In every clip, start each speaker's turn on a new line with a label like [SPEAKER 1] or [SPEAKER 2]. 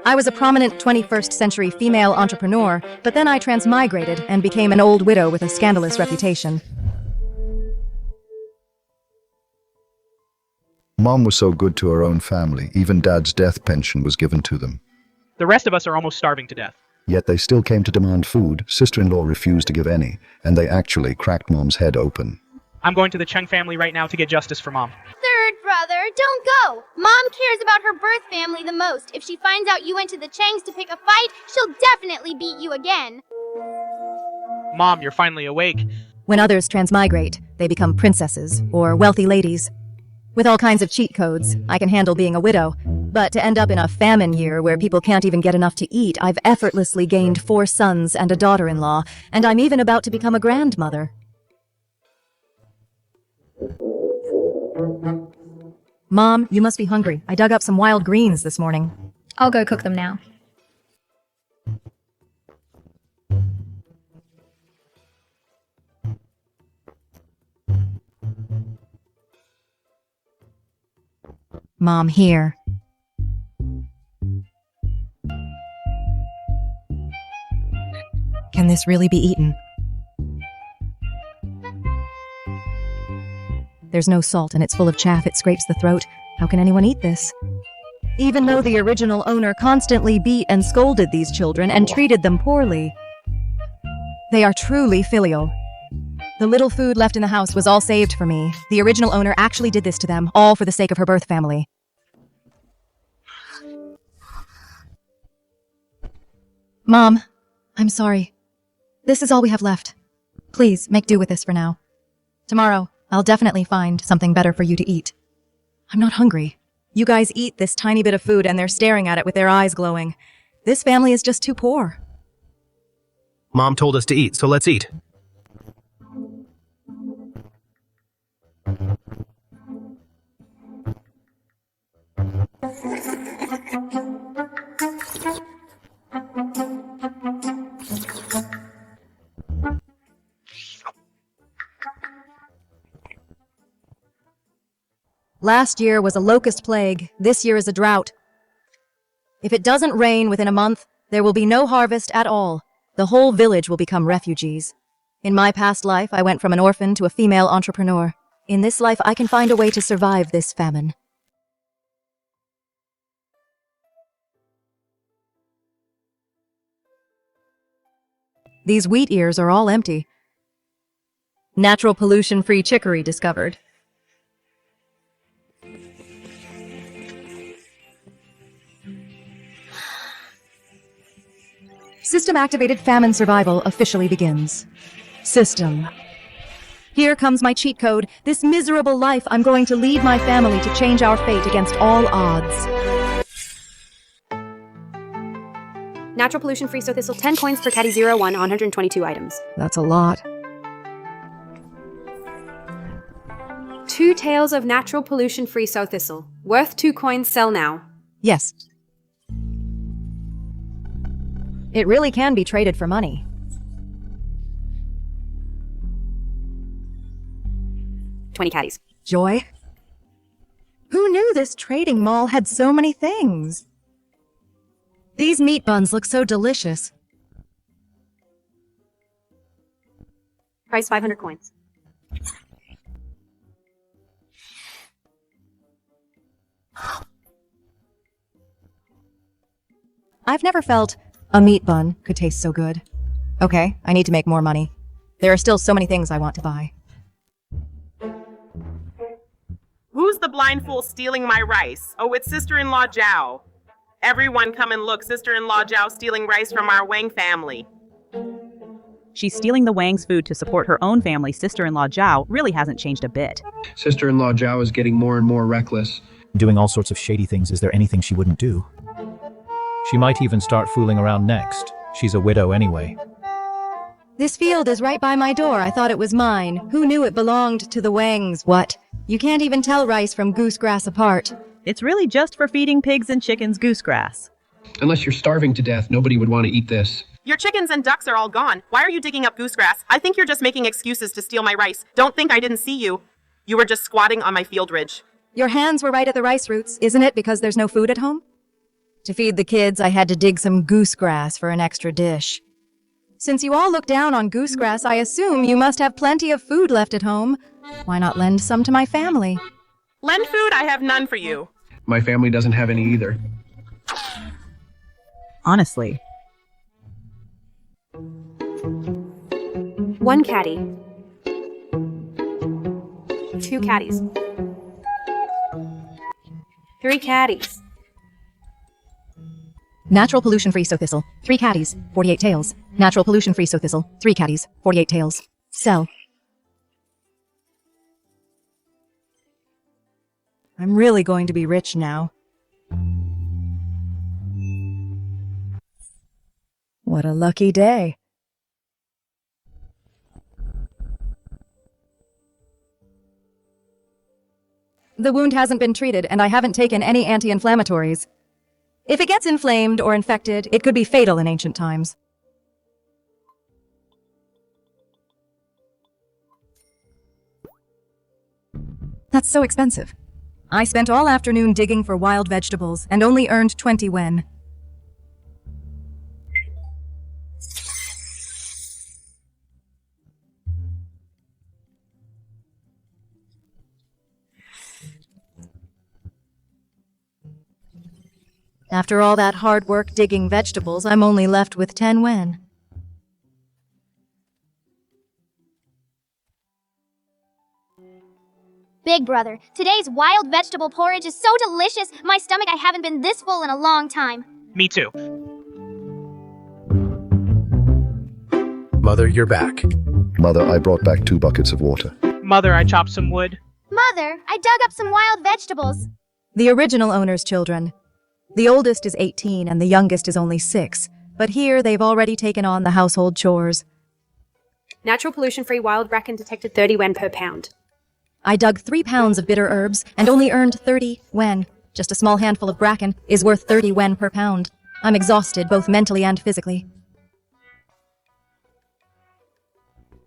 [SPEAKER 1] I was a prominent 21st century female entrepreneur, but then I transmigrated and became an old widow with a scandalous reputation.
[SPEAKER 2] Mom was so good to her own family, even Dad's death pension was given to them.
[SPEAKER 3] The rest of us are almost starving to death.
[SPEAKER 2] Yet they still came to demand food. Sister-in-law refused to give any, and they actually cracked Mom's head open.
[SPEAKER 3] I'm going to the Cheng family right now to get justice for Mom.
[SPEAKER 4] Third brother, don't go! Mom cares about her birth family the most. If she finds out you went to the Chengs to pick a fight, she'll definitely beat you again.
[SPEAKER 3] Mom, you're finally awake.
[SPEAKER 1] When others transmigrate, they become princesses or wealthy ladies. With all kinds of cheat codes, I can handle being a widow. But to end up in a famine year where people can't even get enough to eat, I've effortlessly gained 4 sons and a daughter-in-law, and I'm even about to become a grandmother. Mom, you must be hungry. I dug up some wild greens this morning.
[SPEAKER 5] I'll go cook them now.
[SPEAKER 1] Mom, here. Can this really be eaten? There's no salt and it's full of chaff. It scrapes the throat. How can anyone eat this? Even though the original owner constantly beat and scolded these children and treated them poorly. They are truly filial. The little food left in the house was all saved for me. The original owner actually did this to them, all for the sake of her birth family. Mom, I'm sorry. This is all we have left. Please, make do with this for now. Tomorrow, I'll definitely find something better for you to eat. I'm not hungry. You guys eat this tiny bit of food and they're staring at it with their eyes glowing. This family is just too poor.
[SPEAKER 6] Mom told us to eat, so let's eat.
[SPEAKER 1] Last year was a locust plague. This year is a drought. If it doesn't rain within a month, there will be no harvest at all. The whole village will become refugees. In my past life, I went from an orphan to a female entrepreneur. In this life, I can find a way to survive this famine. These wheat ears are all empty. Natural pollution-free chicory discovered. System-activated famine survival officially begins. System. Here comes my cheat code. This miserable life, I'm going to lead my family to change our fate against all odds.
[SPEAKER 7] Natural pollution-free so thistle 10 coins per caddy 01 on 122 items.
[SPEAKER 1] That's a lot.
[SPEAKER 7] 2 tails of natural pollution-free so thistle. Worth 2 coins, sell now.
[SPEAKER 1] Yes. It really can be traded for money.
[SPEAKER 7] $20 caddies.
[SPEAKER 1] Joy? Who knew this trading mall had so many things? These meat buns look so delicious.
[SPEAKER 7] Price 500 coins.
[SPEAKER 1] I've never felt a meat bun could taste so good. Okay, I need to make more money. There are still so many things I want to buy.
[SPEAKER 8] Who's the blind fool stealing my rice? Oh, it's sister-in-law Zhao. Everyone come and look, sister-in-law Zhao stealing rice from our Wang family.
[SPEAKER 9] She's stealing the Wang's food to support her own family. Sister-in-law Zhao really hasn't changed a bit.
[SPEAKER 10] Sister-in-law Zhao is getting more and more reckless.
[SPEAKER 11] Doing all sorts of shady things. Is there anything she wouldn't do? She might even start fooling around next. She's a widow anyway.
[SPEAKER 1] This field is right by my door. I thought it was mine. Who knew it belonged to the Wangs? What? You can't even tell rice from goosegrass apart.
[SPEAKER 9] It's really just for feeding pigs and chickens goosegrass.
[SPEAKER 10] Unless you're starving to death, nobody would want to eat this.
[SPEAKER 8] Your chickens and ducks are all gone. Why are you digging up goosegrass? I think you're just making excuses to steal my rice. Don't think I didn't see you. You were just squatting on my field ridge.
[SPEAKER 1] Your hands were right at the rice roots, isn't it, because there's no food at home? To feed the kids, I had to dig some goosegrass for an extra dish. Since you all look down on goosegrass, I assume you must have plenty of food left at home. Why not lend some to my family?
[SPEAKER 8] Lend food? I have none for you.
[SPEAKER 10] My family doesn't have any either.
[SPEAKER 9] Honestly.
[SPEAKER 7] 1 caddy. 2 caddies. 3 caddies.
[SPEAKER 1] Natural pollution-free sow thistle, 3 caddies, 48 tails. Natural pollution-free sow thistle, 3 caddies, 48 tails. Sell. I'm really going to be rich now. What a lucky day. The wound hasn't been treated, and I haven't taken any anti-inflammatories. If it gets inflamed or infected, it could be fatal in ancient times. That's so expensive. I spent all afternoon digging for wild vegetables and only earned 20 wen. After all that hard work digging vegetables, I'm only left with 10 wen.
[SPEAKER 4] Big brother, today's wild vegetable porridge is so delicious. My stomach, I haven't been this full in a long time.
[SPEAKER 3] Me too.
[SPEAKER 6] Mother, you're back.
[SPEAKER 2] Mother, I brought back 2 buckets of water.
[SPEAKER 3] Mother, I chopped some wood.
[SPEAKER 4] Mother, I dug up some wild vegetables.
[SPEAKER 1] The original owner's children. The oldest is 18 and the youngest is only 6, but here they've already taken on the household chores.
[SPEAKER 7] Natural pollution-free wild bracken detected 30 wen per pound.
[SPEAKER 1] I dug 3 pounds of bitter herbs and only earned 30 wen. Just a small handful of bracken is worth 30 wen per pound. I'm exhausted both mentally and physically.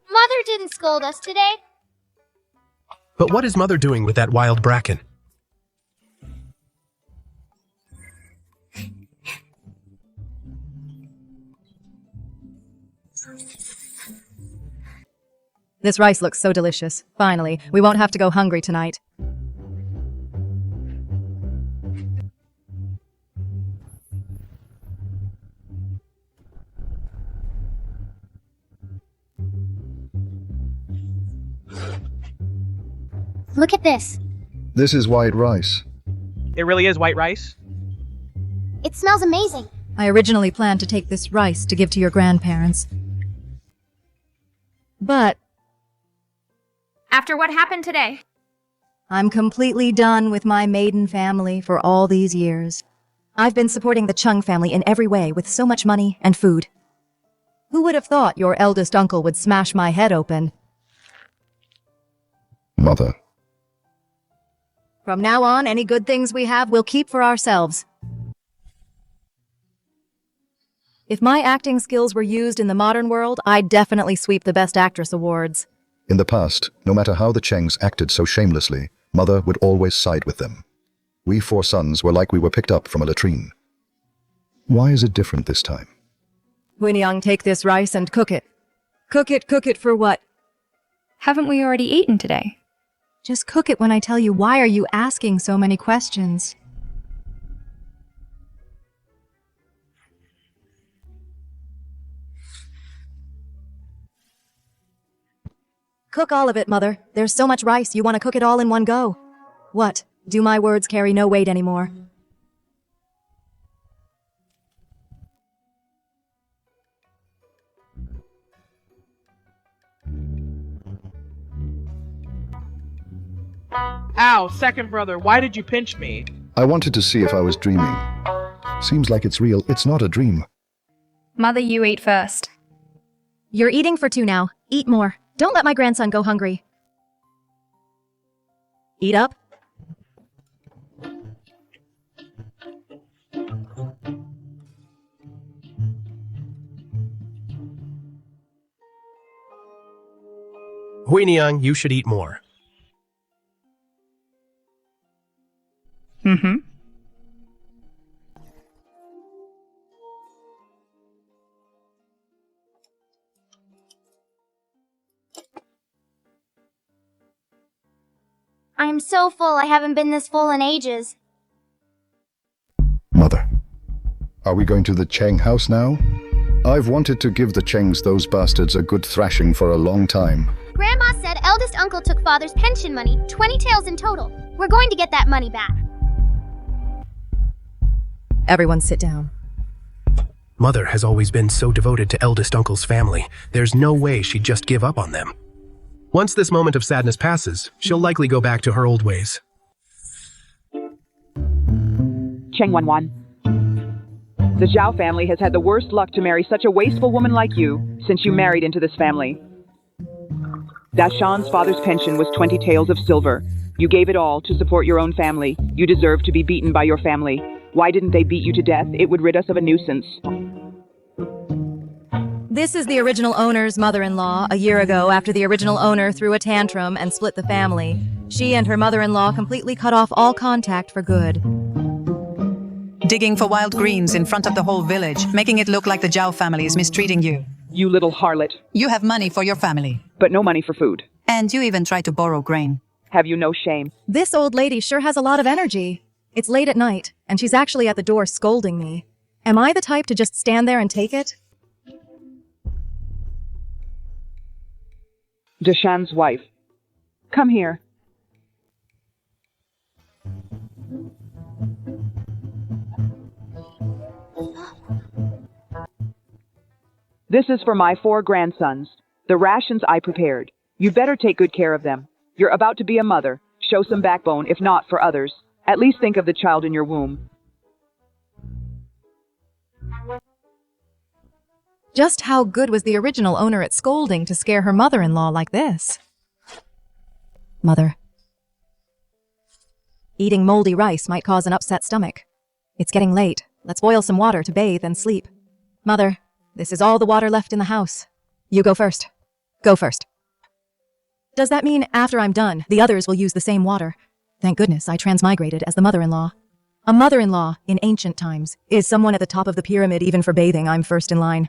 [SPEAKER 4] Mother didn't scold us today.
[SPEAKER 6] But what is Mother doing with that wild bracken?
[SPEAKER 1] This rice looks so delicious. Finally, we won't have to go hungry tonight.
[SPEAKER 4] Look at this.
[SPEAKER 2] This is white rice.
[SPEAKER 3] It really is white rice.
[SPEAKER 4] It smells amazing.
[SPEAKER 1] I originally planned to take this rice to give to your grandparents. But
[SPEAKER 7] After what happened today,
[SPEAKER 1] I'm completely done with my maiden family for all these years. I've been supporting the Chung family in every way with so much money and food. Who would have thought your eldest uncle would smash my head open?
[SPEAKER 2] Mother,
[SPEAKER 1] From now on, any good things we have, we'll keep for ourselves. If my acting skills were used in the modern world, I'd definitely sweep the Best Actress awards.
[SPEAKER 2] in the past, no matter how the Chengs acted so shamelessly, Mother would always side with them. We 4 sons were like we were picked up from a latrine. Why is it different this time?
[SPEAKER 1] Winyoung, take this rice and cook it. Cook it for what?
[SPEAKER 5] Haven't we already eaten today?
[SPEAKER 1] Just cook it when I tell you. Why are you asking so many questions? Cook all of it, Mother. There's so much rice, you want to cook it all in one go. What? Do my words carry no weight anymore?
[SPEAKER 3] Ow, second brother, why did you pinch me?
[SPEAKER 2] I wanted to see if I was dreaming. Seems like it's real. It's not a dream.
[SPEAKER 5] Mother, you eat first.
[SPEAKER 1] You're eating for 2 now. Eat more. Don't let my grandson go hungry. Eat up.
[SPEAKER 6] Huiniang, you should eat more.
[SPEAKER 5] Mm-hmm.
[SPEAKER 4] I'm so full, I haven't been this full in ages.
[SPEAKER 2] Mother, are we going to the Cheng house now? I've wanted to give the Chengs, those bastards, a good thrashing for a long time.
[SPEAKER 4] Grandma said eldest uncle took father's pension money, 20 taels in total. We're going to get that money back.
[SPEAKER 1] Everyone sit down.
[SPEAKER 6] Mother has always been so devoted to eldest uncle's family. There's no way she'd just give up on them. Once this moment of sadness passes, she'll likely go back to her old ways.
[SPEAKER 12] Cheng Wanwan. The Zhao family has had the worst luck to marry such a wasteful woman like you since you married into this family. Dashan's father's pension was 20 taels of silver. You gave it all to support your own family. You deserve to be beaten by your family. Why didn't they beat you to death? It would rid us of a nuisance.
[SPEAKER 1] This is the original owner's mother-in-law. A year ago, after the original owner threw a tantrum and split the family, she and her mother-in-law completely cut off all contact for good.
[SPEAKER 13] Digging for wild greens in front of the whole village, making it look like the Zhao family is mistreating you.
[SPEAKER 12] You little harlot.
[SPEAKER 13] You have money for your family.
[SPEAKER 12] But no money for food.
[SPEAKER 13] And you even try to borrow grain.
[SPEAKER 12] Have you no shame?
[SPEAKER 1] This old lady sure has a lot of energy. It's late at night, and she's actually at the door scolding me. Am I the type to just stand there and take it?
[SPEAKER 12] Dashan's wife. Come here. This is for my 4 grandsons. The rations I prepared. You'd better take good care of them. You're about to be a mother. Show some backbone, if not for others. At least think of the child in your womb.
[SPEAKER 1] Just how good was the original owner at scolding to scare her mother-in-law like this? Mother. Eating moldy rice might cause an upset stomach. It's getting late. Let's boil some water to bathe and sleep. Mother, this is all the water left in the house. You go first. Go first. Does that mean after I'm done, the others will use the same water? Thank goodness I transmigrated as the mother-in-law. A mother-in-law, in ancient times, is someone at the top of the pyramid. Even for bathing, I'm first in line.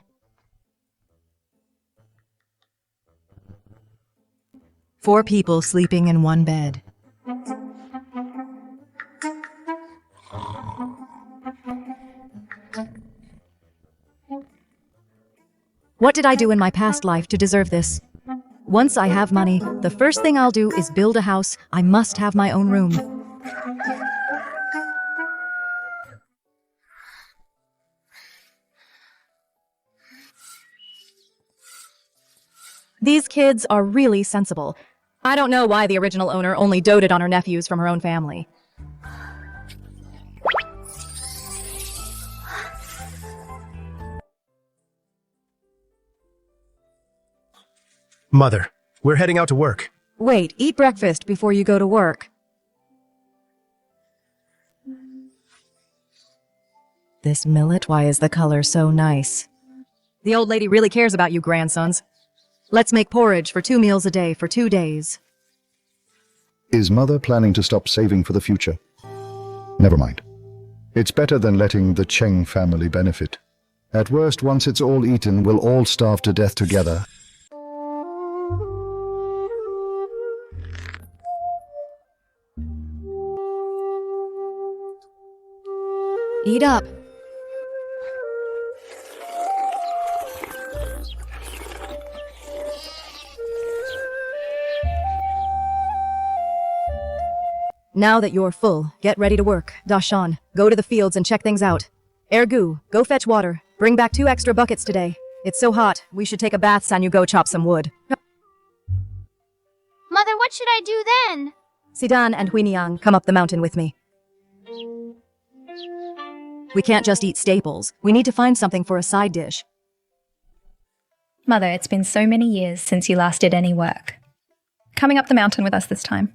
[SPEAKER 1] Four people sleeping in one bed. What did I do in my past life to deserve this? Once I have money, the first thing I'll do is build a house. I must have my own room. These kids are really sensible. I don't know why the original owner only doted on her nephews from her own family.
[SPEAKER 6] Mother, we're heading out to work.
[SPEAKER 1] Wait, eat breakfast before you go to work. This millet, why is the color so nice? The old lady really cares about you grandsons. Let's make porridge for 2 meals a day for 2 days.
[SPEAKER 2] Is Mother planning to stop saving for the future? Never mind. It's better than letting the Cheng family benefit. At worst, once it's all eaten, we'll all starve to death together.
[SPEAKER 1] Eat up. Now that you're full, get ready to work. Dashan, go to the fields and check things out. Ergu, go fetch water. Bring back 2 extra buckets today. It's so hot, we should take a bath, and you go chop some wood.
[SPEAKER 4] Mother, what should I do then?
[SPEAKER 1] Sidan and Huiniang, come up the mountain with me. We can't just eat staples. We need to find something for a side dish.
[SPEAKER 5] Mother, it's been so many years since you last did any work. Coming up the mountain with us this time.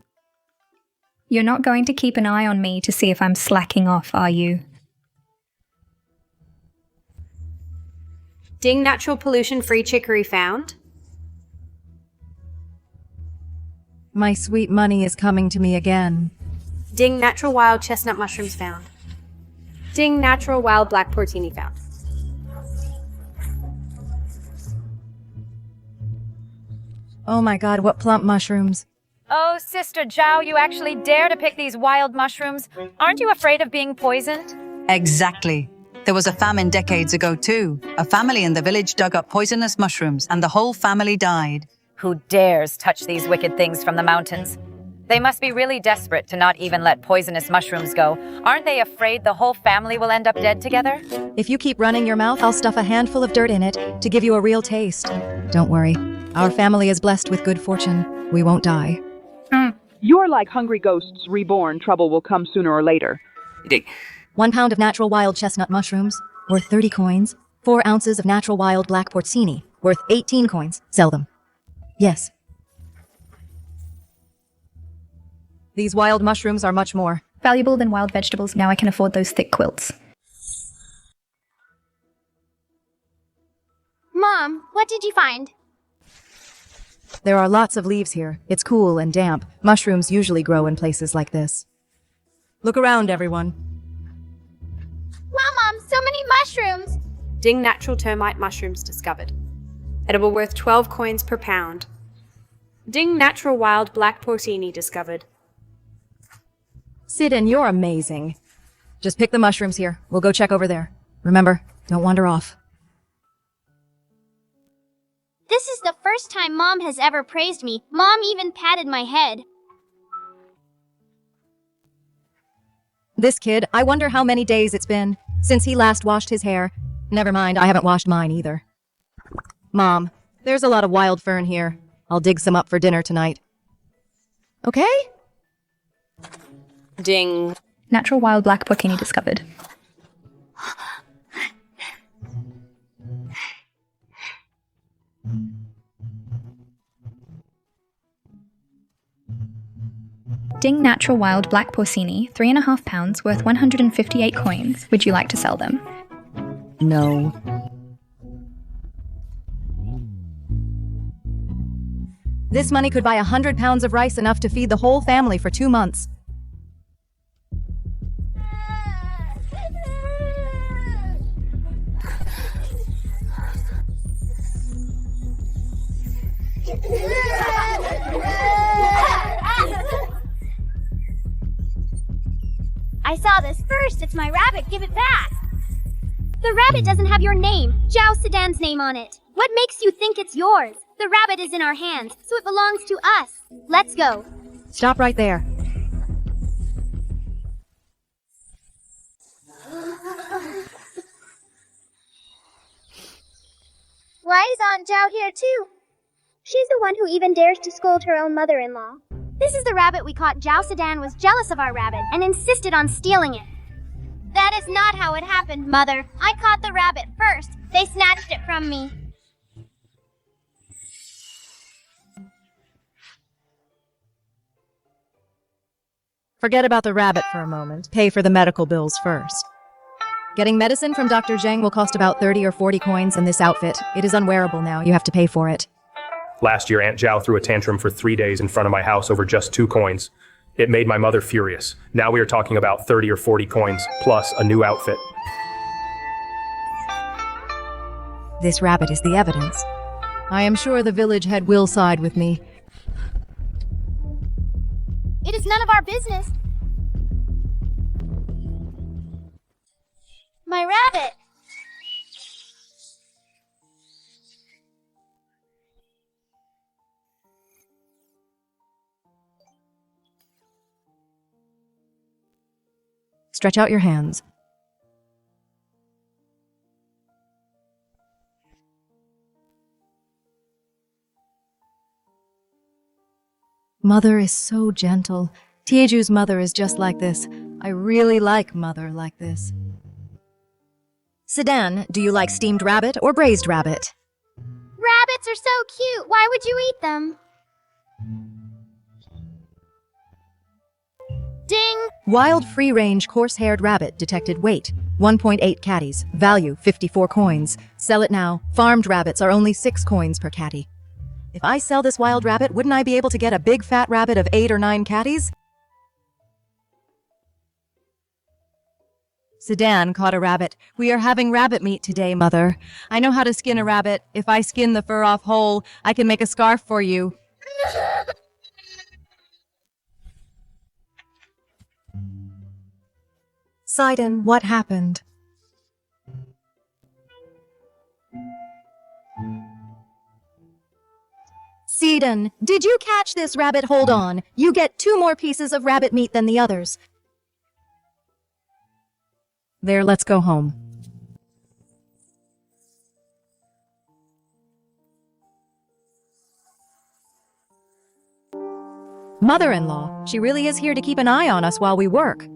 [SPEAKER 5] You're not going to keep an eye on me to see if I'm slacking off, are you?
[SPEAKER 7] Ding natural pollution-free chicory found.
[SPEAKER 1] My sweet money is coming to me again.
[SPEAKER 7] Ding natural wild chestnut mushrooms found. Ding natural wild black porcini found.
[SPEAKER 1] Oh my god, what plump mushrooms.
[SPEAKER 14] Oh, Sister Zhao, you actually dare to pick these wild mushrooms? Aren't you afraid of being poisoned?
[SPEAKER 13] Exactly. There was a famine decades ago, too. A family in the village dug up poisonous mushrooms, and the whole family died.
[SPEAKER 14] Who dares touch these wicked things from the mountains? They must be really desperate to not even let poisonous mushrooms go. Aren't they afraid the whole family will end up dead together?
[SPEAKER 1] If you keep running your mouth, I'll stuff a handful of dirt in it to give you a real taste. Don't worry. Our family is blessed with good fortune. We won't die.
[SPEAKER 12] You're like hungry ghosts reborn. Trouble will come sooner or later.
[SPEAKER 1] 1 pound of natural wild chestnut mushrooms, worth 30 coins. 4 ounces of natural wild black porcini, worth 18 coins. Sell them. Yes. These wild mushrooms are much more
[SPEAKER 5] valuable than wild vegetables. Now I can afford those thick quilts.
[SPEAKER 4] Mom, what did you find?
[SPEAKER 1] There are lots of leaves here. It's cool and damp. Mushrooms usually grow in places like this. Look around, everyone.
[SPEAKER 4] Wow, Mom, so many mushrooms!
[SPEAKER 7] Ding natural termite mushrooms discovered. Edible worth 12 coins per pound. Ding natural wild black porcini discovered.
[SPEAKER 1] Sidon, you're amazing. Just pick the mushrooms here. We'll go check over there. Remember, don't wander off.
[SPEAKER 4] This is the first time Mom has ever praised me. Mom even patted my head.
[SPEAKER 1] This kid, I wonder how many days it's been since he last washed his hair. Never mind, I haven't washed mine either. Mom, there's a lot of wild fern here. I'll dig some up for dinner tonight. Okay?
[SPEAKER 7] Ding.
[SPEAKER 5] Natural wild black porcini discovered. Ding natural wild black porcini, 3.5 pounds, worth 158 coins. Would you like to sell them?
[SPEAKER 1] No. This money could buy 100 pounds of rice, enough to feed the whole family for 2 months.
[SPEAKER 4] I saw this first. It's my rabbit. Give it back. The rabbit doesn't have your name, Zhao Sedan's name on it. What makes you think it's yours? The rabbit is in our hands, so it belongs to us. Let's go.
[SPEAKER 1] Stop right there.
[SPEAKER 4] Why is Aunt Zhao here too? She's the one who even dares to scold her own mother-in-law. This is the rabbit we caught. Zhao Sedan was jealous of our rabbit and insisted on stealing it. That is not how it happened, Mother. I caught the rabbit first. They snatched it from me.
[SPEAKER 1] Forget about the rabbit for a moment. Pay for the medical bills first. Getting medicine from Dr. Zheng will cost about 30 or 40 coins in this outfit. It is unwearable now. You have to pay for it.
[SPEAKER 10] Last year, Aunt Zhao threw a tantrum for 3 days in front of my house over just 2 coins. It made my mother furious. Now we are talking about 30 or 40 coins, plus a new outfit.
[SPEAKER 1] This rabbit is the evidence. I am sure the village head will side with me.
[SPEAKER 4] It is none of our business. My rabbit!
[SPEAKER 1] Stretch out your hands. Mother is so gentle. Tieju's mother is just like this. I really like Mother like this. Sedan, do you like steamed rabbit or braised rabbit?
[SPEAKER 4] Rabbits are so cute. Why would you eat them? Ding!
[SPEAKER 1] Wild free-range coarse-haired rabbit detected. Weight 1.8 catties. Value 54 coins. Sell it now. Farmed rabbits are only 6 coins per catty. If I sell this wild rabbit, wouldn't I be able to get a big fat rabbit of 8 or 9 catties? Sedan caught a rabbit. We are having rabbit meat today, Mother. I know how to skin a rabbit. If I skin the fur off whole, I can make a scarf for you. Sidon, what happened? Sidon, did you catch this rabbit? Hold on. You get 2 more pieces of rabbit meat than the others. There, let's go home. Mother-in-law, she really is here to keep an eye on us while we work.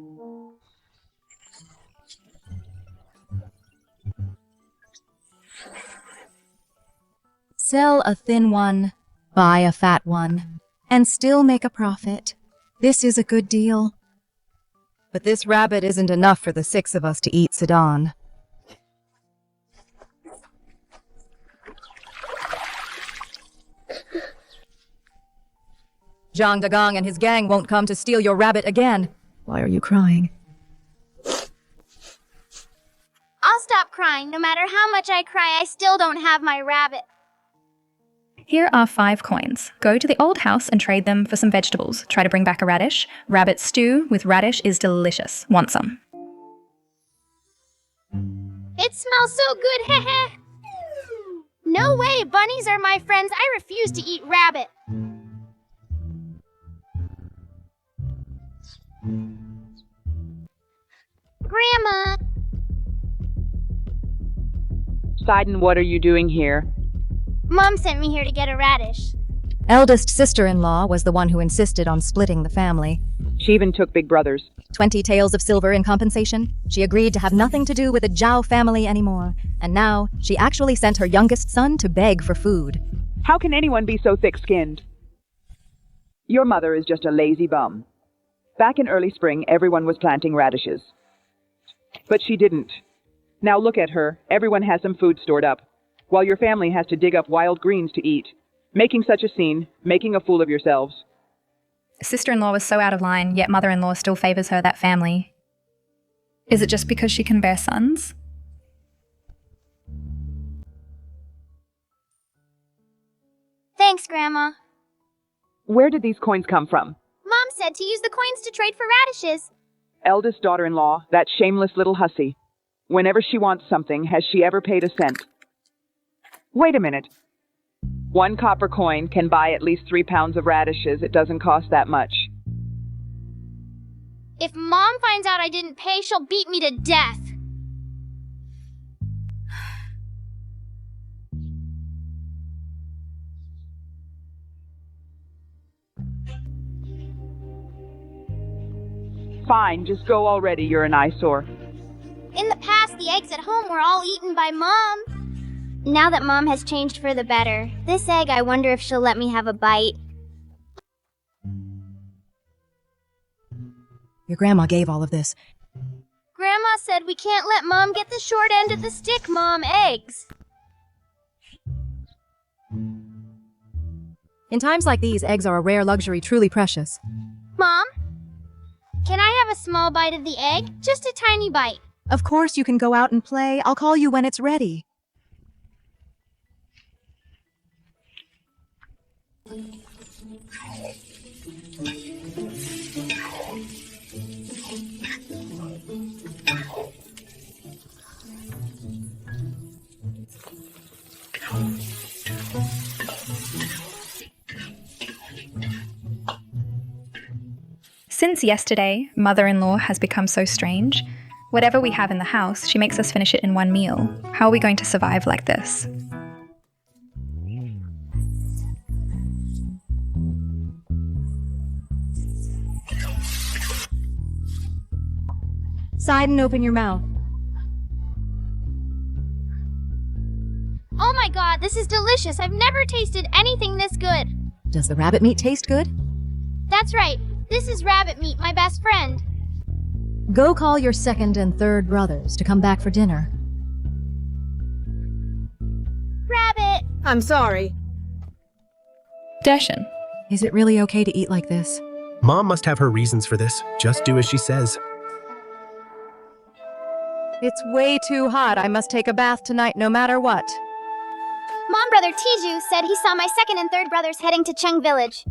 [SPEAKER 1] Sell a thin one, buy a fat one, and still make a profit. This is a good deal. But this rabbit isn't enough for the 6 of us to eat, Sidon. Zhang Dagang and his gang won't come to steal your rabbit again. Why are you crying?
[SPEAKER 4] I'll stop crying. No matter how much I cry, I still don't have my rabbit.
[SPEAKER 5] Here are 5 coins. Go to the old house and trade them for some vegetables. Try to bring back a radish. Rabbit stew with radish is delicious. Want some?
[SPEAKER 4] It smells so good, heh. No way, bunnies are my friends. I refuse to eat rabbit. Grandma!
[SPEAKER 12] Sidon, what are you doing here?
[SPEAKER 4] Mom sent me here to get a radish.
[SPEAKER 1] Eldest sister-in-law was the one who insisted on splitting the family.
[SPEAKER 12] She even took Big Brother's
[SPEAKER 1] 20 taels of silver in compensation. She agreed to have nothing to do with the Zhao family anymore. And now, she actually sent her youngest son to beg for food.
[SPEAKER 12] How can anyone be so thick-skinned? Your mother is just a lazy bum. Back in early spring, everyone was planting radishes. But she didn't. Now look at her. Everyone has some food stored up, while your family has to dig up wild greens to eat. Making such a scene, making a fool of yourselves.
[SPEAKER 5] Sister-in-law was so out of line, yet mother-in-law still favors her that family. Is it just because she can bear sons?
[SPEAKER 4] Thanks, Grandma.
[SPEAKER 12] Where did these coins come from?
[SPEAKER 4] Mom said to use the coins to trade for radishes.
[SPEAKER 12] Eldest daughter-in-law, that shameless little hussy. Whenever she wants something, has she ever paid a cent? Wait a minute. 1 copper coin can buy at least 3 pounds of radishes. It doesn't cost that much.
[SPEAKER 4] If Mom finds out I didn't pay, she'll beat me to death.
[SPEAKER 12] Fine, just go already. You're an eyesore.
[SPEAKER 4] In the past, the eggs at home were all eaten by Mom. Now that Mom has changed for the better, this egg, I wonder if she'll let me have a bite.
[SPEAKER 1] Your grandma gave all of this.
[SPEAKER 4] Grandma said we can't let Mom get the short end of the stick, Mom. Eggs.
[SPEAKER 1] In times like these, eggs are a rare luxury, truly precious.
[SPEAKER 4] Mom? Can I have a small bite of the egg? Just a tiny bite.
[SPEAKER 1] Of course you can go out and play. I'll call you when it's ready.
[SPEAKER 5] Since yesterday, mother-in-law has become so strange. Whatever we have in the house, she makes us finish it in 1 meal. How are we going to survive like this?
[SPEAKER 1] Sidon, open your mouth.
[SPEAKER 4] Oh my god, this is delicious. I've never tasted anything this good.
[SPEAKER 1] Does the rabbit meat taste good?
[SPEAKER 4] That's right. This is rabbit meat, my best friend.
[SPEAKER 1] Go call your 2nd and 3rd brothers to come back for dinner.
[SPEAKER 4] Rabbit!
[SPEAKER 15] I'm sorry.
[SPEAKER 5] Dashin.
[SPEAKER 1] Is it really okay to eat like this?
[SPEAKER 6] Mom must have her reasons for this. Just do as she says.
[SPEAKER 1] It's way too hot. I must take a bath tonight no matter what.
[SPEAKER 4] Mom brother Tiju said he saw my 2nd and 3rd brothers heading to Cheng Village.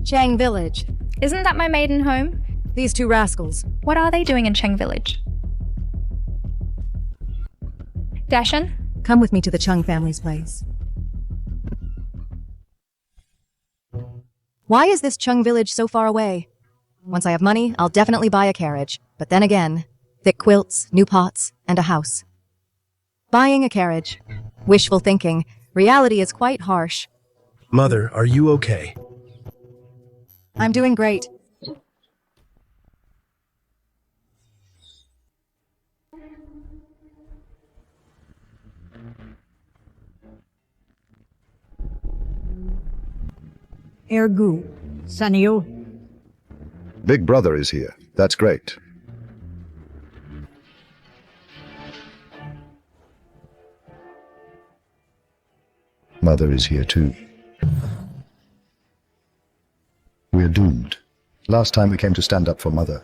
[SPEAKER 1] Cheng Village.
[SPEAKER 5] Isn't that my maiden home?
[SPEAKER 1] These two rascals.
[SPEAKER 5] What are they doing in Cheng Village? Dashan?
[SPEAKER 1] Come with me to the Chung family's place. Why is this Chung village so far away? Once I have money, I'll definitely buy a carriage. But then again, thick quilts, new pots, and a house. Buying a carriage. Wishful thinking. Reality is quite harsh.
[SPEAKER 6] Mother, are you okay?
[SPEAKER 1] I'm doing great.
[SPEAKER 15] Ergu, Sanio.
[SPEAKER 2] Big brother is here. That's great. Mother is here too. We're doomed. Last time we came to stand up for Mother.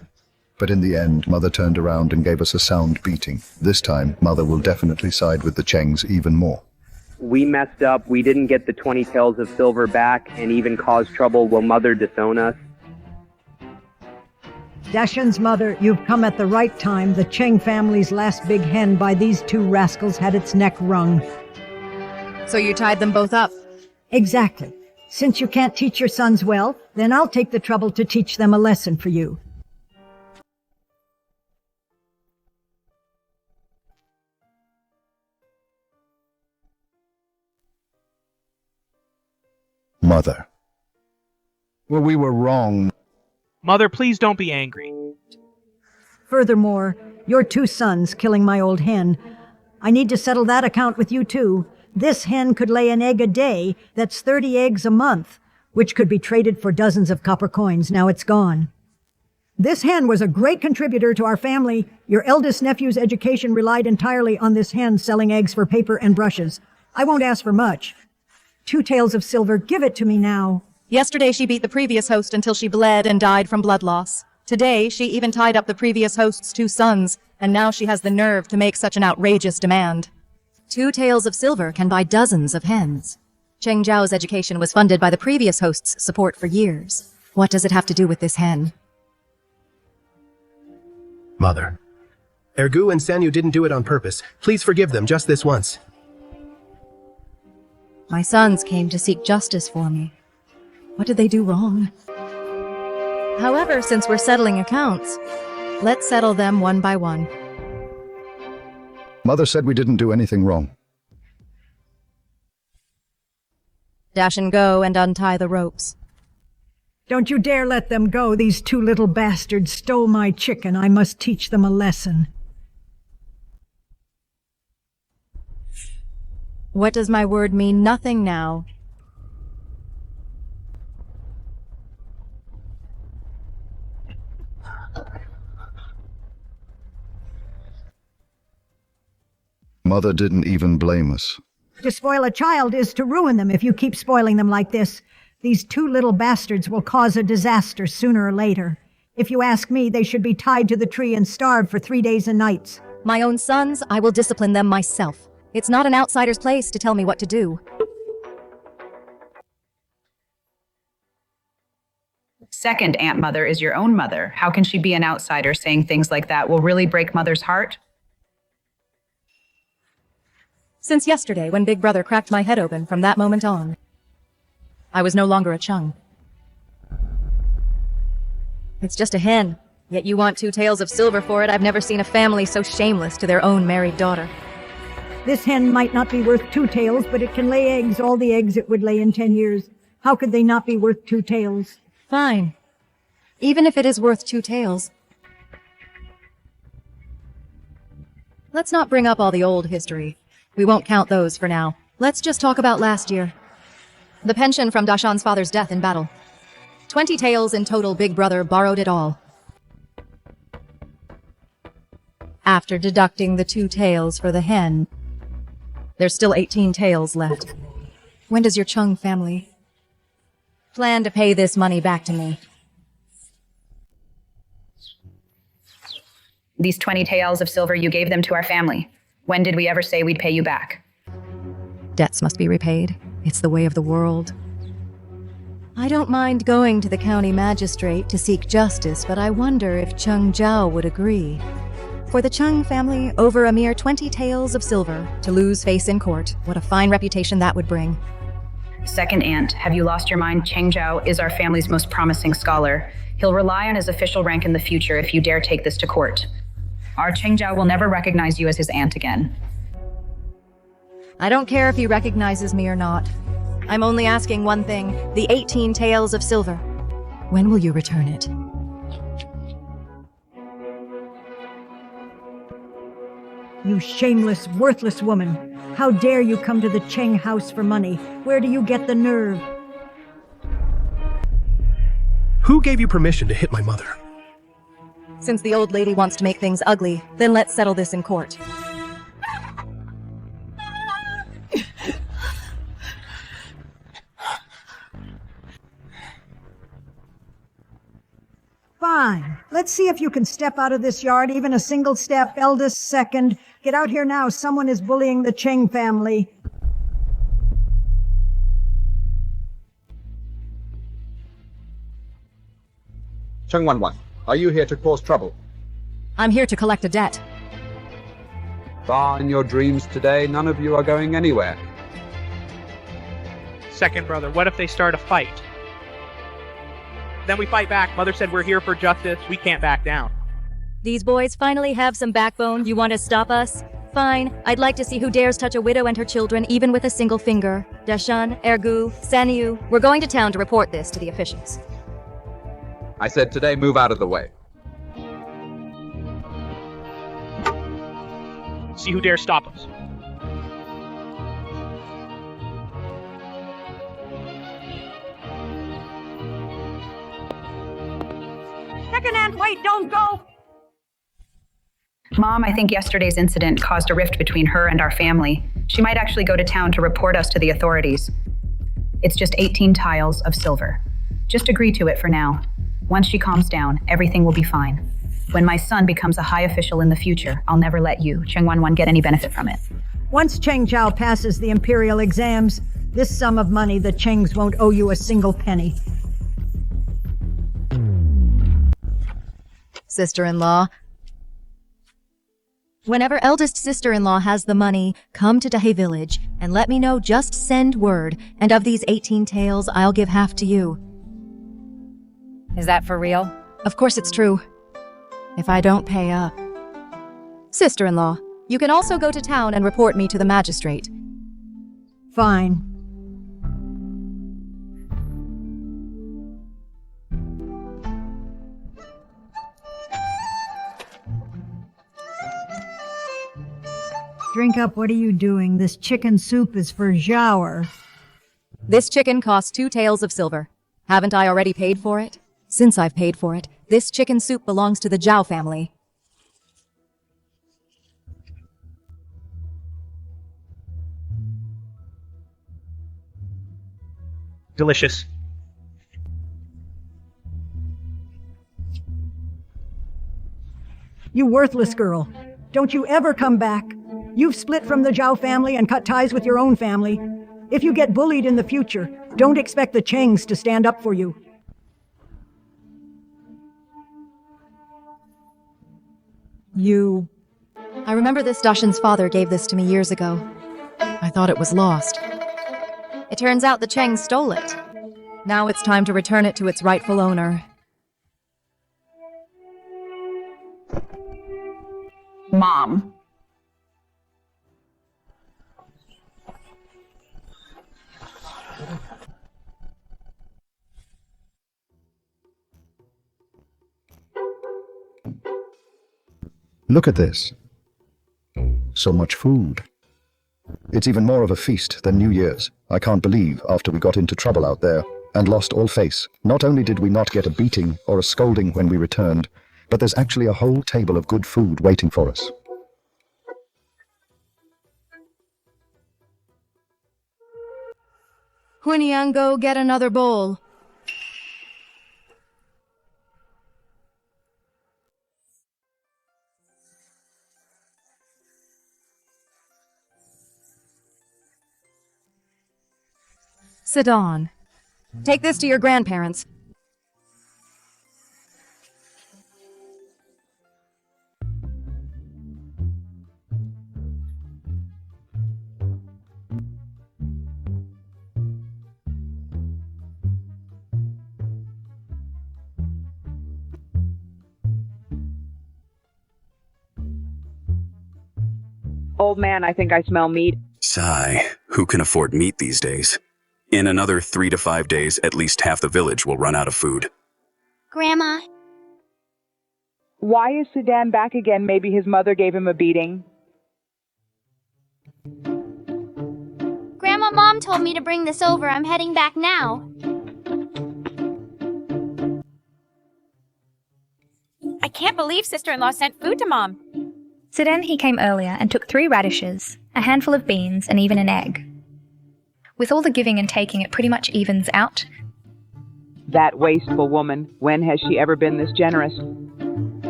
[SPEAKER 2] But in the end, Mother turned around and gave us a sound beating. This time, Mother will definitely side with the Chengs even more.
[SPEAKER 16] We messed up, we didn't get the 20 taels of silver back, and even caused trouble. Will Mother disown us?
[SPEAKER 15] Dashan's mother, you've come at the right time. The Cheng family's last big hen by these two rascals had its neck wrung.
[SPEAKER 1] So you tied them both up?
[SPEAKER 15] Exactly. Since you can't teach your sons well, then I'll take the trouble to teach them a lesson for you.
[SPEAKER 2] Mother. Well, we were wrong.
[SPEAKER 3] Mother, please don't be angry.
[SPEAKER 15] Furthermore, your two sons killing my old hen. I need to settle that account with you too. This hen could lay an egg a day. That's 30 eggs a month, which could be traded for dozens of copper coins. Now it's gone. This hen was a great contributor to our family. Your eldest nephew's education relied entirely on this hen selling eggs for paper and brushes. I won't ask for much. 2 taels of silver, give it to me now.
[SPEAKER 1] Yesterday she beat the previous host until she bled and died from blood loss. Today she even tied up the previous host's 2 sons, and now she has the nerve to make such an outrageous demand. 2 taels of silver can buy dozens of hens. Cheng Zhao's education was funded by the previous host's support for years. What does it have to do with this hen?
[SPEAKER 6] Mother. Ergu and Sanyu didn't do it on purpose. Please forgive them just this once.
[SPEAKER 1] My sons came to seek justice for me. What did they do wrong? However, since we're settling accounts, let's settle them one by one.
[SPEAKER 2] Mother said we didn't do anything wrong.
[SPEAKER 1] Dash and go and untie the ropes.
[SPEAKER 15] Don't you dare let them go. These 2 little bastards stole my chicken. I must teach them a lesson.
[SPEAKER 1] What does my word mean? Nothing now.
[SPEAKER 2] Mother didn't even blame us.
[SPEAKER 15] To spoil a child is to ruin them if you keep spoiling them like this. These 2 little bastards will cause a disaster sooner or later. If you ask me, they should be tied to the tree and starved for 3 days and nights.
[SPEAKER 1] My own sons, I will discipline them myself. It's not an outsider's place to tell me what to do.
[SPEAKER 17] Second Aunt Mother is your own mother. How can she be an outsider? Saying things like that will really break Mother's heart.
[SPEAKER 1] Since yesterday, when Big Brother cracked my head open, from that moment on, I was no longer a Chung. It's just a hen, yet you want 2 taels of silver for it. I've never seen a family so shameless to their own married daughter.
[SPEAKER 15] This hen might not be worth 2 taels, but it can lay eggs, all the eggs it would lay in 10 years. How could they not be worth 2 taels?
[SPEAKER 1] Fine. Even if it is worth 2 taels. Let's not bring up all the old history. We won't count those for now. Let's just talk about last year. The pension from Dashan's father's death in battle. 20 taels in total. Big Brother borrowed it all. After deducting the 2 taels for the hen, there's still 18 taels left. When does your Chung family plan to pay this money back to me?
[SPEAKER 17] These 20 taels of silver, you gave them to our family. When did we ever say we'd pay you back?
[SPEAKER 1] Debts must be repaid. It's the way of the world. I don't mind going to the county magistrate to seek justice, but I wonder if Cheng Zhao would agree. For the Cheng family, over a mere 20 taels of silver, to lose face in court, what a fine reputation that would bring.
[SPEAKER 17] Second aunt, have you lost your mind? Cheng Zhao is our family's most promising scholar. He'll rely on his official rank in the future if you dare take this to court. Our Cheng Zhao will never recognize you as his aunt again.
[SPEAKER 1] I don't care if he recognizes me or not. I'm only asking one thing, the 18 taels of silver. When will you return it?
[SPEAKER 15] You shameless, worthless woman. How dare you come to the Cheng house for money? Where do you get the nerve?
[SPEAKER 6] Who gave you permission to hit my mother?
[SPEAKER 1] Since the old lady wants to make things ugly, then let's settle this in court.
[SPEAKER 15] Fine. Let's see if you can step out of this yard, even a single step, eldest second. Get out here now. Someone is bullying the Cheng family.
[SPEAKER 18] Cheng 11, are you here to cause trouble?
[SPEAKER 1] I'm here to collect a debt.
[SPEAKER 18] Bar in your dreams today, none of you are going anywhere.
[SPEAKER 3] Second brother, what if they start a fight? Then we fight back. Mother said we're here for justice. We can't back down.
[SPEAKER 1] These boys finally have some backbone. You want to stop us? Fine. I'd like to see who dares touch a widow and her children, even with a single finger. Dashan, Ergu, Sanyu, we're going to town to report this to the officials.
[SPEAKER 18] I said today, move out of the way.
[SPEAKER 3] See who dares stop us.
[SPEAKER 15] Second aunt, wait, don't go!
[SPEAKER 17] Mom, I think yesterday's incident caused a rift between her and our family. She might actually go to town to report us to the authorities. It's just 18 tiles of silver. Just agree to it for now. Once she calms down, everything will be fine. When my son becomes a high official in the future, I'll never let you, Cheng 11, get any benefit from it.
[SPEAKER 15] Once Cheng Zhao passes the imperial exams, this sum of money, the Chengs won't owe you a single penny.
[SPEAKER 1] Sister-in-law. Whenever eldest sister-in-law has the money, come to Dahe village and let me know. Just send word, and of these 18 taels, I'll give half to you.
[SPEAKER 14] Is that for real?
[SPEAKER 1] Of course it's true. If I don't pay up. Sister-in-law, you can also go to town and report me to the magistrate.
[SPEAKER 15] Fine. Drink up, what are you doing? This chicken soup is for Zhaoer.
[SPEAKER 1] This chicken costs 2 taels of silver. Haven't I already paid for it? Since I've paid for it, this chicken soup belongs to the Zhao family.
[SPEAKER 3] Delicious.
[SPEAKER 15] You worthless girl. Don't you ever come back. You've split from the Zhao family and cut ties with your own family. If you get bullied in the future, don't expect the Chengs to stand up for you.
[SPEAKER 1] I remember this Dashan's father gave this to me years ago. I thought it was lost. It turns out the Chengs stole it. Now it's time to return it to its rightful owner.
[SPEAKER 17] Mom.
[SPEAKER 2] Look at this. So much food. It's even more of a feast than New Year's. I can't believe, after we got into trouble out there and lost all face, not only did we not get a beating or a scolding when we returned, but there's actually a whole table of good food waiting for us.
[SPEAKER 1] Hunyang, go get another bowl. Sidon. Take this to your grandparents.
[SPEAKER 12] Old man, I think I smell meat.
[SPEAKER 19] Sigh, who can afford meat these days? In another 3 to 5 days, at least half the village will run out of food.
[SPEAKER 4] Grandma,
[SPEAKER 12] Why is Sedan back again? Maybe his mother gave him a beating.
[SPEAKER 4] Grandma, Mom told me to bring this over. I'm heading back now.
[SPEAKER 14] I can't believe sister-in-law sent food to Mom.
[SPEAKER 5] So then he came earlier and took 3 radishes, a handful of beans, and even an egg. With all the giving and taking, it pretty much evens out.
[SPEAKER 12] That wasteful woman. When has she ever been this generous?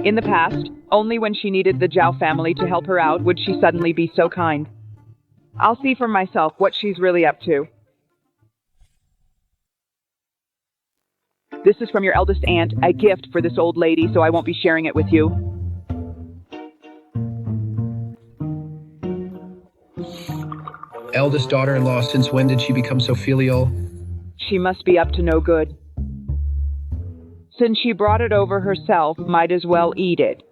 [SPEAKER 12] In the past, only when she needed the Zhao family to help her out would she suddenly be so kind. I'll see for myself what she's really up to. This is from your eldest aunt, a gift for this old lady, so I won't be sharing it with you.
[SPEAKER 6] Eldest daughter-in-law, since when did she become so filial?
[SPEAKER 12] She must be up to no good. Since she brought it over herself, might as well eat it.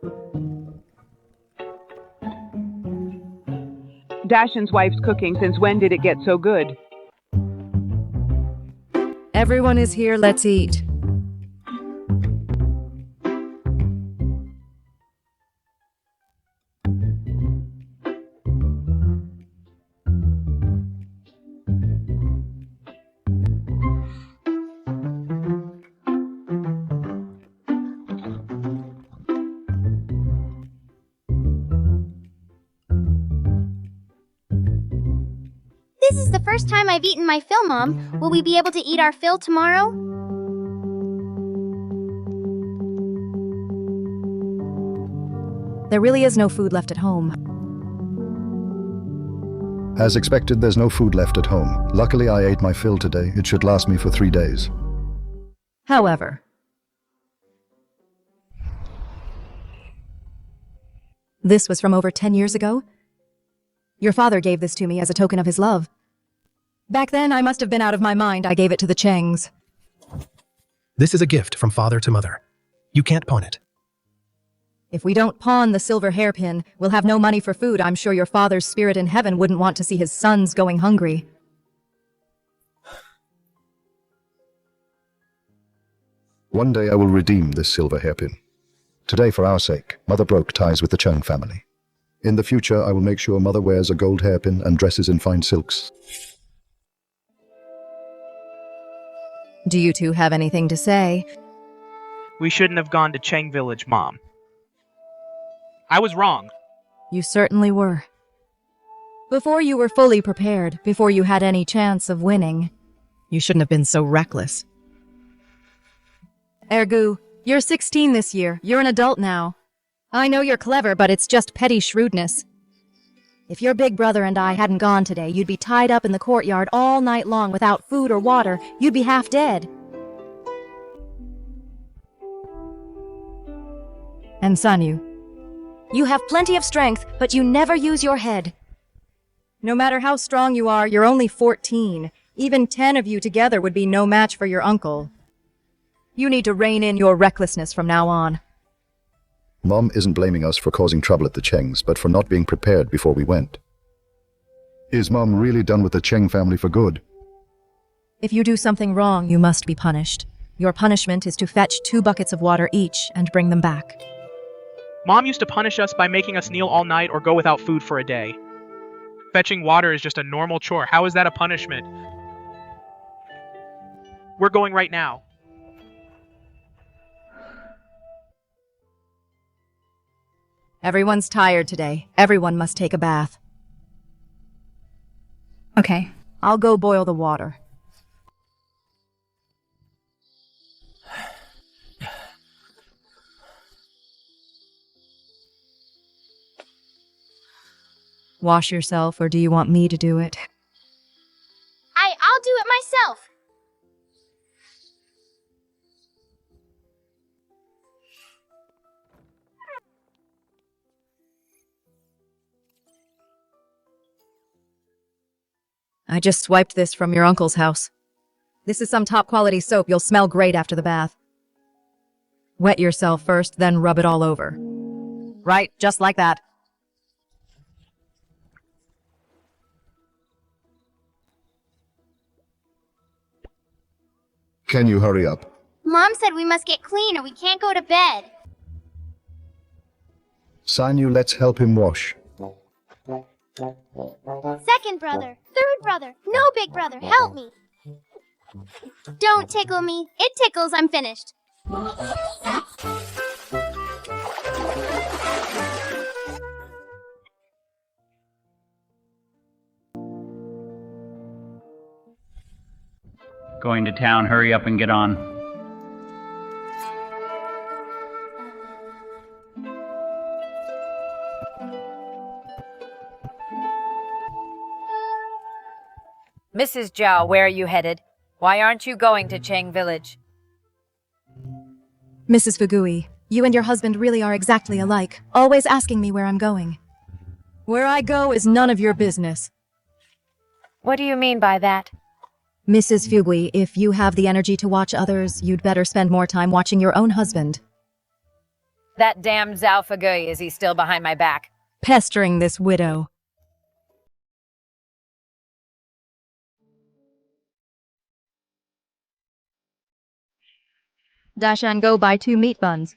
[SPEAKER 12] Dashin's wife's cooking. Since when did it get so good?
[SPEAKER 1] Everyone is here, let's eat.
[SPEAKER 4] This is the first time I've eaten my fill, Mom. Will we be able to eat our fill tomorrow?
[SPEAKER 1] There really is no food left at home.
[SPEAKER 2] As expected, there's no food left at home. Luckily, I ate my fill today. It should last me for 3 days.
[SPEAKER 1] However, this was from over 10 years ago. Your father gave this to me as a token of his love. Back then, I must have been out of my mind. I gave it to the Chengs.
[SPEAKER 6] This is a gift from father to mother. You can't pawn it.
[SPEAKER 1] If we don't pawn the silver hairpin, we'll have no money for food. I'm sure your father's spirit in heaven wouldn't want to see his sons going hungry.
[SPEAKER 2] One day I will redeem this silver hairpin. Today, for our sake, Mother broke ties with the Cheng family. In the future, I will make sure Mother wears a gold hairpin and dresses in fine silks.
[SPEAKER 1] Do you two have anything to say?
[SPEAKER 3] We shouldn't have gone to Cheng Village, Mom. I was wrong.
[SPEAKER 1] You certainly were. Before you were fully prepared, before you had any chance of winning.
[SPEAKER 20] You shouldn't have been so reckless.
[SPEAKER 1] Ergu, you're 16 this year. You're an adult now. I know you're clever, but it's just petty shrewdness. If your big brother and I hadn't gone today, you'd be tied up in the courtyard all night long without food or water. You'd be half dead. And Sanyu, you have plenty of strength, but you never use your head. No matter how strong you are, you're only 14. Even 10 of you together would be no match for your uncle. You need to rein in your recklessness from now on.
[SPEAKER 2] Mom isn't blaming us for causing trouble at the Chengs, but for not being prepared before we went. Is Mom really done with the Cheng family for good?
[SPEAKER 1] If you do something wrong, you must be punished. Your punishment is to fetch 2 buckets of water each and bring them back.
[SPEAKER 3] Mom used to punish us by making us kneel all night or go without food for a day. Fetching water is just a normal chore. How is that a punishment? We're going right now.
[SPEAKER 1] Everyone's tired today. Everyone must take a bath.
[SPEAKER 5] Okay.
[SPEAKER 1] I'll go boil the water. Wash yourself, or do you want me to do it?
[SPEAKER 4] I'll do it myself.
[SPEAKER 1] I just swiped this from your uncle's house. This is some top-quality soap. You'll smell great after the bath. Wet yourself first, then rub it all over. Right, just like that.
[SPEAKER 2] Can you hurry up?
[SPEAKER 4] Mom said we must get clean or we can't go to bed.
[SPEAKER 2] Sanyu, let's help him wash.
[SPEAKER 4] Second brother, third brother, no big brother, help me. Don't tickle me. It tickles, I'm finished.
[SPEAKER 21] Going to town, hurry up and get on.
[SPEAKER 14] Mrs. Zhao, where are you headed? Why aren't you going to Cheng Village?
[SPEAKER 1] Mrs. Fugui, you and your husband really are exactly alike, always asking me where I'm going. Where I go is none of your business.
[SPEAKER 14] What do you mean by that?
[SPEAKER 1] Mrs. Fugui, if you have the energy to watch others, you'd better spend more time watching your own husband.
[SPEAKER 14] That damn Zhao Fugui, is he still behind my back?
[SPEAKER 1] Pestering this widow. Dash and go buy 2 meat buns.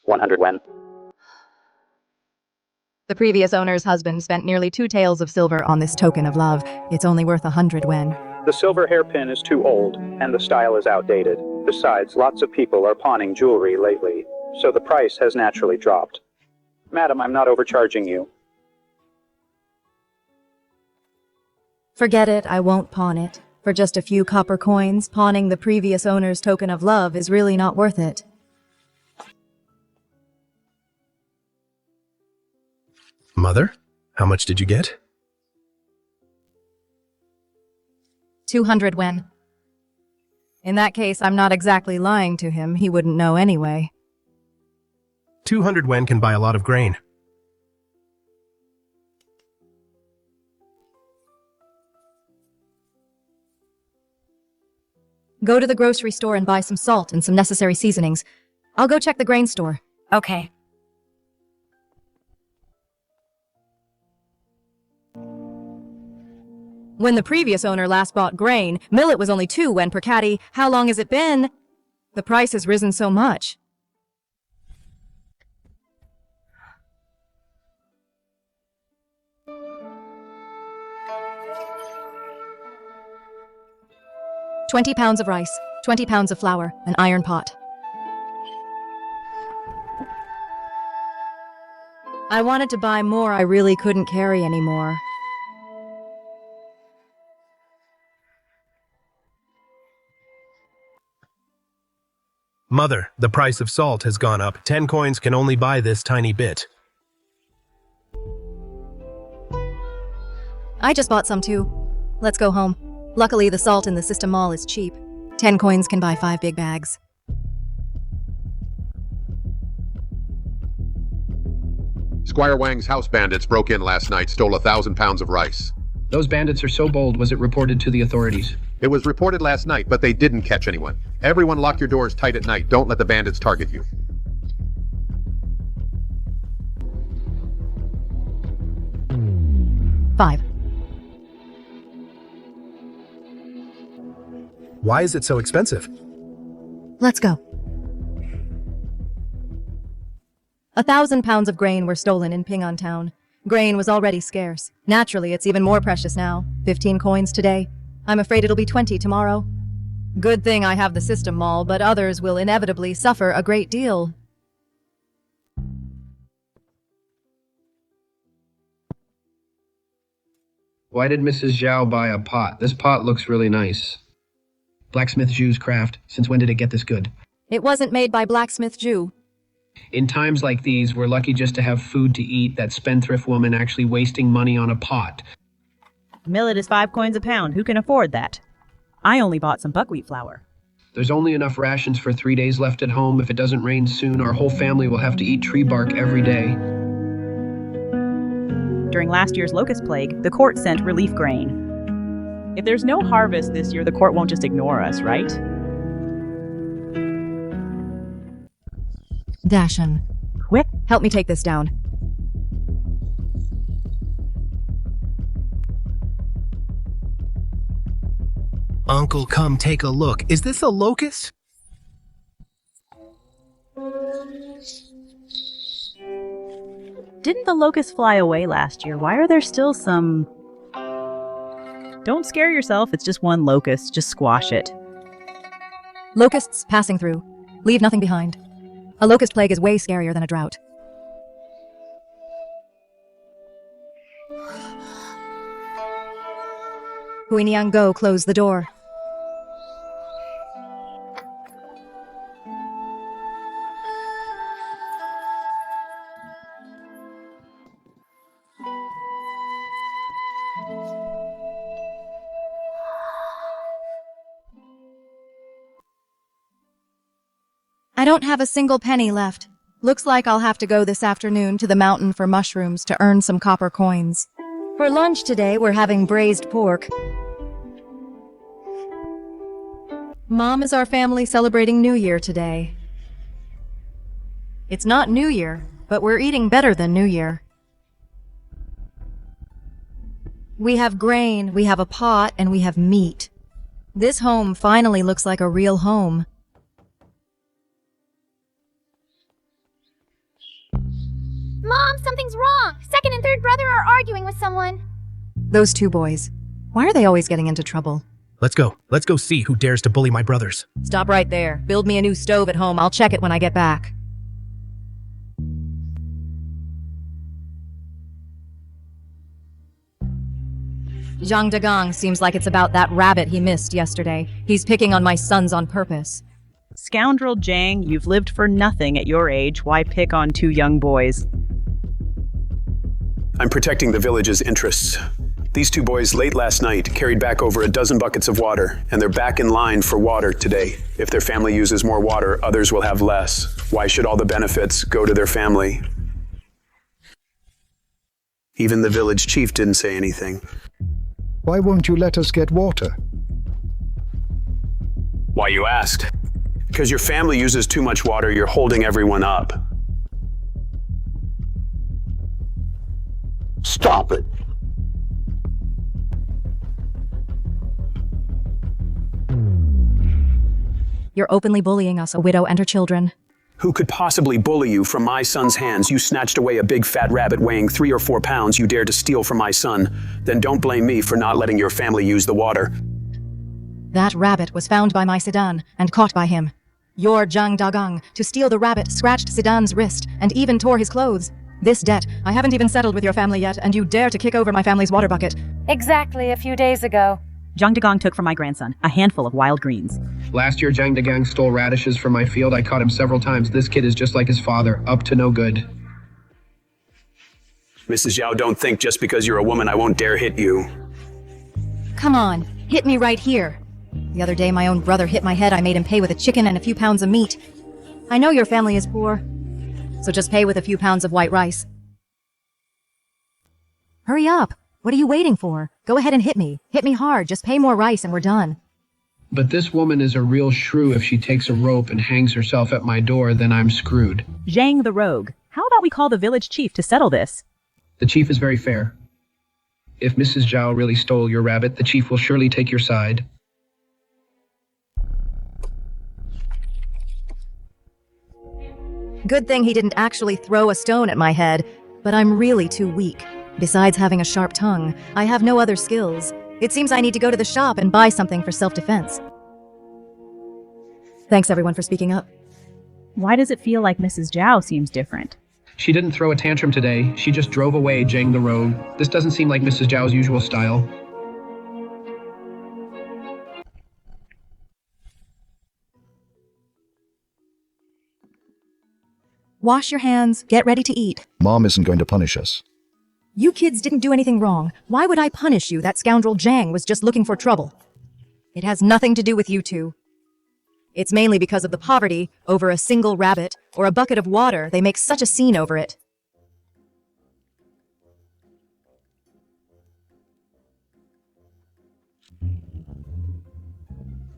[SPEAKER 16] $100 yen.
[SPEAKER 1] The previous owner's husband spent nearly 2 taels of silver on this token of love. It's only worth 100 yen.
[SPEAKER 22] The silver hairpin is too old, and the style is outdated. Besides, lots of people are pawning jewelry lately, so the price has naturally dropped. Madam, I'm not overcharging you.
[SPEAKER 1] Forget it, I won't pawn it. For just a few copper coins, pawning the previous owner's token of love is really not worth it.
[SPEAKER 6] Mother, how much did you get?
[SPEAKER 1] 200 yen. In that case, I'm not exactly lying to him. He wouldn't know anyway.
[SPEAKER 6] 200 yen can buy a lot of grain.
[SPEAKER 1] Go to the grocery store and buy some salt and some necessary seasonings. I'll go check the grain store.
[SPEAKER 14] Okay.
[SPEAKER 1] When the previous owner last bought grain, millet was only 2 yen per caddy. How long has it been? The price has risen so much. £20 of rice, 20 pounds of flour, an iron pot. I wanted to buy more, I really couldn't carry anymore.
[SPEAKER 6] Mother, the price of salt has gone up. 10 coins can only buy this tiny bit.
[SPEAKER 1] I just bought some too. Let's go home. Luckily, the salt in the system mall is cheap. 10 coins can buy 5 big bags.
[SPEAKER 23] Squire Wang's house bandits broke in last night, stole 1,000 pounds of rice.
[SPEAKER 24] Those bandits are so bold. Was it reported to the authorities?
[SPEAKER 23] It was reported last night, but they didn't catch anyone. Everyone lock your doors tight at night. Don't let the bandits target you.
[SPEAKER 1] $5.
[SPEAKER 6] Why is it so expensive?
[SPEAKER 1] Let's go. 1,000 pounds of grain were stolen in Ping'an town. Grain was already scarce. Naturally, it's even more precious now. 15 coins today. I'm afraid it'll be 20 tomorrow. Good thing I have the system mall, but others will inevitably suffer a great deal.
[SPEAKER 24] Why did Mrs. Zhao buy a pot? This pot looks really nice. Blacksmith Zhu's craft. Since when did it get this good?
[SPEAKER 1] It wasn't made by Blacksmith Zhu.
[SPEAKER 6] In times like these, we're lucky just to have food to eat. That spendthrift woman actually wasting money on a pot.
[SPEAKER 8] Millet is 5 coins a pound. Who can afford that? I only bought some buckwheat flour.
[SPEAKER 6] There's only enough rations for 3 days left at home. If it doesn't rain soon, our whole family will have to eat tree bark every day.
[SPEAKER 8] During last year's locust plague, the court sent relief grain. If there's no harvest this year, the court won't just ignore us, right?
[SPEAKER 1] Dashan.
[SPEAKER 8] Quick,
[SPEAKER 1] help me take this down.
[SPEAKER 6] Uncle, come take a look. Is this a locust?
[SPEAKER 8] Didn't the locusts fly away last year? Why are there still some... Don't scare yourself, it's just one locust. Just squash it.
[SPEAKER 1] Locusts passing through. Leave nothing behind. A locust plague is way scarier than a drought. Huiniang Go, close the door. I don't have a single penny left. Looks like I'll have to go this afternoon to the mountain for mushrooms to earn some copper coins. For lunch today, we're having braised pork. Mom is our family celebrating New Year today. It's not New Year, but we're eating better than New Year. We have grain, we have a pot, and we have meat. This home finally looks like a real home.
[SPEAKER 4] Mom, something's wrong. Second and third brother are arguing with someone.
[SPEAKER 1] Those two boys. Why are they always getting into trouble?
[SPEAKER 6] Let's go. Let's go see who dares to bully my brothers.
[SPEAKER 1] Stop right there. Build me a new stove at home. I'll check it when I get back. Zhang Dagang seems like it's about that rabbit he missed yesterday. He's picking on my sons on purpose.
[SPEAKER 8] Scoundrel Jang, you've lived for nothing at your age. Why pick on 2 young boys?
[SPEAKER 19] I'm protecting the village's interests. These 2 boys late last night carried back over a dozen buckets of water, and they're back in line for water today. If their family uses more water, others will have less. Why should all the benefits go to their family? Even the village chief didn't say anything.
[SPEAKER 2] Why won't you let us get water?
[SPEAKER 19] Why you asked? Because your family uses too much water, you're holding everyone up.
[SPEAKER 9] Stop it!
[SPEAKER 1] You're openly bullying us, a widow and her children.
[SPEAKER 19] Who could possibly bully you from my son's hands? You snatched away a big fat rabbit weighing 3 or 4 pounds you dared to steal from my son. Then don't blame me for not letting your family use the water.
[SPEAKER 1] That rabbit was found by my Sidan and caught by him. Your Zhang Dagang, to steal the rabbit, scratched Sidan's wrist and even tore his clothes. This debt, I haven't even settled with your family yet, and you dare to kick over my family's water bucket.
[SPEAKER 14] Exactly a few days ago.
[SPEAKER 8] Zhang Dagang took from my grandson a handful of wild greens.
[SPEAKER 6] Last year, Zhang Dagang stole radishes from my field. I caught him several times. This kid is just like his father, up to no good.
[SPEAKER 19] Mrs. Zhao, don't think just because you're a woman I won't dare hit you.
[SPEAKER 1] Come on, hit me right here. The other day my own brother hit my head. I made him pay with a chicken and a few pounds of meat. I know your family is poor, so just pay with a few pounds of white rice. Hurry up. What are you waiting for? Go ahead and hit me. Hit me hard. Just pay more rice and we're done.
[SPEAKER 6] But this woman is a real shrew. If she takes a rope and hangs herself at my door, then I'm screwed.
[SPEAKER 8] Zhang the rogue. How about we call the village chief to settle this?
[SPEAKER 6] The chief is very fair. If Mrs. Zhao really stole your rabbit, the chief will surely take your side.
[SPEAKER 1] Good thing he didn't actually throw a stone at my head, but I'm really too weak. Besides having a sharp tongue, I have no other skills. It seems I need to go to the shop and buy something for self-defense. Thanks everyone for speaking up.
[SPEAKER 8] Why does it feel like Mrs. Zhao seems different?
[SPEAKER 6] She didn't throw a tantrum today. She just drove away, Jang the rogue. This doesn't seem like Mrs. Zhao's usual style.
[SPEAKER 1] wash your hands, get ready to eat.
[SPEAKER 2] Mom isn't going to punish us.
[SPEAKER 1] You kids didn't do anything wrong. Why would I punish you? That scoundrel Jang was just looking for trouble. It has nothing to do with you two. It's mainly because of the poverty over a single rabbit or a bucket of water. They make such a scene over it.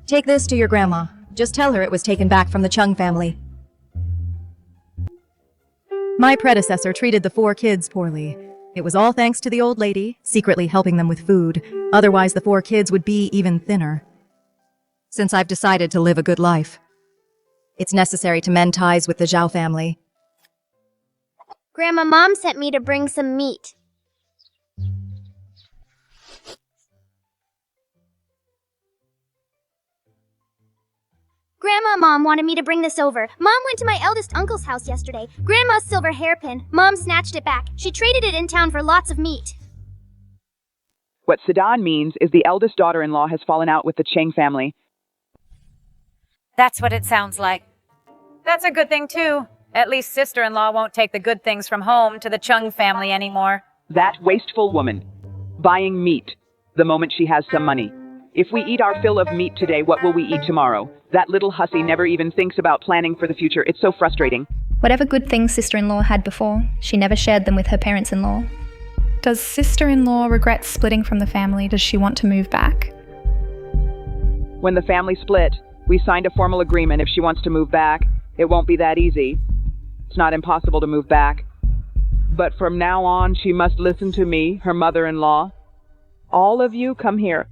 [SPEAKER 1] Take this to your grandma. Just tell her it was taken back from the Chung family. My predecessor treated the 4 kids poorly. It was all thanks to the old lady, secretly helping them with food. Otherwise, the 4 kids would be even thinner. Since I've decided to live a good life, it's necessary to mend ties with the Zhao family.
[SPEAKER 4] Grandma, Mom sent me to bring some meat. Grandma, Mom wanted me to bring this over. Mom went to my eldest uncle's house yesterday. Grandma's silver hairpin. Mom snatched it back. She traded it in town for lots of meat.
[SPEAKER 12] What Sedan means is the eldest daughter-in-law has fallen out with the Cheng family.
[SPEAKER 14] That's what it sounds like. That's a good thing, too. At least sister-in-law won't take the good things from home to the Chung family anymore.
[SPEAKER 12] That wasteful woman. Buying meat the moment she has some money. If we eat our fill of meat today, what will we eat tomorrow? That little hussy never even thinks about planning for the future. It's so frustrating.
[SPEAKER 5] Whatever good things sister-in-law had before, she never shared them with her parents-in-law. Does sister-in-law regret splitting from the family? Does she want to move back?
[SPEAKER 12] When the family split, we signed a formal agreement. If she wants to move back, it won't be that easy. It's not impossible to move back. But from now on, she must listen to me, her mother-in-law. All of you, come here.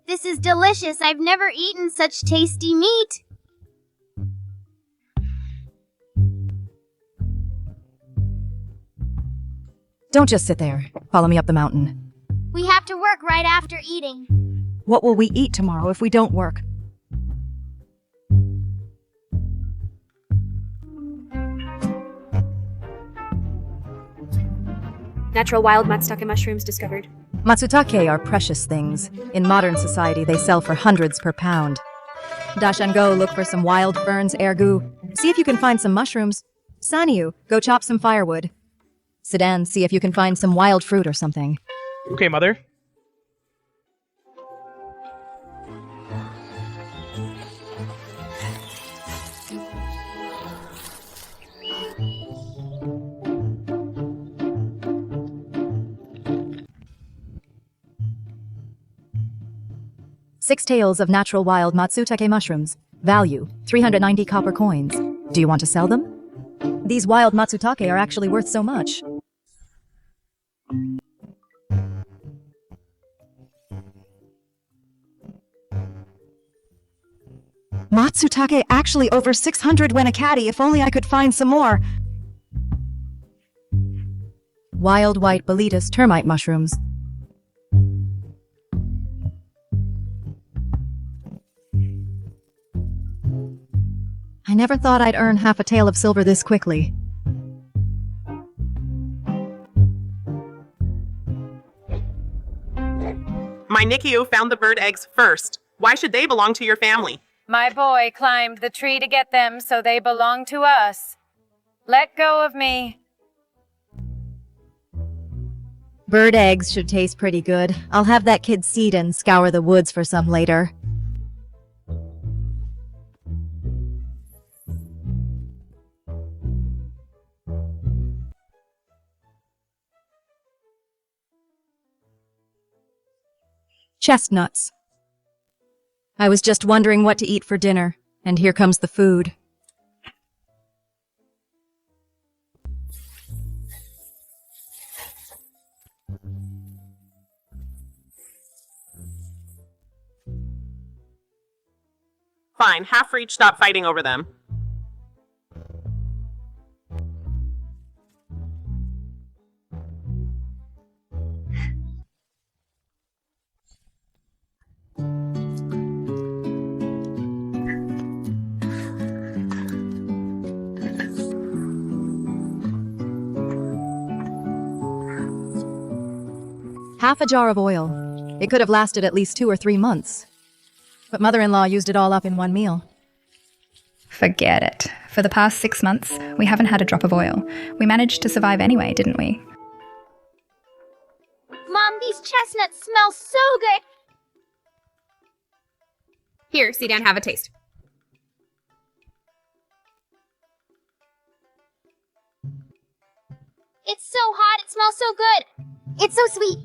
[SPEAKER 4] This is delicious. I've never eaten such tasty meat.
[SPEAKER 1] Don't just sit there. Follow me up the mountain.
[SPEAKER 4] We have to work right after eating.
[SPEAKER 1] What will we eat tomorrow if we don't work?
[SPEAKER 7] Natural wild matsutake mushrooms discovered.
[SPEAKER 1] Matsutake are precious things. In modern society, they sell for hundreds per pound. Dashan, go look for some wild ferns, Ergu. See if you can find some mushrooms. Sanyu, go chop some firewood. Sedan, see if you can find some wild fruit or something.
[SPEAKER 3] Okay, Mother.
[SPEAKER 1] Six tails of natural wild matsutake mushrooms. Value, 390 copper coins. Do you want to sell them? These wild matsutake are actually worth so much. Matsutake actually over 600 when a caddy. If only I could find some more. Wild white Boletus termite mushrooms. I never thought I'd earn half a tael of silver this quickly.
[SPEAKER 9] My Nikio found the bird eggs first. Why should they belong to your family?
[SPEAKER 14] My boy climbed the tree to get them, so they belong to us. Let go of me.
[SPEAKER 1] Bird eggs should taste pretty good. I'll have that kid seed and scour the woods for some later. Chestnuts. I was just wondering what to eat for dinner, and here comes the food.
[SPEAKER 9] Fine, half for each. Stop fighting over them.
[SPEAKER 1] half a jar of oil. It could have lasted at least 2 or 3 months. But mother-in-law used it all up in one meal.
[SPEAKER 5] Forget it. For the past 6 months, we haven't had a drop of oil. We managed to survive anyway, didn't we?
[SPEAKER 4] Mom, these chestnuts smell so good.
[SPEAKER 7] Here, sit down, have a taste.
[SPEAKER 4] It's so hot, it smells so good. It's so sweet.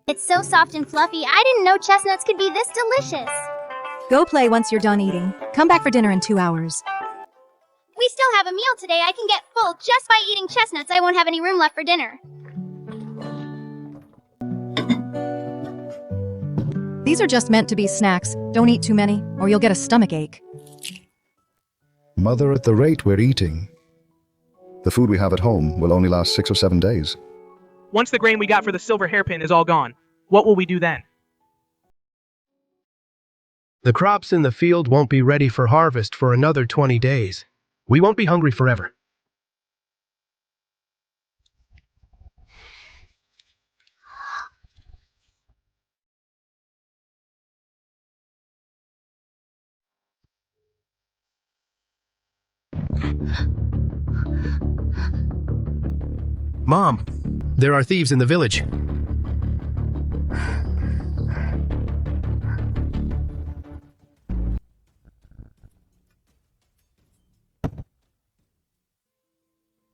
[SPEAKER 4] It's so soft and fluffy. I didn't know chestnuts could be this delicious.
[SPEAKER 1] Go play once you're done eating. Come back for dinner in 2 hours.
[SPEAKER 4] We still have a meal today. I can get full just by eating chestnuts. I won't have any room left for dinner.
[SPEAKER 1] These are just meant to be snacks. Don't eat too many, or you'll get a stomachache.
[SPEAKER 2] Mother, at the rate we're eating, the food we have at home will only last 6 or 7 days.
[SPEAKER 3] Once the grain we got for the silver hairpin is all gone, what will we do then?
[SPEAKER 6] The crops in the field won't be ready for harvest for another 20 days. We won't be hungry forever. Mom, there are thieves in the village.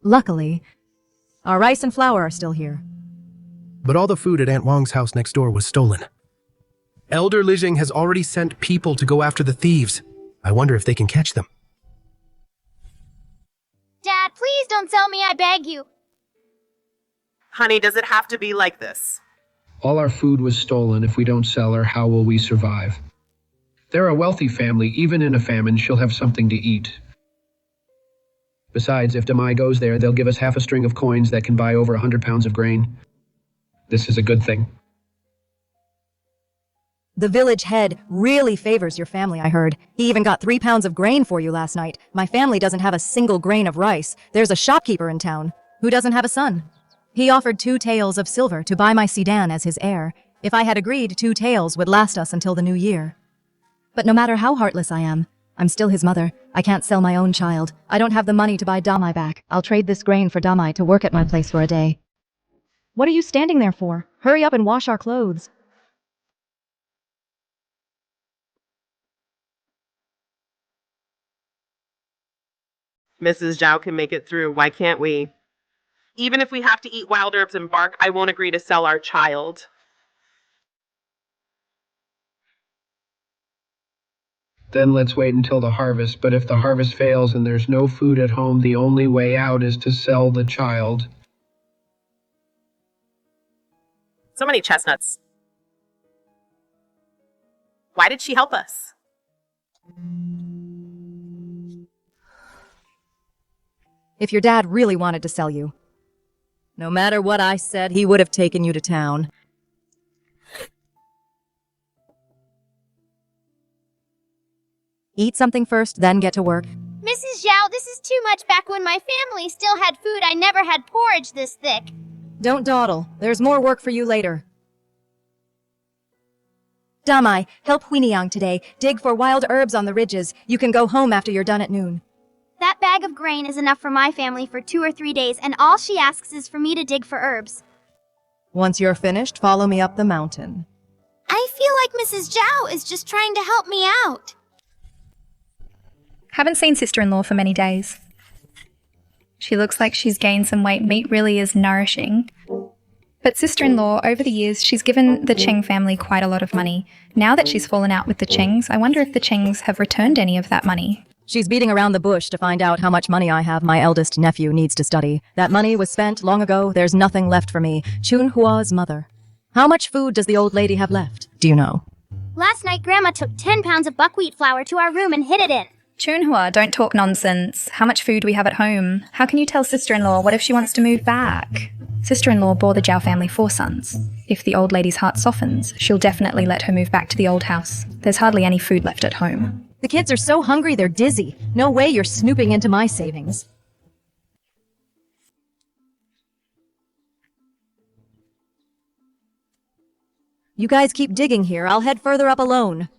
[SPEAKER 1] Luckily, our rice and flour are still here.
[SPEAKER 6] But all the food at Aunt Wong's house next door was stolen. Elder Lijing has already sent people to go after the thieves. I wonder if they can catch them.
[SPEAKER 4] Dad, please don't sell me, I beg you.
[SPEAKER 9] Honey, does it have to be like this?
[SPEAKER 24] All our food was stolen. If we don't sell her, how will we survive? They're a wealthy family. Even in a famine, she'll have something to eat. Besides, if Damai goes there, they'll give us half a string of coins that can buy over 100 pounds of grain. This is a good thing.
[SPEAKER 1] The village head really favors your family, I heard. He even got 3 pounds of grain for you last night. My family doesn't have a single grain of rice. There's a shopkeeper in town who doesn't have a son. He offered 2 taels of silver to buy my sedan as his heir. If I had agreed, 2 taels would last us until the new year. But no matter how heartless I am, I'm still his mother. I can't sell my own child. I don't have the money to buy Damai back. I'll trade this grain for Damai to work at my place for a day. What are you standing there for? Hurry up and wash our clothes.
[SPEAKER 9] Mrs. Zhao can make it through. Why can't we? Even if we have to eat wild herbs and bark, I won't agree to sell our child.
[SPEAKER 24] Then let's wait until the harvest. But if the harvest fails and there's no food at home, the only way out is to sell the child.
[SPEAKER 9] So many chestnuts. Why did she help us?
[SPEAKER 1] If your dad really wanted to sell you, no matter what I said, he would have taken you to town. Eat something first, then get to work.
[SPEAKER 4] Mrs. Zhao, this is too much. Back when my family still had food, I never had porridge this thick.
[SPEAKER 1] Don't dawdle. There's more work for you later. Damai, help Huiniang today. Dig for wild herbs on the ridges. You can go home after you're done at noon.
[SPEAKER 4] That bag of grain is enough for my family for 2 or 3 days, and all she asks is for me to dig for herbs.
[SPEAKER 1] Once you're finished, follow me up the mountain.
[SPEAKER 4] I feel like Mrs. Zhao is just trying to help me out.
[SPEAKER 5] Haven't seen sister-in-law for many days. She looks like she's gained some weight. Meat really is nourishing. But sister-in-law, over the years, she's given the Cheng family quite a lot of money. Now that she's fallen out with the Chengs, I wonder if the Chengs have returned any of that money.
[SPEAKER 1] She's beating around the bush to find out how much money I have. My eldest nephew needs to study. That money was spent long ago. There's nothing left for me. Chun Hua's mother. How much food does the old lady have left? Do you know?
[SPEAKER 4] Last night, Grandma took 10 pounds of buckwheat flour to our room and hid it in.
[SPEAKER 5] Chunhua, don't talk nonsense. How much food do we have at home? How can you tell sister-in-law? What if she wants to move back? Sister-in-law bore the Zhao family 4 sons. If the old lady's heart softens, she'll definitely let her move back to the old house. There's hardly any food left at home.
[SPEAKER 1] The kids are so hungry they're dizzy. No way you're snooping into my savings. You guys keep digging here. I'll head further up alone.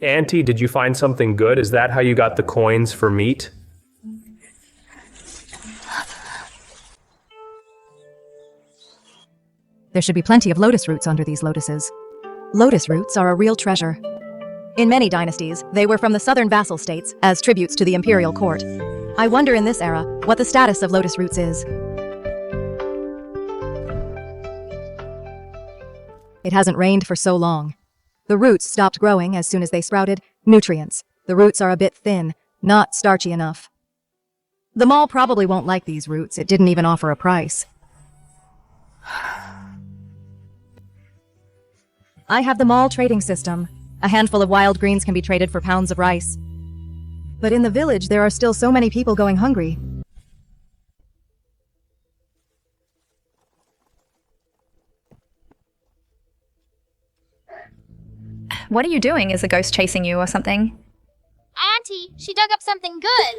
[SPEAKER 10] Auntie, did you find something good? Is that how you got the coins for meat?
[SPEAKER 1] There should be plenty of lotus roots under these lotuses. Lotus roots are a real treasure. In many dynasties, they were from the southern vassal states as tributes to the imperial court. I wonder in this era what the status of lotus roots is. It hasn't rained for so long. The roots stopped growing as soon as they sprouted. Nutrients. The roots are a bit thin, not starchy enough. The mall probably won't like these roots. It didn't even offer a price. I have the mall trading system. A handful of wild greens can be traded for pounds of rice. But in the village, there are still so many people going hungry.
[SPEAKER 5] What are you doing? Is a ghost chasing you or something?
[SPEAKER 4] Auntie, she dug up something good.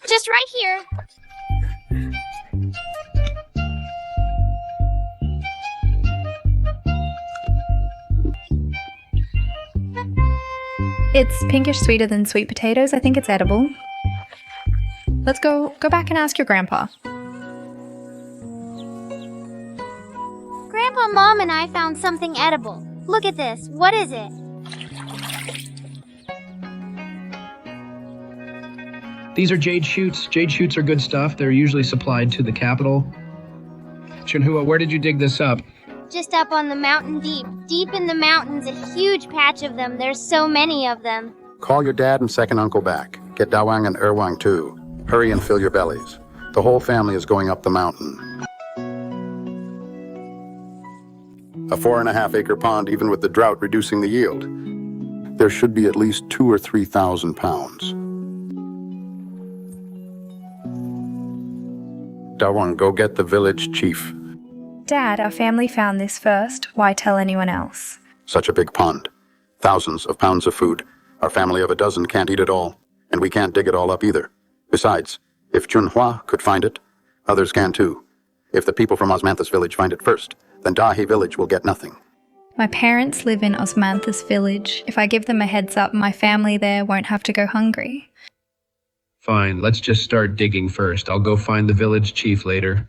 [SPEAKER 4] Just right here.
[SPEAKER 5] It's pinkish sweeter than sweet potatoes. I think it's edible. Let's go back and ask your grandpa.
[SPEAKER 4] Grandpa, Mom, and I found something edible. Look at this. What is it?
[SPEAKER 24] These are jade shoots. Jade shoots are good stuff. They're usually supplied to the capital. Chunhua, where did you dig this up?
[SPEAKER 4] Just up on the mountain deep. Deep in the mountains, a huge patch of them. There's so many of them.
[SPEAKER 23] Call your dad and second uncle back. Get Dawang and Erwang too. Hurry and fill your bellies. The whole family is going up the mountain. A 4.5-acre pond, even with the drought reducing the yield. There should be at least 2,000 or 3,000 pounds. Dawang, go get the village chief.
[SPEAKER 5] Dad, our family found this first. Why tell anyone else?
[SPEAKER 23] Such a big pond. Thousands of pounds of food. Our family of a dozen can't eat it all, and we can't dig it all up either. Besides, if Chunhua could find it, others can too. If the people from Osmanthus village find it first, then Dahi village will get nothing.
[SPEAKER 5] My parents live in Osmanthus village. If I give them a heads up, my family there won't have to go hungry.
[SPEAKER 24] Fine, let's just start digging first. I'll go find the village chief later.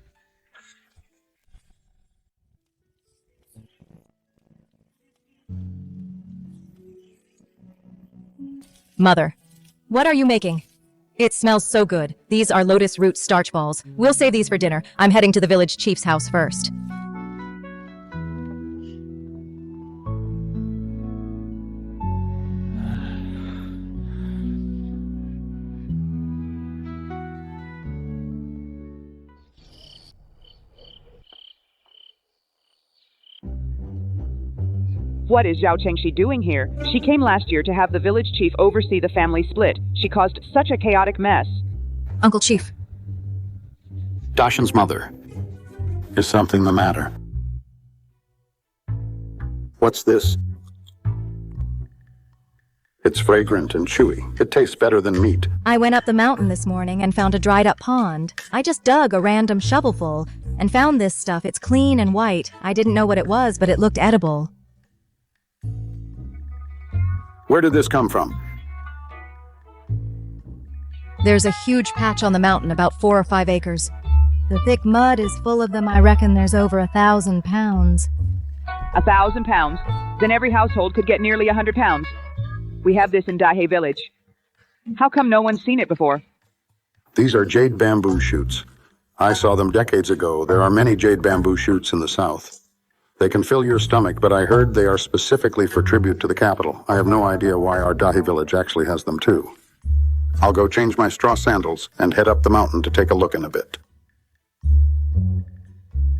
[SPEAKER 1] Mother, what are you making? It smells so good. These are lotus root starch balls. We'll save these for dinner. I'm heading to the village chief's house first.
[SPEAKER 12] What is Zhao Chengxi doing here? She came last year to have the village chief oversee the family split. She caused such a chaotic mess.
[SPEAKER 1] Uncle Chief.
[SPEAKER 23] Dashan's mother. Is something the matter? What's this? It's fragrant and chewy. It tastes better than meat.
[SPEAKER 1] I went up the mountain this morning and found a dried up pond. I just dug a random shovelful and found this stuff. It's clean and white. I didn't know what it was, but it looked edible.
[SPEAKER 23] Where did this come from?
[SPEAKER 1] There's a huge patch on the mountain, about 4 or 5 acres. The thick mud is full of them. I reckon there's over 1,000 pounds.
[SPEAKER 12] 1,000 pounds? Then every household could get nearly 100 pounds. We have this in Dahe village. How come no one's seen it before?
[SPEAKER 23] These are jade bamboo shoots. I saw them decades ago. There are many jade bamboo shoots in the south. They can fill your stomach, but I heard they are specifically for tribute to the capital. I have no idea why our Dahi village actually has them too. I'll go change my straw sandals and head up the mountain to take a look in a bit.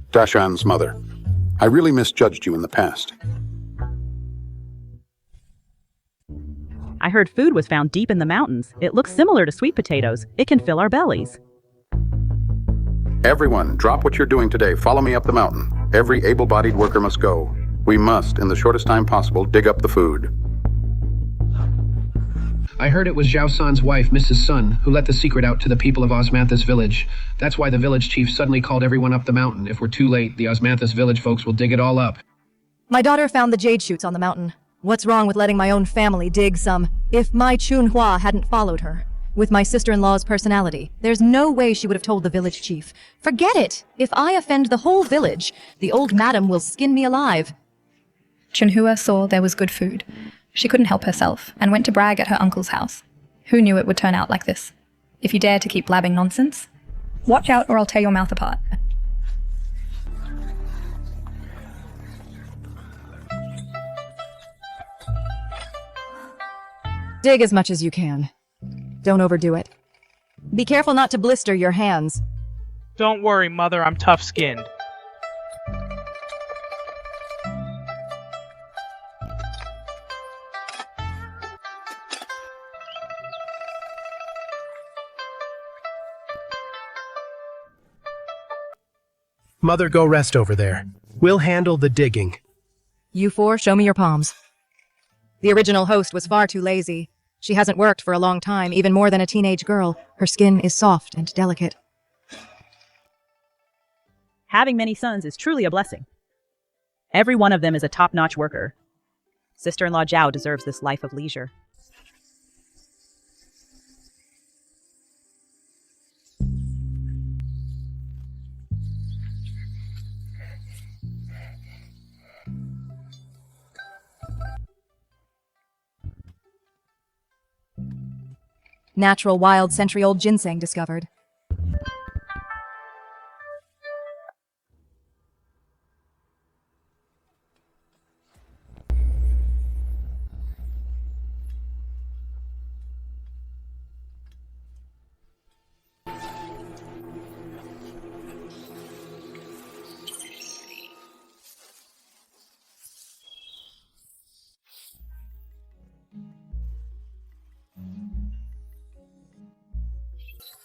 [SPEAKER 23] Dashan's mother. I really misjudged you in the past.
[SPEAKER 8] I heard food was found deep in the mountains. It looks similar to sweet potatoes. It can fill our bellies.
[SPEAKER 23] Everyone, drop what you're doing today. Follow me up the mountain. Every able-bodied worker must go. We must, in the shortest time possible, dig up the food.
[SPEAKER 24] I heard it was Zhao San's wife, Mrs. Sun, who let the secret out to the people of Osmanthus village. That's why the village chief suddenly called everyone up the mountain. If we're too late, the Osmanthus village folks will dig it all up.
[SPEAKER 1] My daughter found the jade shoots on the mountain. What's wrong with letting my own family dig some? If my Chunhua hadn't followed her, with my sister-in-law's personality, there's no way she would have told the village chief. Forget it! If I offend the whole village, the old madam will skin me alive.
[SPEAKER 5] Chunhua saw there was good food. She couldn't help herself and went to brag at her uncle's house. Who knew it would turn out like this? If you dare to keep blabbing nonsense, watch out or I'll tear your mouth apart.
[SPEAKER 1] Dig as much as you can. Don't overdo it. Be careful not to blister your hands.
[SPEAKER 3] Don't worry, Mother, I'm tough-skinned.
[SPEAKER 6] Mother, go rest over there. We'll handle the digging.
[SPEAKER 1] You four, show me your palms. The original host was far too lazy. She hasn't worked for a long time, even more than a teenage girl. Her skin is soft and delicate.
[SPEAKER 8] Having many sons is truly a blessing. Every one of them is a top-notch worker. Sister-in-law Zhao deserves this life of leisure.
[SPEAKER 1] Natural wild century-old ginseng discovered.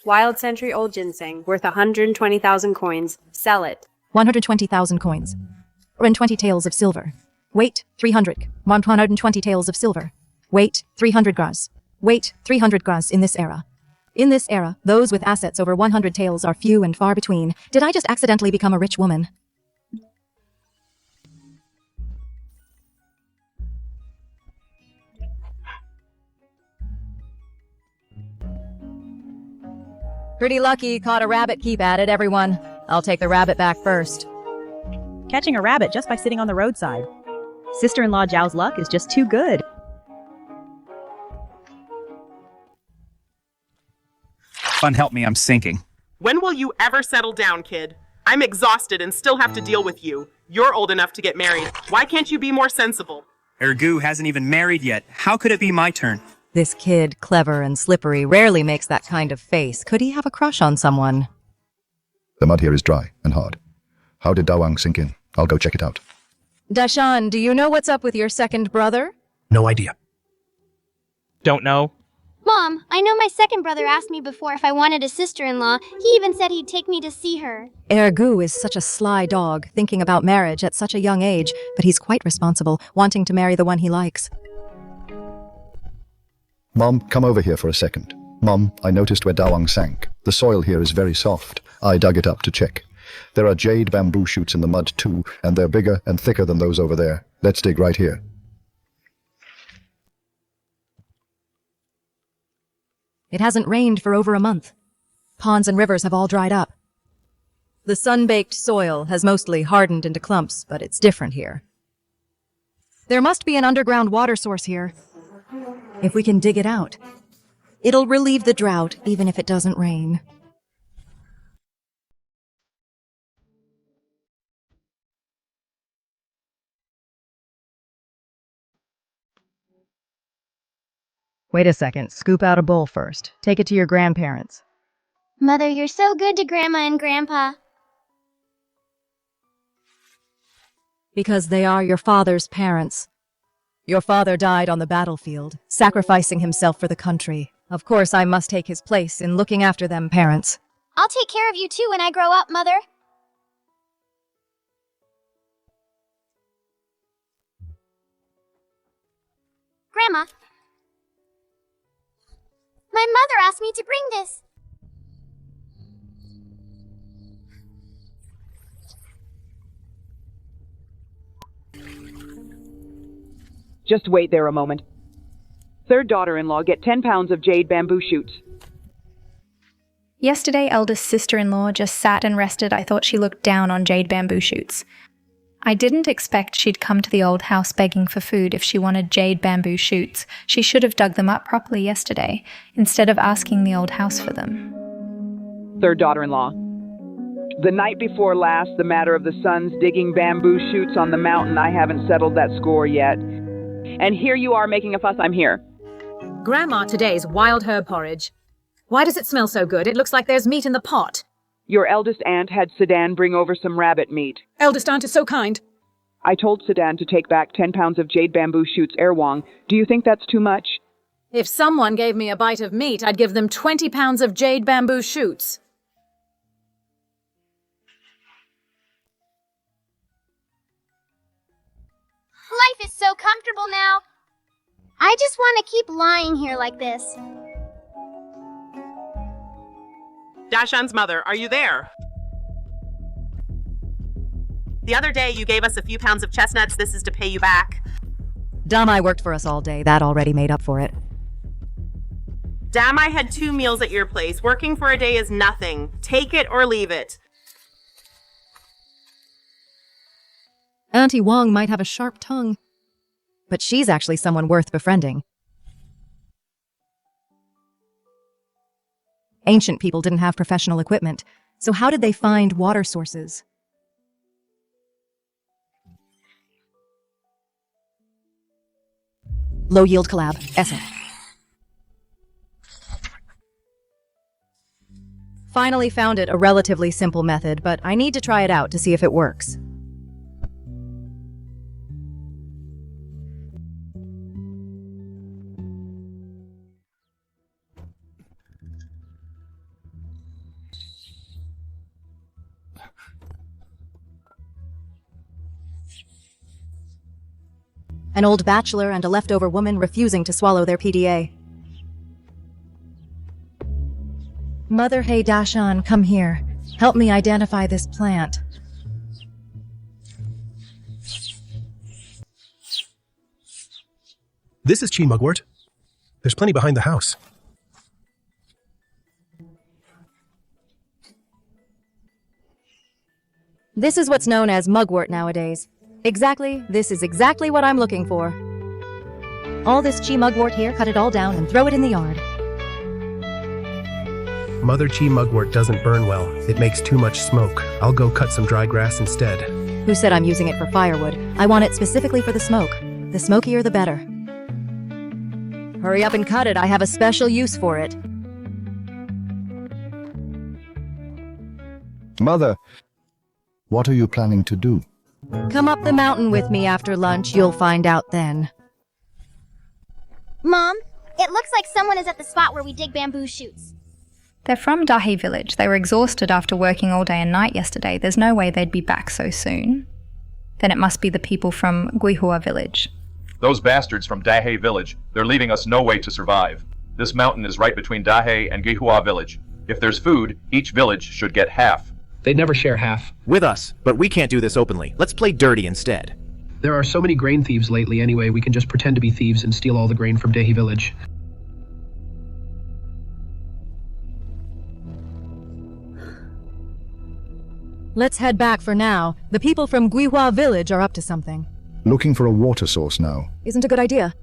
[SPEAKER 11] Wild century-old ginseng, worth 120,000 coins. Sell it.
[SPEAKER 1] 120,000 coins. And 20 taels of silver. Weight, 300. 120 taels of silver. Weight, 300 gras. Weight, 300 gras in this era. In this era, those with assets over 100 taels are few and far between. Did I just accidentally become a rich woman? Pretty lucky, caught a rabbit. Keep at it, everyone. I'll take the rabbit back first.
[SPEAKER 8] Catching a rabbit just by sitting on the roadside. Sister-in-law Zhao's luck is just too good.
[SPEAKER 13] Fun, help me, I'm sinking.
[SPEAKER 9] When will you ever settle down, kid? I'm exhausted and still have to deal with you. You're old enough to get married. Why can't you be more sensible?
[SPEAKER 13] Ergu hasn't even married yet. How could it be my turn?
[SPEAKER 1] This kid, clever and slippery, rarely makes that kind of face. Could he have a crush on someone?
[SPEAKER 2] The mud here is dry and hard. How did Dawang sink in? I'll go check it out.
[SPEAKER 1] Dashan, do you know what's up with your second brother?
[SPEAKER 6] No idea.
[SPEAKER 3] Don't know.
[SPEAKER 4] Mom, I know my second brother asked me before if I wanted a sister-in-law. He even said he'd take me to see her.
[SPEAKER 1] Ergu is such a sly dog, thinking about marriage at such a young age, but he's quite responsible, wanting to marry the one he likes.
[SPEAKER 2] Mom, come over here for a second. Mom, I noticed where Dawang sank. The soil here is very soft. I dug it up to check. There are jade bamboo shoots in the mud too, and they're bigger and thicker than those over there. Let's dig right here.
[SPEAKER 1] It hasn't rained for over a month. Ponds and rivers have all dried up. The sun-baked soil has mostly hardened into clumps, but it's different here. There must be an underground water source here. If we can dig it out, it'll relieve the drought, even if it doesn't rain. Wait a second. Scoop out a bowl first. Take it to your grandparents.
[SPEAKER 4] Mother, you're so good to Grandma and Grandpa.
[SPEAKER 1] Because they are your father's parents. Your father died on the battlefield, sacrificing himself for the country. Of course, I must take his place in looking after them, parents.
[SPEAKER 4] I'll take care of you too when I grow up, Mother. Grandma. My mother asked me to bring this.
[SPEAKER 12] Just wait there a moment. Third daughter-in-law, get 10 pounds of jade bamboo shoots.
[SPEAKER 5] Yesterday, eldest sister-in-law just sat and rested. I thought she looked down on jade bamboo shoots. I didn't expect she'd come to the old house begging for food if she wanted jade bamboo shoots. She should have dug them up properly yesterday, instead of asking the old house for them.
[SPEAKER 12] Third daughter-in-law. The night before last, the matter of the sons digging bamboo shoots on the mountain, I haven't settled that score yet. And here you are making a fuss. I'm here.
[SPEAKER 15] Grandma, today's wild herb porridge. Why does it smell so good? It looks like there's meat in the pot.
[SPEAKER 12] Your eldest aunt had Sedan bring over some rabbit meat.
[SPEAKER 15] Eldest aunt is so kind.
[SPEAKER 12] I told Sedan to take back 10 pounds of jade bamboo shoots, Erwang. Do you think that's too much?
[SPEAKER 15] If someone gave me a bite of meat, I'd give them 20 pounds of jade bamboo shoots.
[SPEAKER 4] Life is so comfortable now. I just want to keep lying here like this.
[SPEAKER 9] Dashan's mother, are you there? The other day you gave us a few pounds of chestnuts. This is to pay you back.
[SPEAKER 1] Damai worked for us all day. That already made up for it.
[SPEAKER 9] Damai had 2 meals at your place. Working for a day is nothing. Take it or leave it.
[SPEAKER 1] Auntie Wong might have a sharp tongue, but she's actually someone worth befriending. Ancient people didn't have professional equipment, so how did they find water sources? Low-yield collab, Essen. Finally found it, a relatively simple method, but I need to try it out to see if it works. An old bachelor and a leftover woman refusing to swallow their PDA. Mother Hey Dashan, come here. Help me identify this plant.
[SPEAKER 6] This is Chi Mugwort. There's plenty behind the house.
[SPEAKER 1] This is what's known as mugwort nowadays. This is exactly what I'm looking for. All this chi mugwort here, cut it all down and throw it in the yard.
[SPEAKER 6] Mother Chi Mugwort doesn't burn well. It makes too much smoke. I'll go cut some dry grass instead.
[SPEAKER 1] Who said I'm using it for firewood? I want it specifically for the smoke. The smokier the better. Hurry up and cut it. I have a special use for it.
[SPEAKER 2] Mother, what are you planning to do?
[SPEAKER 1] Come up the mountain with me after lunch. You'll find out then.
[SPEAKER 4] Mom, it looks like someone is at the spot where we dig bamboo shoots.
[SPEAKER 5] They're from Dahe village. They were exhausted after working all day and night yesterday. There's no way they'd be back so soon. Then it must be the people from Guihua village.
[SPEAKER 17] Those bastards from Dahe village, they're leaving us no way to survive. This mountain is right between Dahe and Guihua village. If there's food, each village should get half.
[SPEAKER 24] They'd never share half.
[SPEAKER 18] With us, but we can't do this openly. Let's play dirty instead.
[SPEAKER 24] There are so many grain thieves lately anyway, we can just pretend to be thieves and steal all the grain from Dahe village.
[SPEAKER 1] Let's head back for now. The people from Guihua village are up to something.
[SPEAKER 2] Looking for a water source now.
[SPEAKER 1] Isn't a good idea.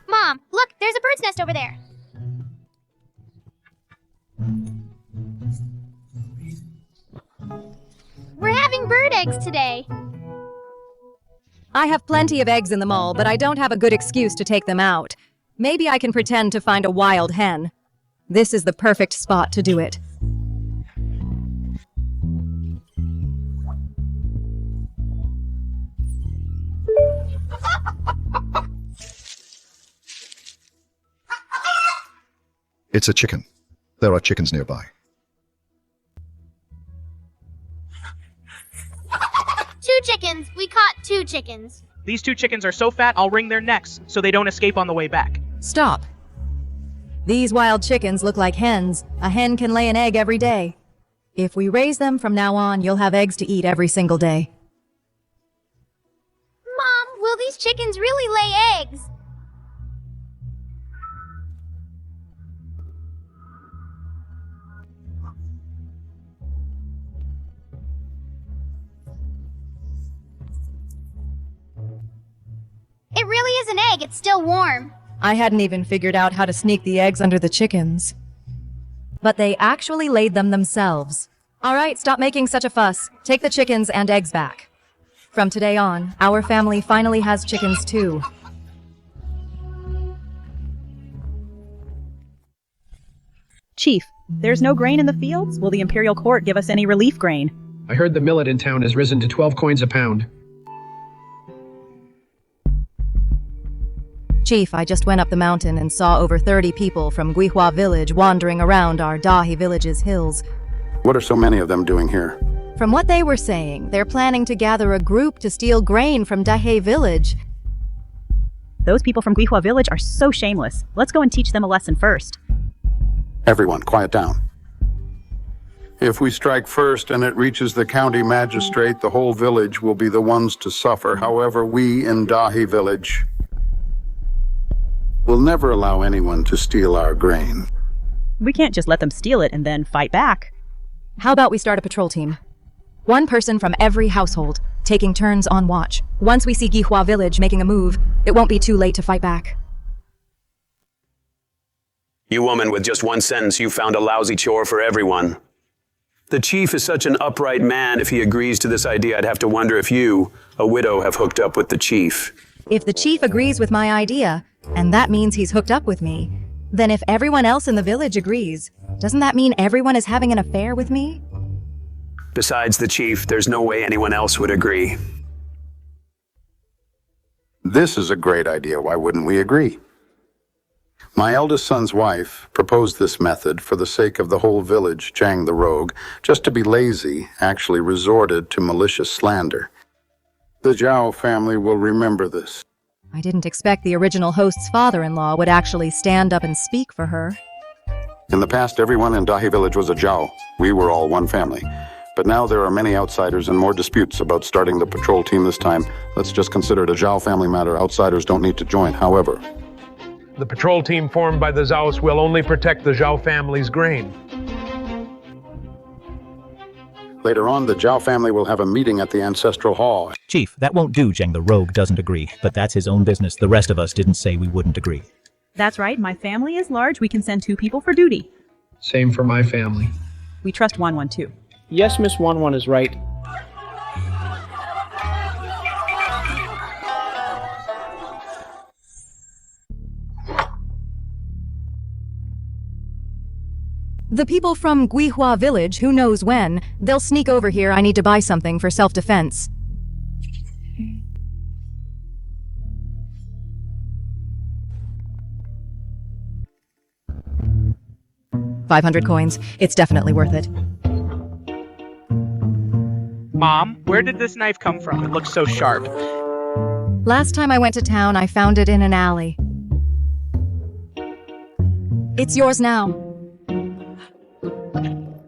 [SPEAKER 4] Mom, look, there's a bird's nest over there. We're having bird eggs today.
[SPEAKER 1] I have plenty of eggs in the mall, but I don't have a good excuse to take them out. Maybe I can pretend to find a wild hen. This is the perfect spot to do it.
[SPEAKER 2] It's a chicken. There are chickens nearby.
[SPEAKER 4] Two chickens. We caught 2 chickens.
[SPEAKER 3] These 2 chickens are so fat I'll wring their necks so they don't escape on the way back.
[SPEAKER 1] Stop. These wild chickens look like hens. A hen can lay an egg every day. If we raise them from now on, you'll have eggs to eat every single day.
[SPEAKER 4] Mom, will these chickens really lay eggs? It really is an egg. It's still warm.
[SPEAKER 1] I hadn't even figured out how to sneak the eggs under the chickens. But they actually laid them themselves. All right, stop making such a fuss. Take the chickens and eggs back. From today on, our family finally has chickens too.
[SPEAKER 8] Chief, there's no grain in the fields? Will the Imperial Court give us any relief grain?
[SPEAKER 24] I heard the millet in town has risen to 12 coins a pound.
[SPEAKER 1] Chief, I just went up the mountain and saw over 30 people from Guihua village wandering around our Dahi village's hills.
[SPEAKER 23] What are so many of them doing here?
[SPEAKER 1] From what they were saying, they're planning to gather a group to steal grain from Dahe village.
[SPEAKER 8] Those people from Guihua village are so shameless. Let's go and teach them a lesson first.
[SPEAKER 23] Everyone, quiet down. If we strike first and it reaches the county magistrate, the whole village will be the ones to suffer. However, we in Dahi village will never allow anyone to steal our grain.
[SPEAKER 8] We can't just let them steal it and then fight back.
[SPEAKER 1] How about we start a patrol team? One person from every household, taking turns on watch. Once we see Guihua village making a move, it won't be too late to fight back.
[SPEAKER 19] You woman, with just one sentence, you found a lousy chore for everyone. The chief is such an upright man. If he agrees to this idea, I'd have to wonder if you, a widow, have hooked up with the chief.
[SPEAKER 1] If the chief agrees with my idea, and that means he's hooked up with me, then if everyone else in the village agrees, doesn't that mean everyone is having an affair with me?
[SPEAKER 19] Besides the chief, there's no way anyone else would agree.
[SPEAKER 23] This is a great idea. Why wouldn't we agree? My eldest son's wife proposed this method for the sake of the whole village. Chang the rogue, just to be lazy, actually resorted to malicious slander. The Zhao family will remember this.
[SPEAKER 1] I didn't expect the original host's father-in-law would actually stand up and speak for her.
[SPEAKER 23] In the past, everyone in Dahi village was a Zhao. We were all one family. But now there are many outsiders and more disputes about starting the patrol team this time. Let's just consider it a Zhao family matter. Outsiders don't need to join. However,
[SPEAKER 16] the patrol team formed by the Zhaos will only protect the Zhao family's grain.
[SPEAKER 23] later on, the Zhao family will have a meeting at the ancestral hall.
[SPEAKER 18] Chief, that won't do. Zheng the rogue doesn't agree, but that's his own business. The rest of us didn't say we wouldn't agree.
[SPEAKER 8] That's right. My family is large. We can send 2 people for duty.
[SPEAKER 24] Same for my family.
[SPEAKER 8] We trust 112.
[SPEAKER 3] Yes, Miss 11 is right.
[SPEAKER 1] The people from Guihua village, who knows when, they'll sneak over here. I need to buy something for self-defense. $500 coins. It's definitely worth it.
[SPEAKER 3] Mom, where did this knife come from? It looks so sharp.
[SPEAKER 1] Last time I went to town, I found it in an alley. It's yours now.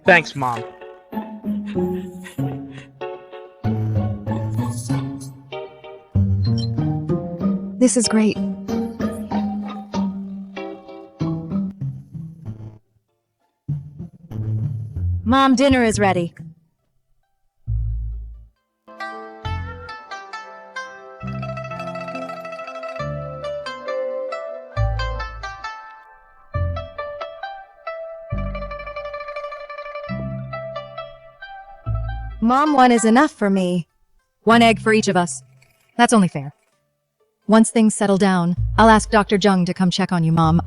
[SPEAKER 3] Thanks, Mom.
[SPEAKER 1] This is great. Mom, dinner is ready. Mom, 1 is enough for me. 1 egg for each of us. That's only fair. Once things settle down, I'll ask Dr. Zheng to come check on you, Mom.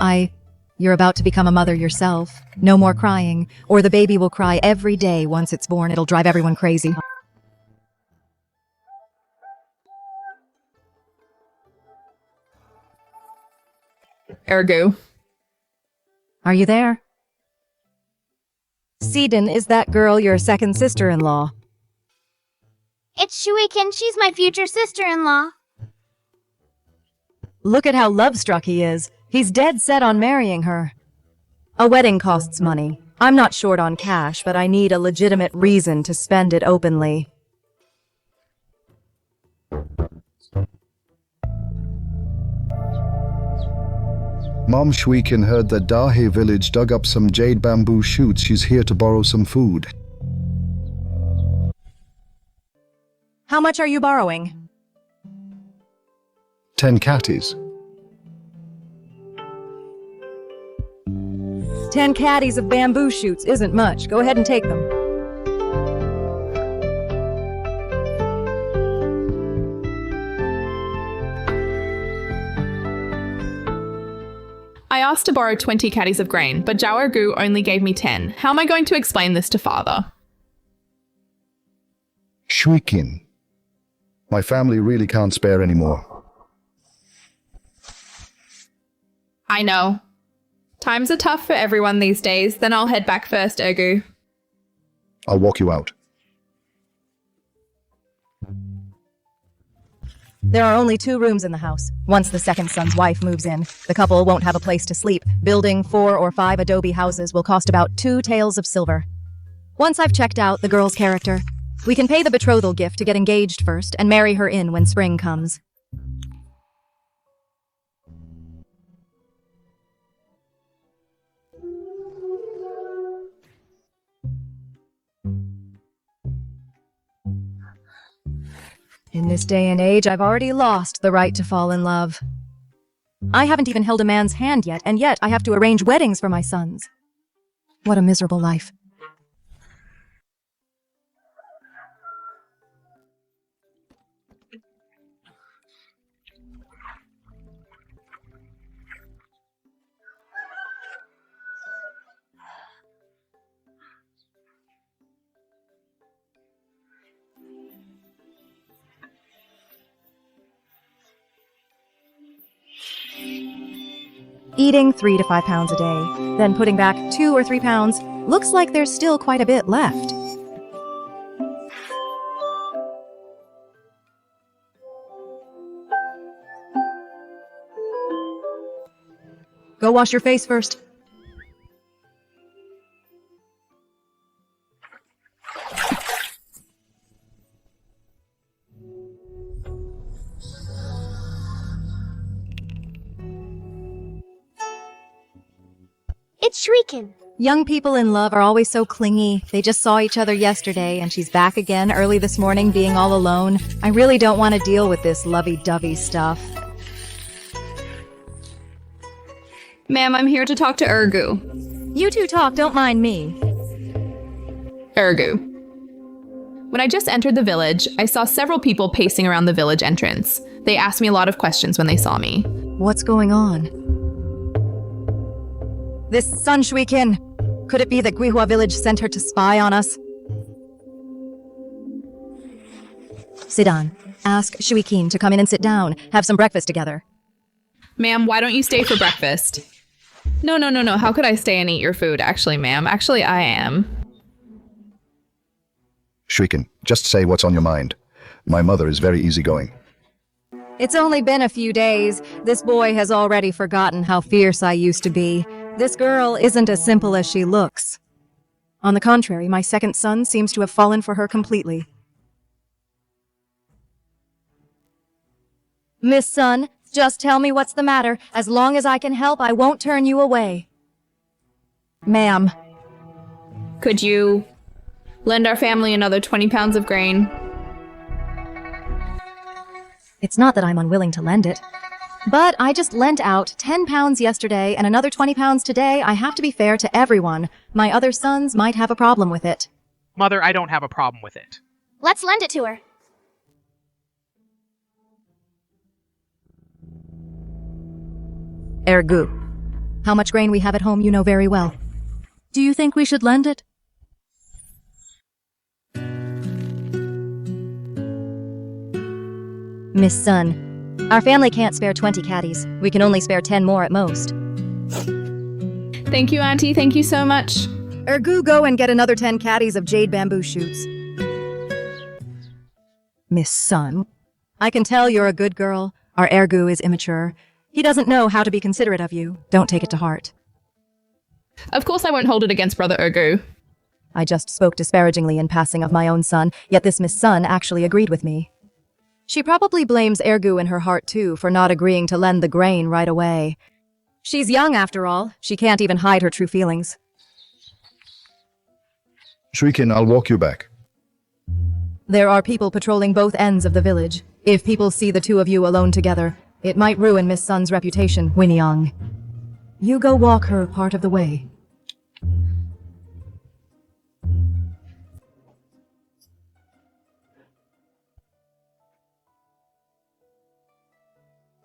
[SPEAKER 1] You're about to become a mother yourself. No more crying, or the baby will cry every day once it's born. It'll drive everyone crazy.
[SPEAKER 20] Ergo.
[SPEAKER 1] Are you there? Seedon, is that girl your second sister-in-law?
[SPEAKER 4] It's Shuikin. She's my future sister-in-law.
[SPEAKER 1] Look at how love-struck he is. He's dead set on marrying her. A wedding costs money. I'm not short on cash, but I need a legitimate reason to spend it openly.
[SPEAKER 2] Mom Shweekin heard that Dahe village dug up some jade bamboo shoots. She's here to borrow some food.
[SPEAKER 1] How much are you borrowing?
[SPEAKER 2] 10 catties.
[SPEAKER 1] 10 caddies of bamboo shoots isn't much. Go ahead and take them.
[SPEAKER 20] I asked to borrow 20 caddies of grain, but Zhao Ergu only gave me 10. How am I going to explain this to father?
[SPEAKER 2] Shweekin. My family really can't spare any more.
[SPEAKER 20] I know. Times are tough for everyone these days. Then I'll head back first, Ergu.
[SPEAKER 2] I'll walk you out.
[SPEAKER 1] There are only 2 rooms in the house. Once the second son's wife moves in, the couple won't have a place to sleep. Building 4 or 5 adobe houses will cost about 2 taels of silver. Once I've checked out the girl's character, we can pay the betrothal gift to get engaged first and marry her in when spring comes. In this day and age, I've already lost the right to fall in love. I haven't even held a man's hand yet, and yet I have to arrange weddings for my sons. What a miserable life. Eating 3 to 5 pounds a day, then putting back 2 or 3 pounds, looks like there's still quite a bit left. Go wash your face first.
[SPEAKER 4] It's Shweekin.
[SPEAKER 1] Young people in love are always so clingy. They just saw each other yesterday, and she's back again early this morning being all alone. I really don't want to deal with this lovey-dovey stuff.
[SPEAKER 20] Ma'am, I'm here to talk to Ergu.
[SPEAKER 1] You two talk, don't mind me.
[SPEAKER 20] Ergu. When I just entered the village, I saw several people pacing around the village entrance. They asked me a lot of questions when they saw me.
[SPEAKER 1] What's going on? This Sun Shweekin. Could it be that Guihua village sent her to spy on us? Sidan, ask Shweekin to come in and sit down. Have some breakfast together.
[SPEAKER 20] Ma'am, why don't you stay for breakfast? No. How could I stay and eat your food? Actually, ma'am. Actually, I am.
[SPEAKER 2] Shweekin, just say what's on your mind. My mother is very easygoing.
[SPEAKER 1] It's only been a few days. This boy has already forgotten how fierce I used to be. This girl isn't as simple as she looks. On the contrary, my second son seems to have fallen for her completely. Miss Sun, just tell me what's the matter. As long as I can help, I won't turn you away. Ma'am.
[SPEAKER 20] Could you lend our family another 20 pounds of grain?
[SPEAKER 1] It's not that I'm unwilling to lend it. But I just lent out 10 pounds yesterday and another 20 pounds today. I have to be fair to everyone. My other sons might have a problem with it.
[SPEAKER 3] Mother, I don't have a problem with it.
[SPEAKER 4] Let's lend it to her.
[SPEAKER 1] Ergu. How much grain we have at home you know very well. Do you think we should lend it? Miss Sun, our family can't spare 20 caddies. We can only spare 10 more at most.
[SPEAKER 20] Thank you, Auntie. Thank you so much.
[SPEAKER 1] Ergu, go and get another 10 caddies of jade bamboo shoots. Miss Sun, I can tell you're a good girl. Our Ergu is immature. He doesn't know how to be considerate of you. Don't take it to heart.
[SPEAKER 20] Of course I won't hold it against Brother Ergu.
[SPEAKER 1] I just spoke disparagingly in passing of my own son, yet this Miss Sun actually agreed with me. She probably blames Ergu in her heart too for not agreeing to lend the grain right away. She's young after all. She can't even hide her true feelings.
[SPEAKER 2] Shrikin, I'll walk you back.
[SPEAKER 1] There are people patrolling both ends of the village. If people see the two of you alone together, it might ruin Miss Sun's reputation, Winyoung. You go walk her part of the way.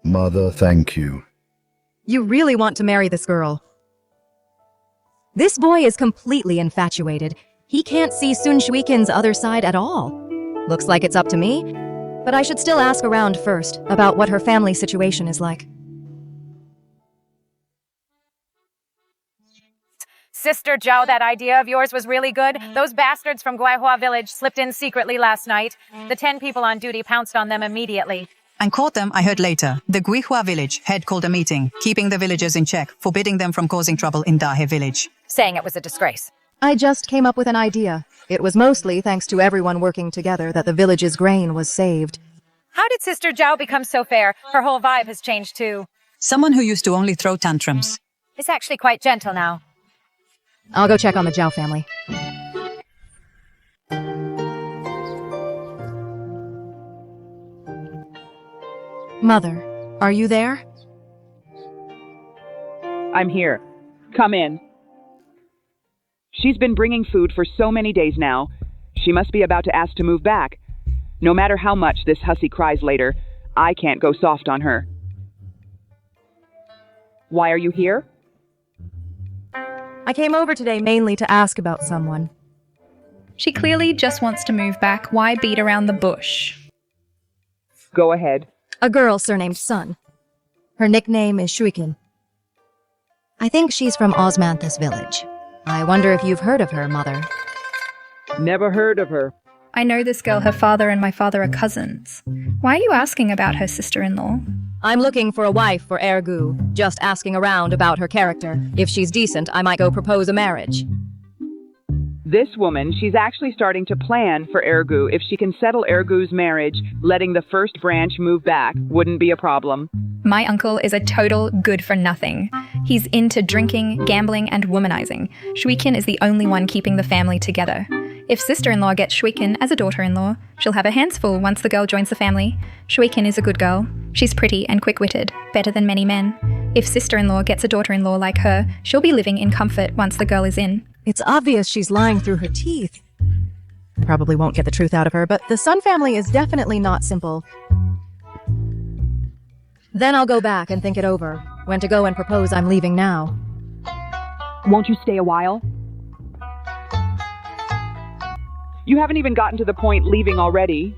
[SPEAKER 2] Mother, thank you.
[SPEAKER 1] You really want to marry this girl. This boy is completely infatuated. He can't see Sun Shuikin's other side at all. Looks like it's up to me, but I should still ask around first about what her family situation is like.
[SPEAKER 15] Sister Zhao, that idea of yours was really good. Those bastards from Guaihua village slipped in secretly last night. The 10 people on duty pounced on them immediately.
[SPEAKER 7] And caught them, I heard later. The Guihua village head called a meeting, keeping the villagers in check, forbidding them from causing trouble in Dahe village.
[SPEAKER 15] Saying it was a disgrace.
[SPEAKER 1] I just came up with an idea. It was mostly thanks to everyone working together that the village's grain was saved.
[SPEAKER 15] How did Sister Zhao become so fair? Her whole vibe has changed too.
[SPEAKER 7] Someone who used to only throw tantrums.
[SPEAKER 15] Is actually quite gentle now.
[SPEAKER 1] I'll go check on the Zhao family. Mother, are you there?
[SPEAKER 12] I'm here. Come in. She's been bringing food for so many days now. She must be about to ask to move back. No matter how much this hussy cries later, I can't go soft on her. Why are you here?
[SPEAKER 1] I came over today mainly to ask about someone.
[SPEAKER 5] She clearly just wants to move back. Why beat around the bush?
[SPEAKER 12] Go ahead.
[SPEAKER 1] A girl surnamed Sun. Her nickname is Shuikin. I think she's from Osmanthus village. I wonder if you've heard of her, Mother.
[SPEAKER 12] Never heard of her.
[SPEAKER 5] I know this girl. Her father and my father are cousins. Why are you asking about her sister-in-law?
[SPEAKER 1] I'm looking for a wife for Ergu. Just asking around about her character. If she's decent, I might go propose a marriage.
[SPEAKER 12] This woman, she's actually starting to plan for Ergu. If she can settle Ergu's marriage, letting the first branch move back wouldn't be a problem.
[SPEAKER 5] My uncle is a total good-for-nothing. He's into drinking, gambling, and womanizing. Shuikin is the only one keeping the family together. If sister-in-law gets Shuikin as a daughter-in-law, she'll have her hands full once the girl joins the family. Shuikin is a good girl. She's pretty and quick-witted, better than many men. If sister-in-law gets a daughter-in-law like her, she'll be living in comfort once the girl is in.
[SPEAKER 1] It's obvious she's lying through her teeth. Probably won't get the truth out of her, but the Sun family is definitely not simple. Then I'll go back and think it over. When to go and propose, I'm leaving now.
[SPEAKER 12] Won't you stay a while? You haven't even gotten to the point leaving already.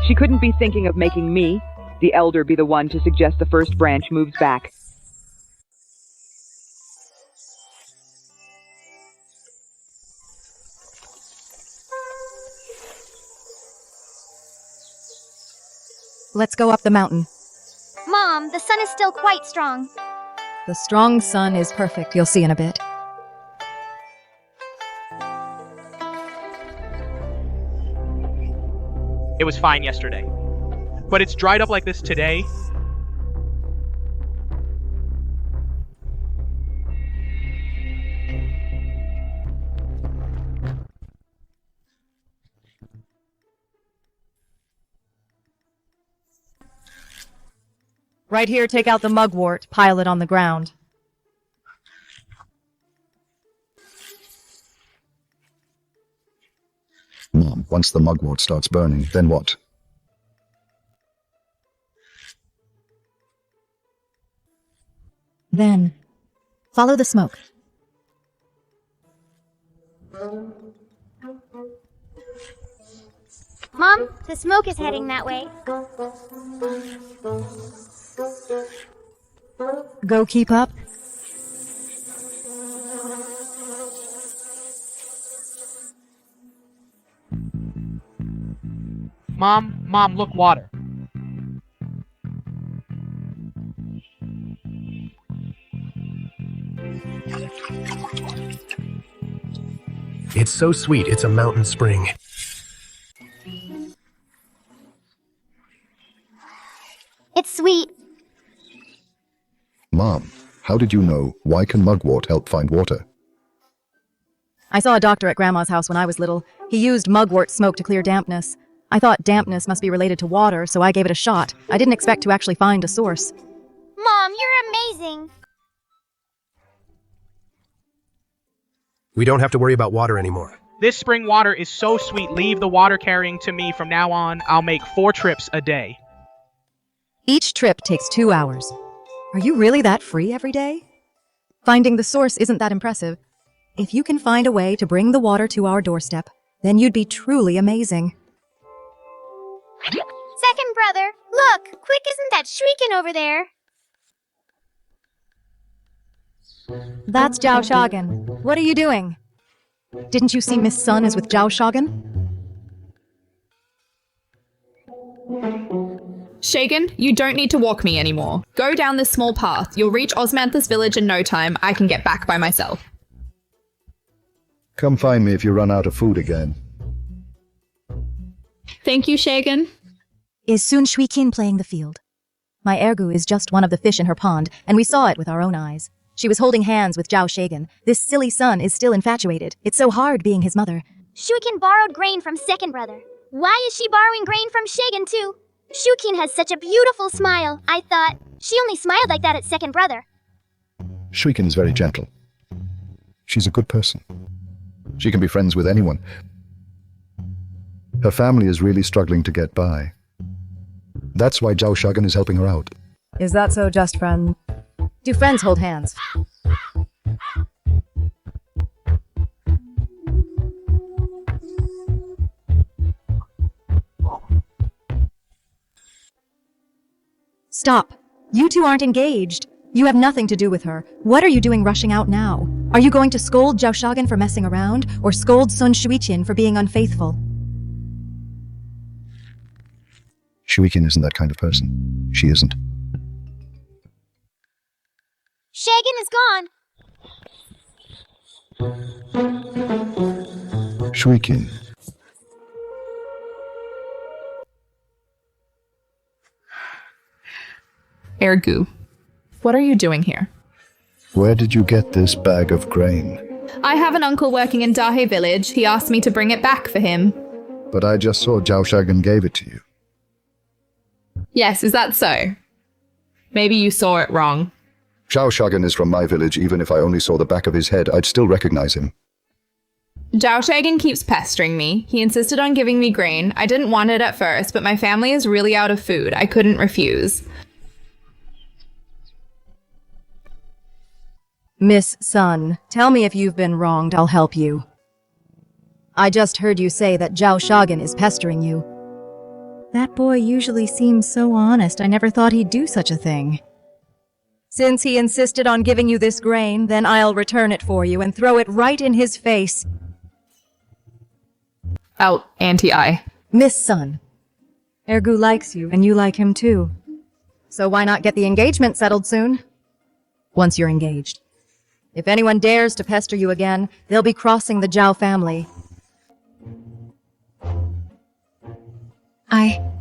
[SPEAKER 12] She couldn't be thinking of making me, the elder, be the one to suggest the first branch moves back.
[SPEAKER 1] Let's go up the mountain.
[SPEAKER 4] Mom, the sun is still quite strong.
[SPEAKER 1] The strong sun is perfect, you'll see in a bit.
[SPEAKER 3] It was fine yesterday. But it's dried up like this today.
[SPEAKER 1] Right here, take out the mugwort, pile it on the ground.
[SPEAKER 2] Mom, once the mugwort starts burning, then what?
[SPEAKER 1] Then, follow the smoke.
[SPEAKER 4] Mom, the smoke is heading that way.
[SPEAKER 1] Go keep up.
[SPEAKER 3] Mom, look, water.
[SPEAKER 6] It's so sweet, it's a mountain spring.
[SPEAKER 4] It's sweet.
[SPEAKER 2] Mom, how did you know? Why can mugwort help find water?
[SPEAKER 1] I saw a doctor at Grandma's house when I was little. He used mugwort smoke to clear dampness. I thought dampness must be related to water, so I gave it a shot. I didn't expect to actually find a source.
[SPEAKER 4] Mom, you're amazing.
[SPEAKER 6] We don't have to worry about water anymore.
[SPEAKER 3] This spring water is so sweet. Leave the water carrying to me from now on. I'll make 4 trips a day.
[SPEAKER 1] Each trip takes 2 hours. Are you really that free every day? Finding the source isn't that impressive. If you can find a way to bring the water to our doorstep, then you'd be truly amazing.
[SPEAKER 4] Second brother, look! Quick, isn't that shrieking over there?
[SPEAKER 1] That's Zhao Shogun. What are you doing? Didn't you see Miss Sun is with Zhao Shogun?
[SPEAKER 20] Shagan, you don't need to walk me anymore. Go down this small path. You'll reach Osmanthus village in no time. I can get back by myself.
[SPEAKER 2] Come find me if you run out of food again.
[SPEAKER 20] Thank you, Shagan.
[SPEAKER 1] Is Sun Shuiqin playing the field? My Ergu is just one of the fish in her pond, and we saw it with our own eyes. She was holding hands with Zhao Shagan. This silly son is still infatuated. It's so hard being his mother.
[SPEAKER 4] Shuiqin borrowed grain from second brother. Why is she borrowing grain from Shagan too? Shuiqin has such a beautiful smile. I thought she only smiled like that at second brother.
[SPEAKER 2] Shuiqin is very gentle. She's a good person. She can be friends with anyone. Her family is really struggling to get by. That's why Zhao Shogun is helping her out.
[SPEAKER 1] Is that so, just friend? Do friends hold hands? Stop. You two aren't engaged. You have nothing to do with her. What are you doing rushing out now? Are you going to scold Zhao Shogun for messing around, or scold Sun Shuiqin for being unfaithful?
[SPEAKER 2] Shuiqin isn't that kind of person. She isn't.
[SPEAKER 4] Shagan is gone.
[SPEAKER 2] Shuiqin.
[SPEAKER 20] Ergu, what are you doing here?
[SPEAKER 2] Where did you get this bag of grain?
[SPEAKER 20] I have an uncle working in Dahe village. He asked me to bring it back for him.
[SPEAKER 2] But I just saw Zhao Shogun gave it to you.
[SPEAKER 20] Yes, is that so? Maybe you saw it wrong.
[SPEAKER 2] Zhao Shogun is from my village. Even if I only saw the back of his head, I'd still recognize him.
[SPEAKER 20] Zhao Shagan keeps pestering me. He insisted on giving me grain. I didn't want it at first, but my family is really out of food. I couldn't refuse.
[SPEAKER 1] Miss Sun, tell me if you've been wronged, I'll help you. I just heard you say that Zhao Shogun is pestering you. That boy usually seems so honest. I never thought he'd do such a thing. Since he insisted on giving you this grain, then I'll return it for you and throw it right in his face.
[SPEAKER 20] Out, anti-eye.
[SPEAKER 1] Miss Sun, Ergu likes you, and you like him too. So why not get the engagement settled soon? Once you're engaged. If anyone dares to pester you again, they'll be crossing the Zhao family.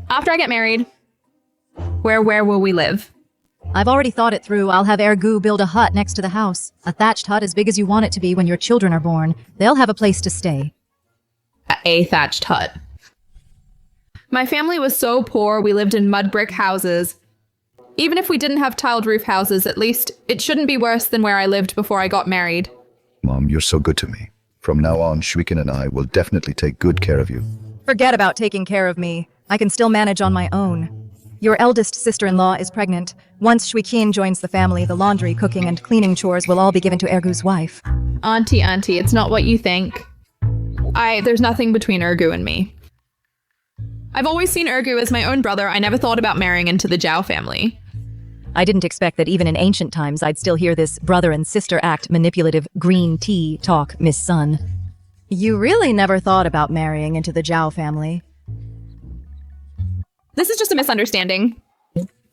[SPEAKER 20] After I get married, where will we live?
[SPEAKER 1] I've already thought it through. I'll have Ergu build a hut next to the house. A thatched hut as big as you want it to be when your children are born. They'll have a place to stay.
[SPEAKER 20] A thatched hut. My family was so poor, we lived in mud brick houses. Even if we didn't have tiled roof houses, at least it shouldn't be worse than where I lived before I got married.
[SPEAKER 2] Mom, you're so good to me. From now on, Shuiqin and I will definitely take good care of you.
[SPEAKER 1] Forget about taking care of me. I can still manage on my own. Your eldest sister-in-law is pregnant. Once Shuiqin joins the family, the laundry, cooking, and cleaning chores will all be given to Ergu's wife.
[SPEAKER 20] Auntie, it's not what you think. There's nothing between Ergu and me. I've always seen Ergu as my own brother. I never thought about marrying into the Zhao family.
[SPEAKER 1] I didn't expect that even in ancient times I'd still hear this brother and sister act manipulative green tea talk, Miss Sun. You really never thought about marrying into the Zhao family.
[SPEAKER 20] This is just a misunderstanding.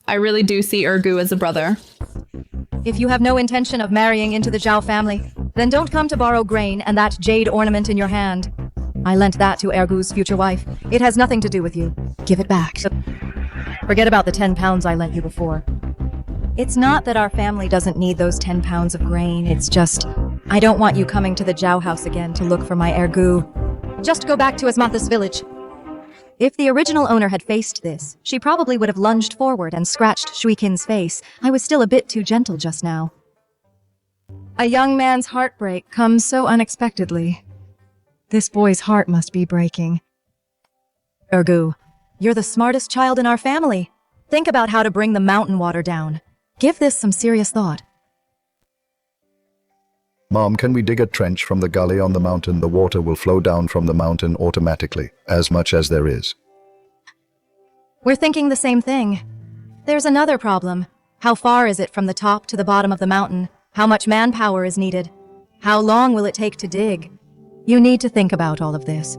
[SPEAKER 20] I really do see Ergu as a brother.
[SPEAKER 1] If you have no intention of marrying into the Zhao family, then don't come to borrow grain and that jade ornament in your hand. I lent that to Ergu's future wife. It has nothing to do with you. Give it back. Forget about the 10 pounds I lent you before. It's not that our family doesn't need those 10 pounds of grain, it's just, I don't want you coming to the Zhao house again to look for my Ergu. Just go back to Asmathus village. If the original owner had faced this, she probably would have lunged forward and scratched Shuikin's face. I was still a bit too gentle just now. A young man's heartbreak comes so unexpectedly. This boy's heart must be breaking. Ergu, you're the smartest child in our family. Think about how to bring the mountain water down. Give this some serious thought.
[SPEAKER 2] Mom, can we dig a trench from the gully on the mountain? The water will flow down from the mountain automatically, as much as there is.
[SPEAKER 1] We're thinking the same thing. There's another problem. How far is it from the top to the bottom of the mountain? How much manpower is needed? How long will it take to dig? You need to think about all of this.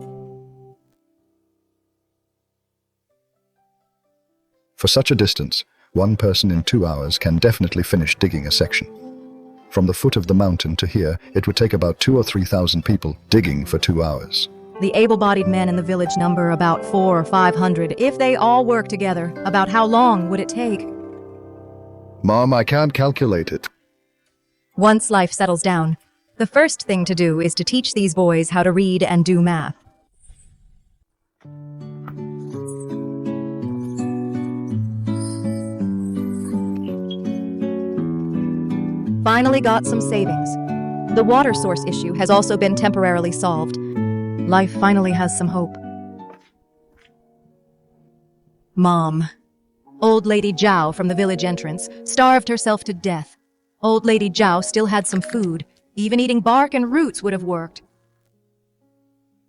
[SPEAKER 2] For such a distance, one person in 2 hours can definitely finish digging a section. From the foot of the mountain to here, it would take about 2,000 or 3,000 people digging for 2 hours.
[SPEAKER 1] The able-bodied men in the village number about 400 or 500. If they all work together, about how long would it take?
[SPEAKER 2] Mom, I can't calculate it.
[SPEAKER 1] Once life settles down, the first thing to do is to teach these boys how to read and do math. Finally got some savings. The water source issue has also been temporarily solved. Life finally has some hope. Mom. Old Lady Zhao from the village entrance starved herself to death. Old Lady Zhao still had some food. Even eating bark and roots would have worked.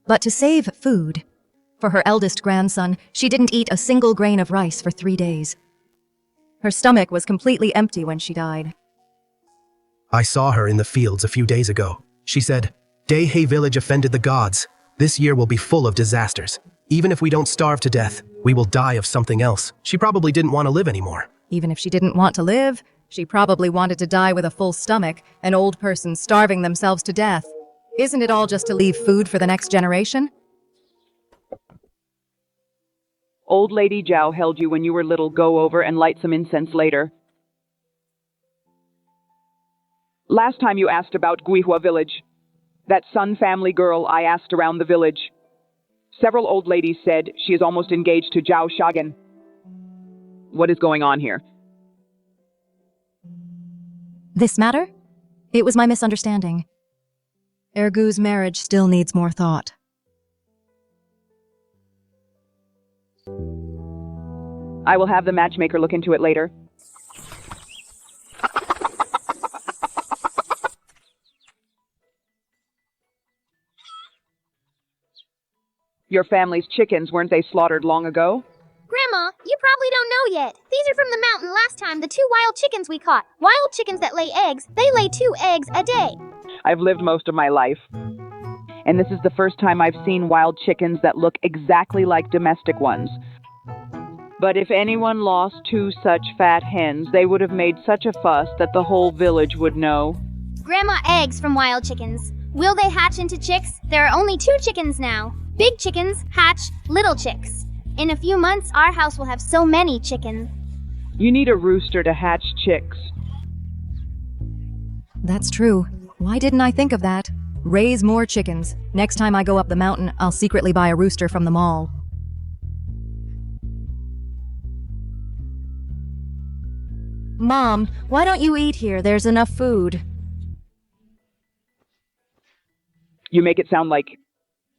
[SPEAKER 1] But to save food, for her eldest grandson, she didn't eat a single grain of rice for 3 days. Her stomach was completely empty when she died.
[SPEAKER 6] I saw her in the fields a few days ago. She said, Dahe village offended the gods. This year will be full of disasters. Even if we don't starve to death, we will die of something else. She probably didn't want to live anymore.
[SPEAKER 1] Even if she didn't want to live, she probably wanted to die with a full stomach, an old person starving themselves to death. Isn't it all just to leave food for the next generation?
[SPEAKER 12] Old Lady Zhao held you when you were little. Go over and light some incense later. Last time you asked about Guihua village. That Sun family girl I asked around the village. Several old ladies said she is almost engaged to Zhao Shagan. What is going on here?
[SPEAKER 1] This matter? It was my misunderstanding. Ergu's marriage still needs more thought.
[SPEAKER 12] I will have the matchmaker look into it later. Your family's chickens, weren't they slaughtered long ago?
[SPEAKER 4] Grandma, you probably don't know yet. These are from the mountain last time, the 2 wild chickens we caught. Wild chickens that lay eggs, they lay 2 eggs a day.
[SPEAKER 12] I've lived most of my life. And this is the first time I've seen wild chickens that look exactly like domestic ones. But if anyone lost 2 such fat hens, they would have made such a fuss that the whole village would know.
[SPEAKER 4] Grandma, eggs from wild chickens. Will they hatch into chicks? There are only 2 chickens now. Big chickens hatch little chicks. In a few months, our house will have so many chickens.
[SPEAKER 12] You need a rooster to hatch chicks.
[SPEAKER 1] That's true. Why didn't I think of that? Raise more chickens. Next time I go up the mountain, I'll secretly buy a rooster from the mall. Mom, why don't you eat here? There's enough food.
[SPEAKER 12] You make it sound like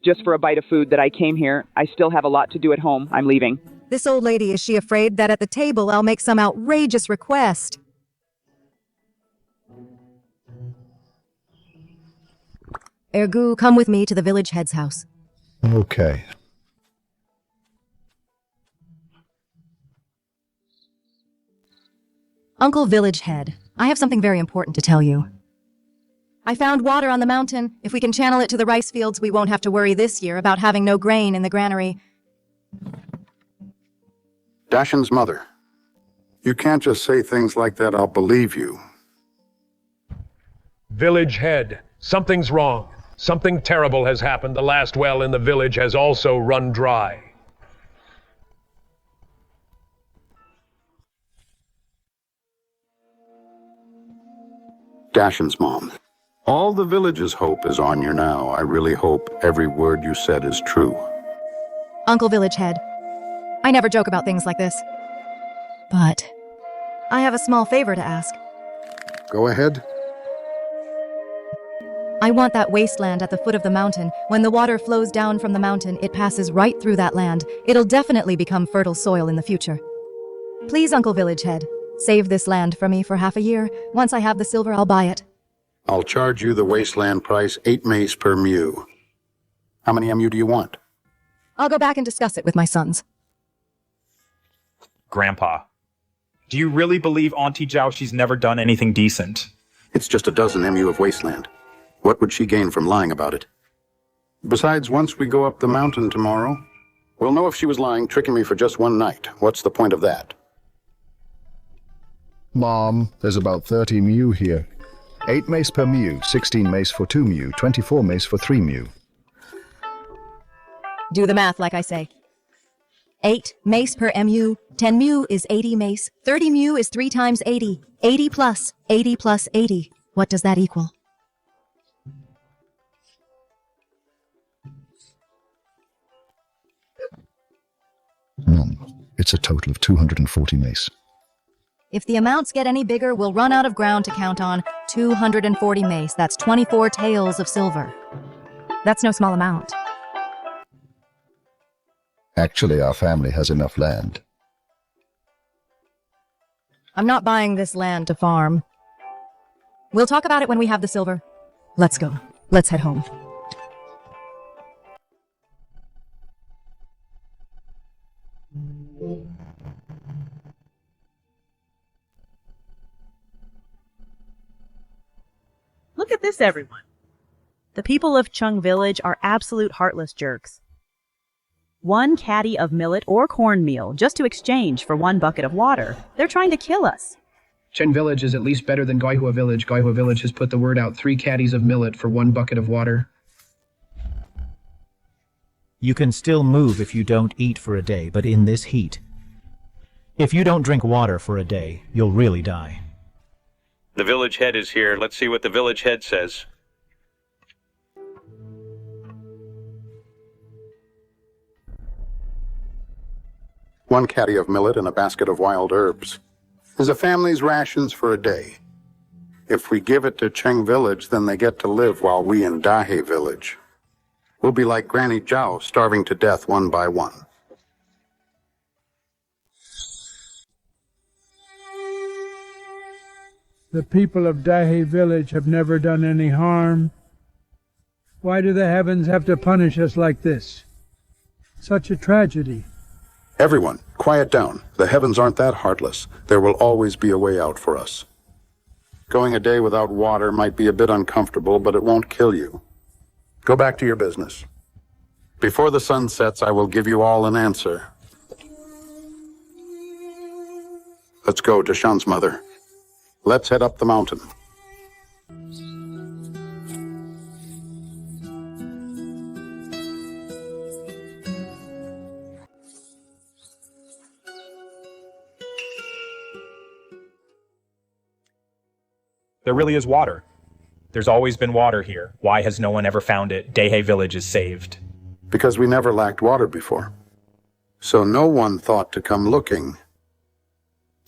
[SPEAKER 12] just for a bite of food that I came here. I still have a lot to do at home. I'm leaving.
[SPEAKER 1] This old lady, is she afraid that at the table I'll make some outrageous request? Ergu, come with me to the village head's house.
[SPEAKER 2] Okay.
[SPEAKER 1] Uncle Village Head, I have something very important to tell you. I found water on the mountain. If we can channel it to the rice fields, we won't have to worry this year about having no grain in the granary.
[SPEAKER 23] Dashin's mother. You can't just say things like that. I'll believe you.
[SPEAKER 16] Village head, something's wrong. Something terrible has happened. The last well in the village has also run dry.
[SPEAKER 23] Dashin's mom. All the village's hope is on you now. I really hope every word you said is true.
[SPEAKER 1] Uncle Village Head, I never joke about things like this. But I have a small favor to ask.
[SPEAKER 23] Go ahead.
[SPEAKER 1] I want that wasteland at the foot of the mountain. When the water flows down from the mountain, it passes right through that land. It'll definitely become fertile soil in the future. Please, Uncle Village Head, save this land for me for half a year. Once I have the silver, I'll buy it.
[SPEAKER 23] I'll charge you the wasteland price, 8 mace per mu. How many mu do you want?
[SPEAKER 1] I'll go back and discuss it with my sons.
[SPEAKER 13] Grandpa, do you really believe Auntie Zhao she's never done anything decent?
[SPEAKER 23] It's just a dozen mu of wasteland. What would she gain from lying about it? Besides, once we go up the mountain tomorrow, we'll know if she was lying, tricking me for just one night. What's the point of that?
[SPEAKER 2] Mom, there's about 30 mu here. 8 mace per mu, 16 mace for 2 mu, 24 mace for 3 mu.
[SPEAKER 1] Do the math like I say. 8 mace per mu, 10 mu is 80 mace, 30 mu is 3 times 80, 80 plus 80. What does that equal?
[SPEAKER 2] Mom, it's a total of 240 mace.
[SPEAKER 1] If the amounts get any bigger, we'll run out of ground to count on. 240 mace, that's 24 taels of silver. That's no small amount.
[SPEAKER 2] Actually, our family has enough land.
[SPEAKER 1] I'm not buying this land to farm. We'll talk about it when we have the silver. Let's go. Let's head home.
[SPEAKER 8] Look at this, everyone. The people of Chung Village are absolute heartless jerks. 1 caddy of millet or cornmeal just to exchange for 1 bucket of water. They're trying to kill us.
[SPEAKER 24] Chen Village is at least better than Gaihua Village. Gaihua Village has put the word out, 3 caddies of millet for 1 bucket of water.
[SPEAKER 18] You can still move if you don't eat for a day, but in this heat. If you don't drink water for a day, you'll really die.
[SPEAKER 10] The village head is here. Let's see what the village head says.
[SPEAKER 23] One caddy of millet and a basket of wild herbs is a family's rations for a day. If we give it to Cheng Village, then they get to live while we in Dahe Village. We'll be like Granny Zhao, starving to death one by one.
[SPEAKER 14] The people of Dahe Village have never done any harm. Why do the heavens have to punish us like this? Such a tragedy.
[SPEAKER 23] Everyone, quiet down. The heavens aren't that heartless. There will always be a way out for us. Going a day without water might be a bit uncomfortable, but it won't kill you. Go back to your business. Before the sun sets, I will give you all an answer. Let's go, Deshawn's mother. Let's head up the mountain.
[SPEAKER 13] There really is water. There's always been water here. Why has no one ever found it? Dahe Village is saved.
[SPEAKER 23] Because we never lacked water before. So no one thought to come looking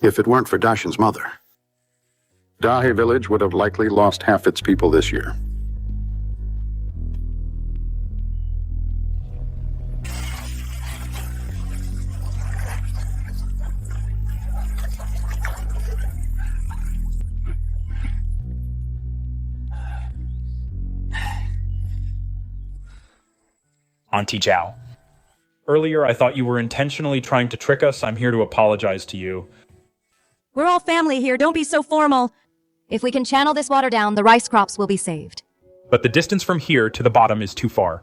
[SPEAKER 23] if it weren't for Dashin's mother. Dahe Village would have likely lost half its people this year.
[SPEAKER 13] Auntie Zhao. Earlier, I thought you were intentionally trying to trick us. I'm here to apologize to you.
[SPEAKER 1] We're all family here. Don't be so formal. If we can channel this water down, the rice crops will be saved.
[SPEAKER 13] But the distance from here to the bottom is too far.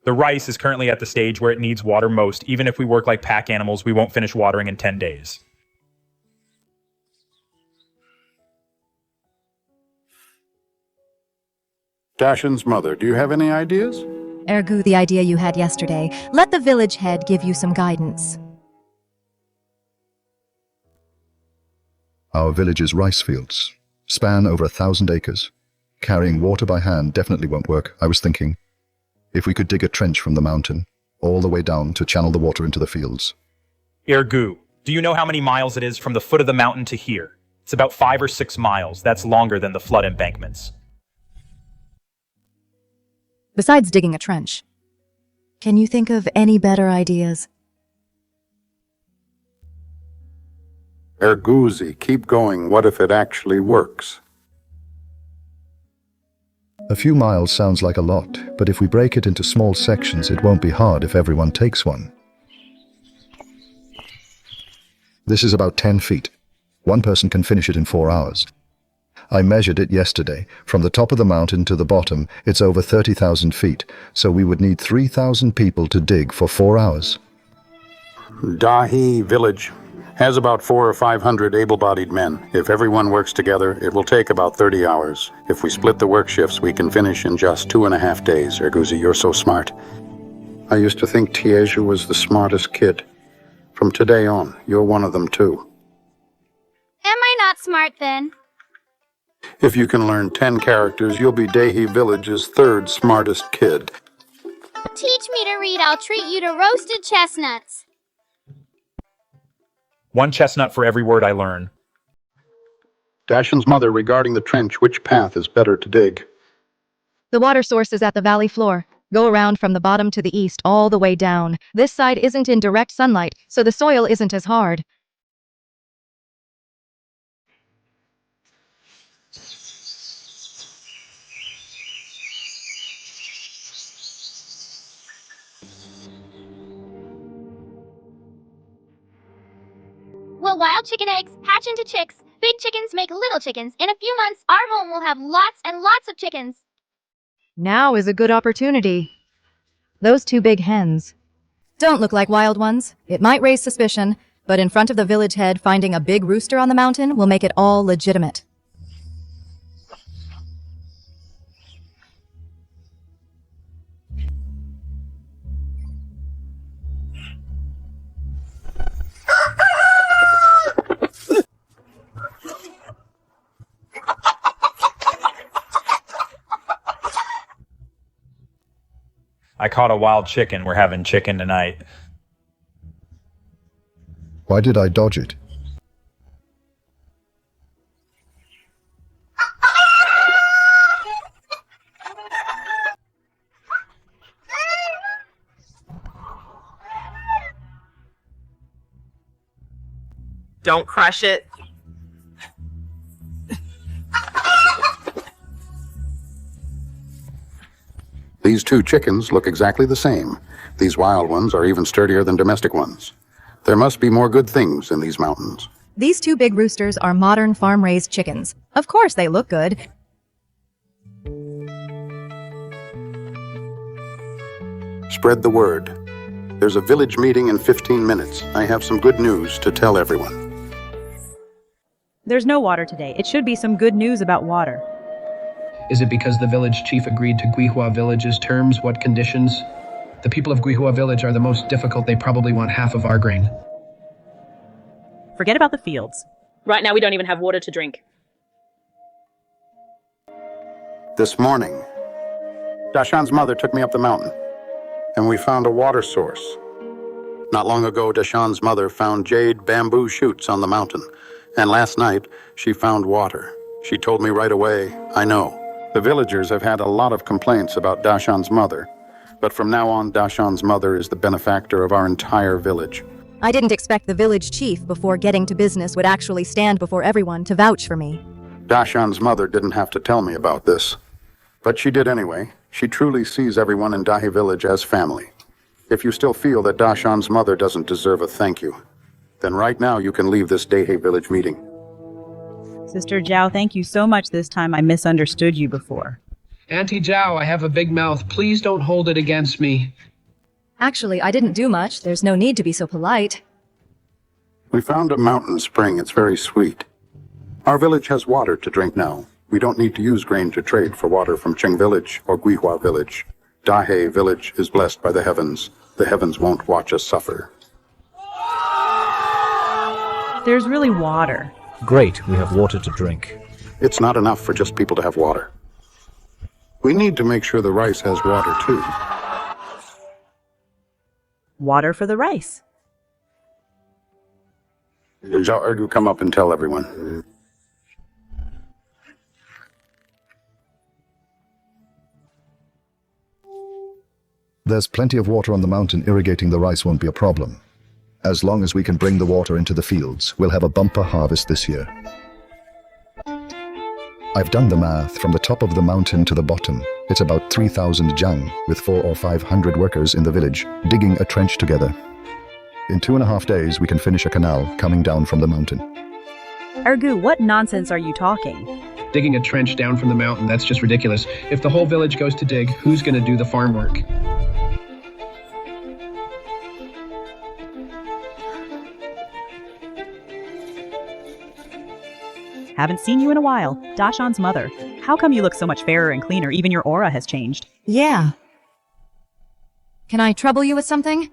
[SPEAKER 13] The rice is currently at the stage where it needs water most. Even if we work like pack animals, we won't finish watering in 10 days.
[SPEAKER 23] Dashan's mother, do you have any ideas?
[SPEAKER 1] Ergu, the idea you had yesterday. Let the village head give you some guidance.
[SPEAKER 2] Our village's rice fields span over 1,000 acres. Carrying water by hand definitely won't work. I was thinking, if we could dig a trench from the mountain all the way down to channel the water into the fields.
[SPEAKER 13] Ergu, do you know how many miles it is from the foot of the mountain to here? It's about 5 or 6 miles. That's longer than the flood embankments.
[SPEAKER 1] Besides digging a trench, can you think of any better ideas?
[SPEAKER 23] Erguzi, keep going. What if it actually works?
[SPEAKER 2] A few miles sounds like a lot, but if we break it into small sections, it won't be hard if everyone takes one. This is about 10 feet. One person can finish it in 4 hours. I measured it yesterday. From the top of the mountain to the bottom, it's over 30,000 feet, so we would need 3,000 people to dig for 4 hours.
[SPEAKER 23] Dahi village has about 400 or 500 able-bodied men. If everyone works together, it will take about 30 hours. If we split the work shifts, we can finish in just 2.5 days. Erguzi, you're so smart. I used to think Tieja was the smartest kid. From today on, you're one of them too.
[SPEAKER 4] Am I not smart then?
[SPEAKER 23] If you can learn 10 characters, you'll be Dahi Village's 3rd smartest kid.
[SPEAKER 4] Teach me to read, I'll treat you to roasted chestnuts.
[SPEAKER 13] 1 chestnut for every word I learn.
[SPEAKER 23] Dashan's mother, regarding the trench, which path is better to dig?
[SPEAKER 1] The water source is at the valley floor. Go around from the bottom to the east all the way down. This side isn't in direct sunlight, so the soil isn't as hard.
[SPEAKER 4] Will wild chicken eggs hatch into chicks? Big chickens make little chickens. In a few months, our home will have lots and lots of chickens.
[SPEAKER 1] Now is a good opportunity. Those 2 big hens don't look like wild ones. It might raise suspicion, but in front of the village head, finding a big rooster on the mountain will make it all legitimate.
[SPEAKER 13] I caught a wild chicken. We're having chicken tonight.
[SPEAKER 2] Why did I dodge it?
[SPEAKER 9] Don't crush it.
[SPEAKER 23] These 2 chickens look exactly the same. These wild ones are even sturdier than domestic ones. There must be more good things in these mountains.
[SPEAKER 1] These 2 big roosters are modern farm-raised chickens. Of course they look good.
[SPEAKER 23] Spread the word. There's a village meeting in 15 minutes. I have some good news to tell everyone.
[SPEAKER 8] There's no water today. It should be some good news about water.
[SPEAKER 24] Is it because the village chief agreed to Guihua Village's terms? What conditions? The people of Guihua Village are the most difficult. They probably want half of our grain.
[SPEAKER 8] Forget about the fields.
[SPEAKER 9] Right now we don't even have water to drink.
[SPEAKER 23] This morning, Dashan's mother took me up the mountain, and we found a water source. Not long ago, Dashan's mother found jade bamboo shoots on the mountain, and last night she found water. She told me right away, I know. The villagers have had a lot of complaints about Dashan's mother, but from now on, Dashan's mother is the benefactor of our entire village.
[SPEAKER 1] I didn't expect the village chief, before getting to business, would actually stand before everyone to vouch for me.
[SPEAKER 23] Dashan's mother didn't have to tell me about this, but she did anyway. She truly sees everyone in Dahi Village as family. If you still feel that Dashan's mother doesn't deserve a thank you, then right now you can leave this Dahi Village meeting.
[SPEAKER 8] Sister Zhao, thank you so much this time. I misunderstood you before.
[SPEAKER 24] Auntie Zhao, I have a big mouth. Please don't hold it against me.
[SPEAKER 1] Actually, I didn't do much. There's no need to be so polite.
[SPEAKER 23] We found a mountain spring. It's very sweet. Our village has water to drink now. We don't need to use grain to trade for water from Cheng Village or Guihua Village. Dahe Village is blessed by the heavens. The heavens won't watch us suffer.
[SPEAKER 8] There's really water.
[SPEAKER 18] Great, we have water to drink.
[SPEAKER 23] It's not enough for just people to have water. We need to make sure the rice has water too.
[SPEAKER 8] Water for the rice.
[SPEAKER 23] Zhao Ergu, come up and tell everyone.
[SPEAKER 2] There's plenty of water on the mountain. Irrigating the rice won't be a problem. As long as we can bring the water into the fields, we'll have a bumper harvest this year. I've done the math from the top of the mountain to the bottom. It's about 3,000 zhang, with 400 or 500 workers in the village, digging a trench together. In 2.5 days, we can finish a canal coming down from the mountain.
[SPEAKER 8] Ergu, what nonsense are you talking?
[SPEAKER 24] Digging a trench down from the mountain, that's just ridiculous. If the whole village goes to dig, who's gonna do the farm work?
[SPEAKER 8] Haven't seen you in a while. Dashan's mother. How come you look so much fairer and cleaner? Even your aura has changed.
[SPEAKER 1] Yeah. Can I trouble you with something?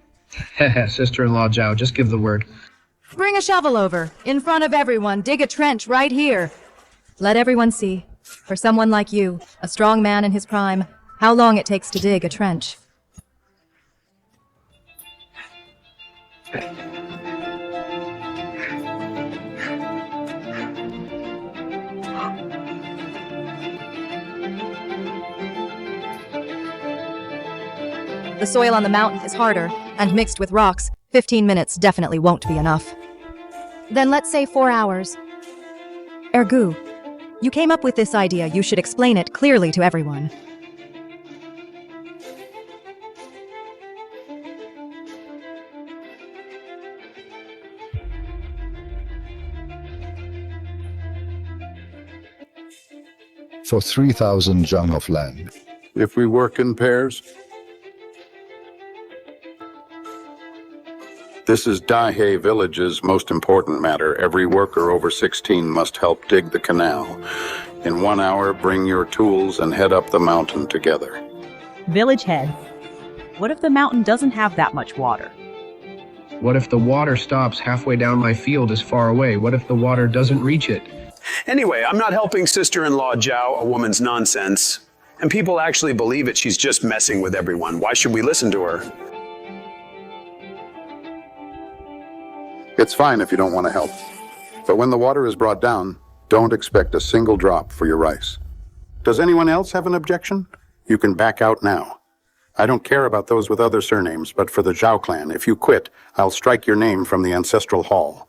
[SPEAKER 24] Heh, sister-in-law Zhao, just give the word.
[SPEAKER 1] Bring a shovel over. In front of everyone, dig a trench right here. Let everyone see, for someone like you, a strong man in his prime, how long it takes to dig a trench. The soil on the mountain is harder, and mixed with rocks, 15 minutes definitely won't be enough. Then let's say 4 hours. Ergu, you came up with this idea, you should explain it clearly to everyone.
[SPEAKER 2] For 3,000 zhang of land.
[SPEAKER 23] If we work in pairs? This is Dahe Village's most important matter. Every worker over 16 must help dig the canal. In 1 hour, bring your tools and head up the mountain together.
[SPEAKER 8] Village head. What if the mountain doesn't have that much water?
[SPEAKER 24] What if the water stops halfway down my field is far away? What if the water doesn't reach it?
[SPEAKER 19] Anyway, I'm not helping sister-in-law Zhao, a woman's nonsense. And people actually believe it. She's just messing with everyone. Why should we listen to her?
[SPEAKER 23] It's fine if you don't want to help. But when the water is brought down, don't expect a single drop for your rice. Does anyone else have an objection? You can back out now. I don't care about those with other surnames, but for the Zhao clan, if you quit, I'll strike your name from the ancestral hall.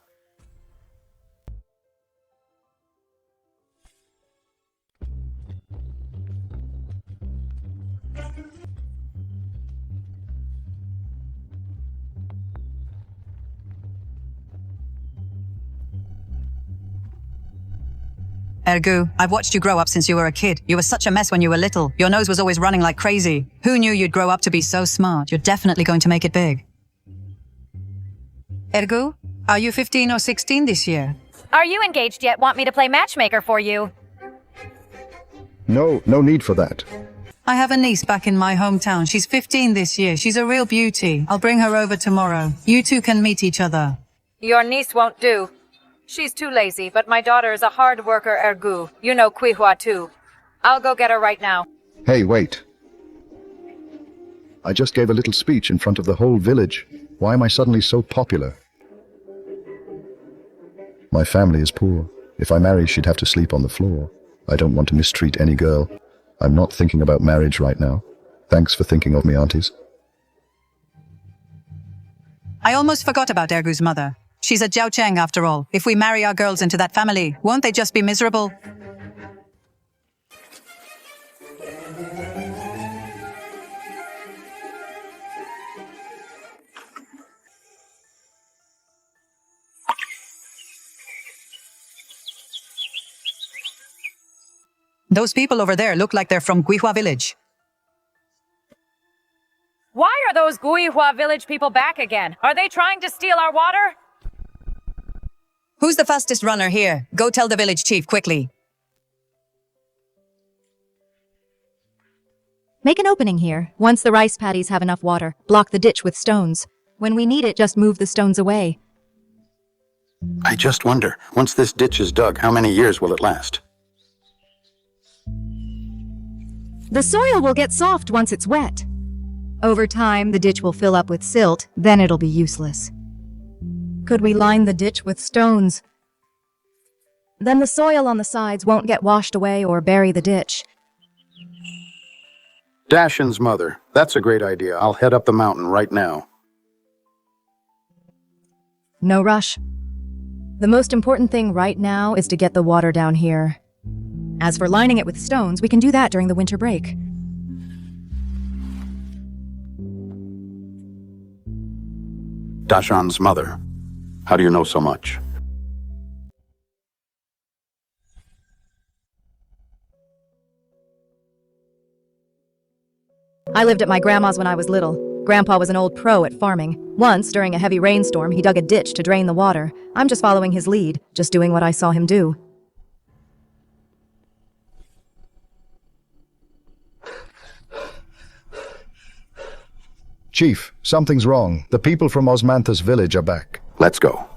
[SPEAKER 7] Ergu, I've watched you grow up since you were a kid. You were such a mess when you were little. Your nose was always running like crazy. Who knew you'd grow up to be so smart? You're definitely going to make it big. Ergu, are you 15 or 16 this year?
[SPEAKER 15] Are you engaged yet? Want me to play matchmaker for you?
[SPEAKER 2] No need for that.
[SPEAKER 7] I have a niece back in my hometown. She's 15 this year. She's a real beauty. I'll bring her over tomorrow. You two can meet each other.
[SPEAKER 15] Your niece won't do. She's too lazy, but my daughter is a hard worker, Ergu. You know Guihua too. I'll go get her right now.
[SPEAKER 2] Hey, wait. I just gave a little speech in front of the whole village. Why am I suddenly so popular? My family is poor. If I marry, she'd have to sleep on the floor. I don't want to mistreat any girl. I'm not thinking about marriage right now. Thanks for thinking of me, aunties.
[SPEAKER 7] I almost forgot about Ergu's mother. She's a Zhao Cheng after all. If we marry our girls into that family, won't they just be miserable? Those people over there look like they're from Guihua Village.
[SPEAKER 15] Why are those Guihua village people back again? Are they trying to steal our water?
[SPEAKER 7] Who's the fastest runner here? Go tell the village chief quickly.
[SPEAKER 1] Make an opening here. Once the rice paddies have enough water, block the ditch with stones. When we need it, just move the stones away.
[SPEAKER 23] I just wonder, once this ditch is dug, how many years will it last?
[SPEAKER 1] The soil will get soft once it's wet. Over time, the ditch will fill up with silt, then it'll be useless. Could we line the ditch with stones? Then the soil on the sides won't get washed away or bury the ditch.
[SPEAKER 23] Dashin's mother. That's a great idea. I'll head up the mountain right now.
[SPEAKER 1] No rush. The most important thing right now is to get the water down here. As for lining it with stones, we can do that during the winter break.
[SPEAKER 23] Dashan's mother. How do you know so much?
[SPEAKER 1] I lived at my grandma's when I was little. Grandpa was an old pro at farming. Once, during a heavy rainstorm, he dug a ditch to drain the water. I'm just following his lead, just doing what I saw him do.
[SPEAKER 2] Chief, something's wrong. The people from Osmanthus village are back.
[SPEAKER 23] Let's go.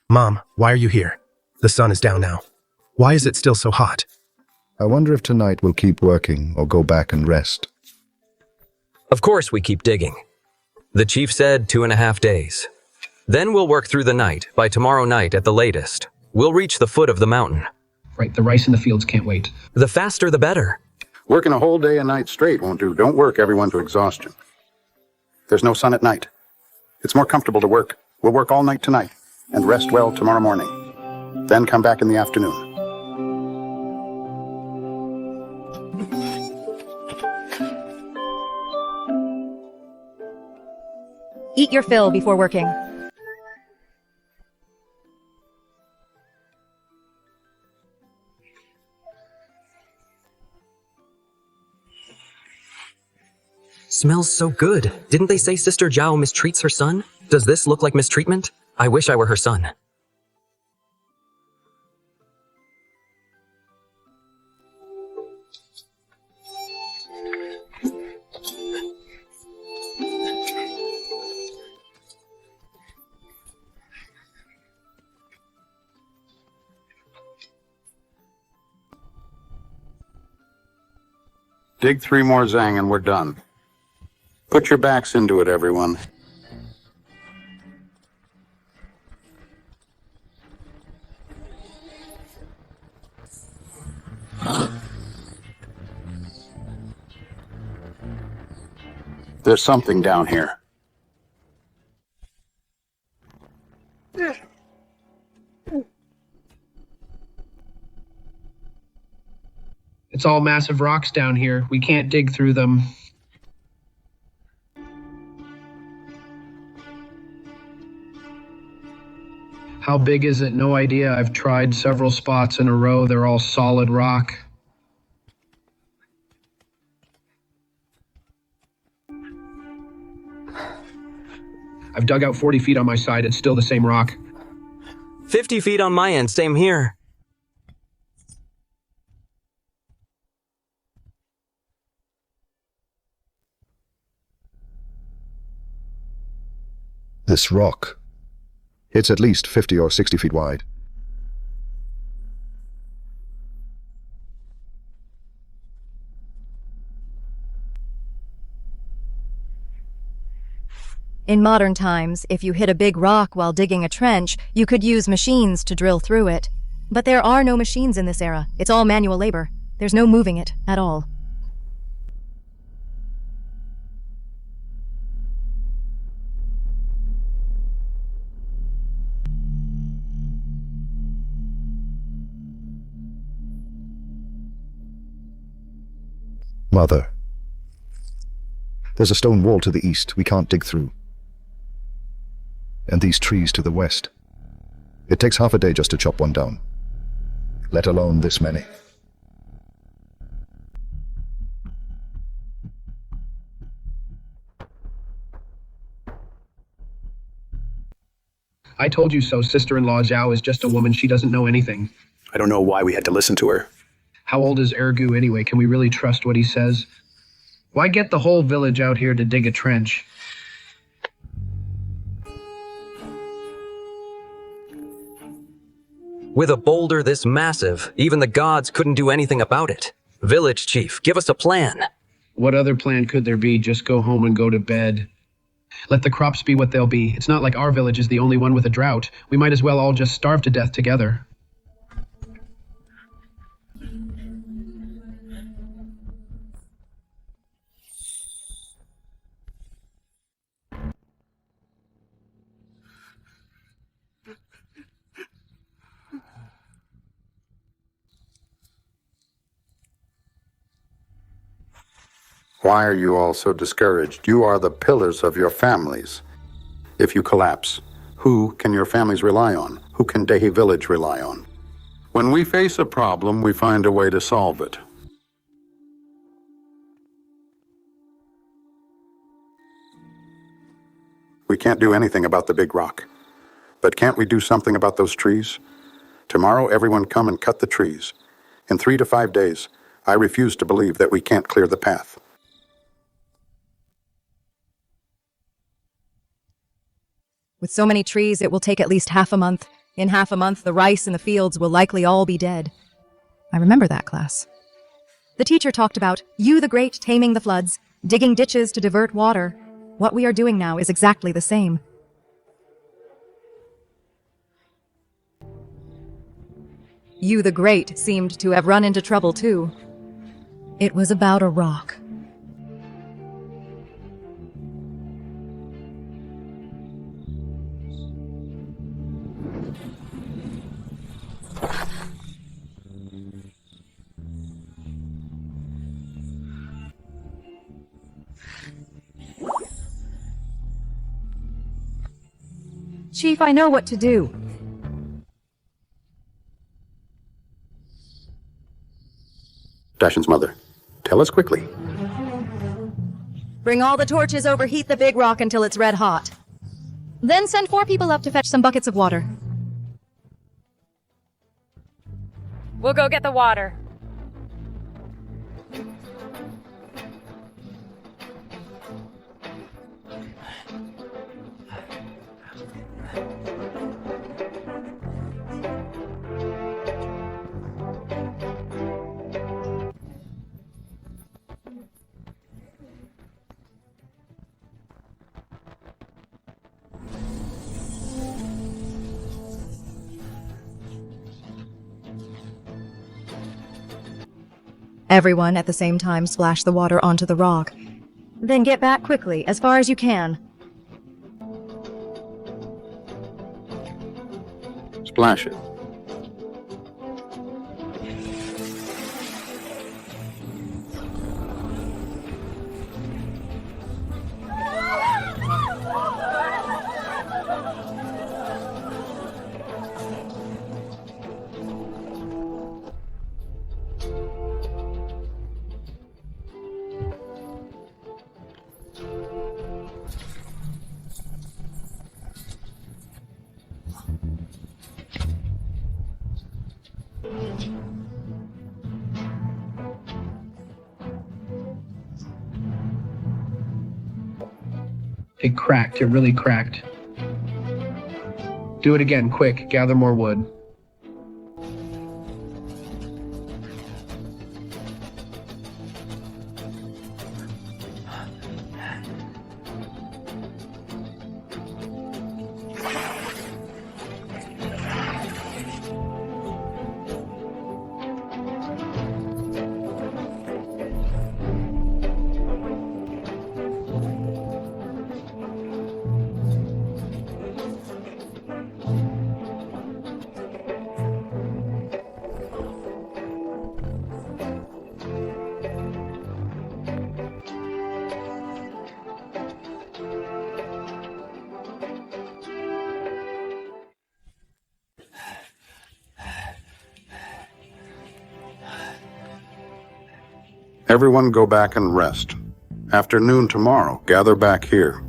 [SPEAKER 6] Mom, why are you here? The sun is down now. Why is it still so hot?
[SPEAKER 2] I wonder if tonight we'll keep working or go back and rest.
[SPEAKER 11] Of course we keep digging. The chief said 2.5 days. Then we'll work through the night. By tomorrow night at the latest, we'll reach the foot of the mountain.
[SPEAKER 24] Right, the rice in the fields can't wait.
[SPEAKER 11] The faster the better.
[SPEAKER 23] Working a whole day and night straight won't do. Don't work everyone to exhaustion. There's no sun at night. It's more comfortable to work. We'll work all night tonight and rest well tomorrow morning. Then come back in the afternoon.
[SPEAKER 1] Eat your fill before working.
[SPEAKER 11] Smells so good. Didn't they say Sister Zhao mistreats her son? Does this look like mistreatment? I wish I were her son.
[SPEAKER 23] Dig 3 more zang and we're done. Put your backs into it, everyone. There's something down here.
[SPEAKER 24] It's all massive rocks down here. We can't dig through them. How big is it? No idea. I've tried several spots in a row. They're all solid rock. I've dug out 40 feet on my side. It's still the same rock.
[SPEAKER 11] 50 feet on my end, same here.
[SPEAKER 2] This rock. It's at least 50 or 60 feet wide.
[SPEAKER 1] In modern times, if you hit a big rock while digging a trench, you could use machines to drill through it. But there are no machines in this era. It's all manual labor. There's no moving it at all.
[SPEAKER 2] Mother. There's a stone wall to the east we can't dig through. And these trees to the west. It takes half a day just to chop one down, let alone this many.
[SPEAKER 24] I told you so. Sister-in-law Zhao is just a woman. She doesn't know anything.
[SPEAKER 19] I don't know why we had to listen to her.
[SPEAKER 24] How old is Ergu anyway? Can we really trust what he says? Why get the whole village out here to dig a trench?
[SPEAKER 11] With a boulder this massive, even the gods couldn't do anything about it. Village chief, give us a plan.
[SPEAKER 24] What other plan could there be? Just go home and go to bed. Let the crops be what they'll be. It's not like our village is the only one with a drought. We might as well all just starve to death together.
[SPEAKER 23] Why are you all so discouraged? You are the pillars of your families. If you collapse, who can your families rely on? Who can Dehi Village rely on? When we face a problem, we find a way to solve it. We can't do anything about the big rock. But can't we do something about those trees? Tomorrow, everyone come and cut the trees. In 3 to 5 days, I refuse to believe that we can't clear the path.
[SPEAKER 1] With so many trees, it will take at least half a month. In half a month, the rice in the fields will likely all be dead. I remember that class. The teacher talked about you, the great, taming the floods, digging ditches to divert water. What we are doing now is exactly the same. You, the great, seemed to have run into trouble too. It was about a rock. Chief, I know what to do.
[SPEAKER 23] Dashin's mother, tell us quickly.
[SPEAKER 1] Bring all the torches, overheat the big rock until it's red hot. Then send 4 people up to fetch some buckets of water.
[SPEAKER 15] We'll go get the water.
[SPEAKER 1] Everyone at the same time splash the water onto the rock. Then get back quickly, as far as you can.
[SPEAKER 23] Splash it.
[SPEAKER 24] It cracked. It really cracked. Do it again, quick. Gather more wood.
[SPEAKER 23] Everyone go back and rest. Afternoon tomorrow, gather back here.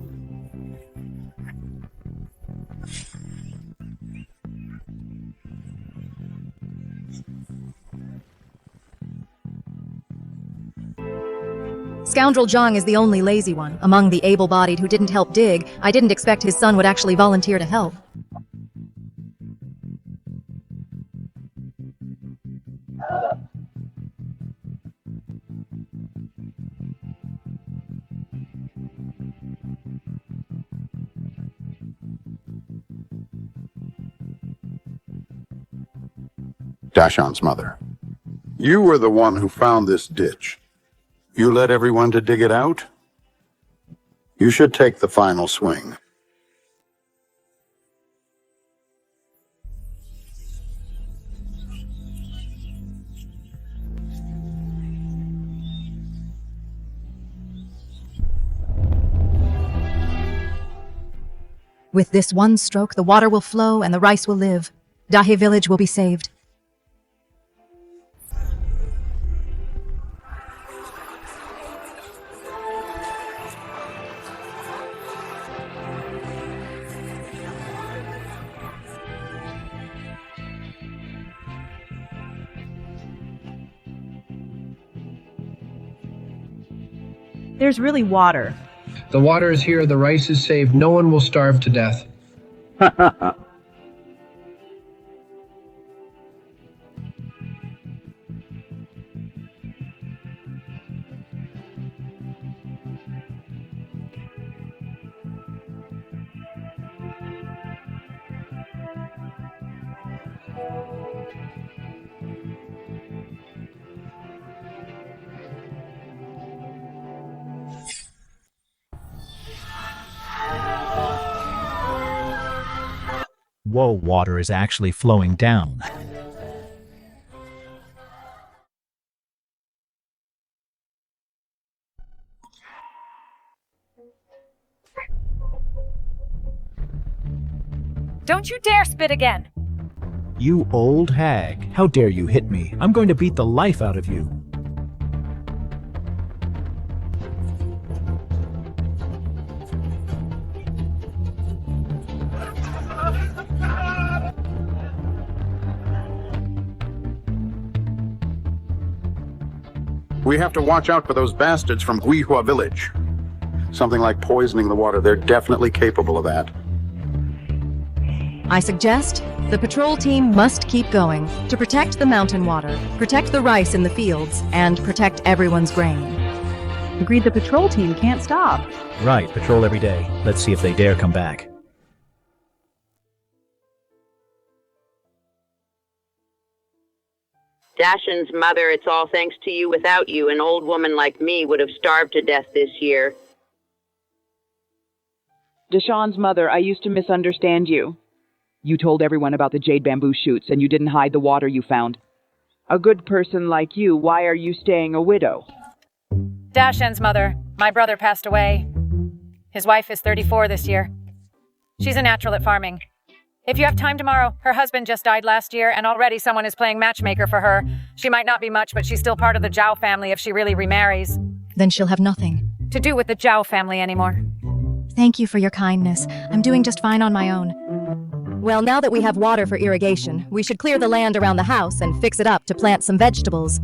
[SPEAKER 1] Scoundrel Zhang is the only lazy one. Among the able-bodied who didn't help dig, I didn't expect his son would actually volunteer to help.
[SPEAKER 23] Dashan's mother. You were the one who found this ditch. You led everyone to dig it out? You should take the final swing.
[SPEAKER 1] With this one stroke, the water will flow and the rice will live. Dahe village will be saved.
[SPEAKER 8] There's really water.
[SPEAKER 24] The water is here, the rice is saved, no one will starve to death.
[SPEAKER 18] Whoa, water is actually flowing down.
[SPEAKER 15] Don't you dare spit again!
[SPEAKER 18] You old hag, how dare you hit me? I'm going to beat the life out of you.
[SPEAKER 23] We have to watch out for those bastards from Guihua village. Something like poisoning the water. They're definitely capable of that.
[SPEAKER 1] I suggest the patrol team must keep going to protect the mountain water, protect the rice in the fields, and protect everyone's grain.
[SPEAKER 8] Agreed, the patrol team can't stop.
[SPEAKER 18] Right, patrol every day. Let's see if they dare come back.
[SPEAKER 5] Dashan's mother, it's all thanks to you. Without you, an old woman like me would have starved to death this year.
[SPEAKER 12] Dashan's mother, I used to misunderstand you. You told everyone about the jade bamboo shoots, and you didn't hide the water you found. A good person like you, why are you staying a widow?
[SPEAKER 15] Dashan's mother, my brother passed away. His wife is 34 this year. She's a natural at farming. If you have time tomorrow, her husband just died last year, and already someone is playing matchmaker for her. She might not be much, but she's still part of the Zhao family if she really remarries.
[SPEAKER 1] Then she'll have nothing
[SPEAKER 15] to do with the Zhao family anymore.
[SPEAKER 1] Thank you for your kindness. I'm doing just fine on my own. Well, now that we have water for irrigation, we should clear the land around the house and fix it up to plant some vegetables.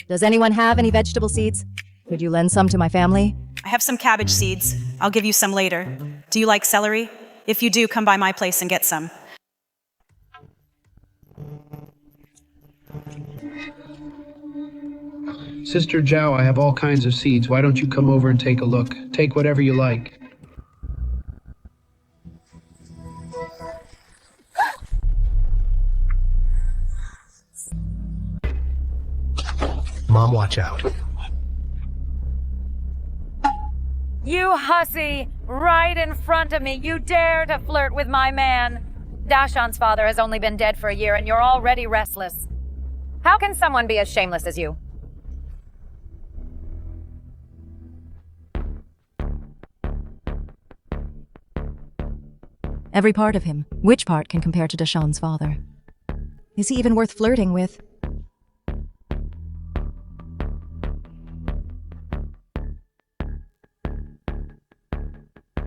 [SPEAKER 1] Does anyone have any vegetable seeds? Could you lend some to my family?
[SPEAKER 17] I have some cabbage seeds. I'll give you some later. Do you like celery? If you do, come by my place and get some.
[SPEAKER 24] Sister Zhao, I have all kinds of seeds. Why don't you come over and take a look? Take whatever you like.
[SPEAKER 6] Mom, watch out.
[SPEAKER 15] You hussy! Right in front of me, you dare to flirt with my man! Dashan's father has only been dead for a year and you're already restless. How can someone be as shameless as you?
[SPEAKER 1] Every part of him. Which part can compare to Dashan's father? Is he even worth flirting with?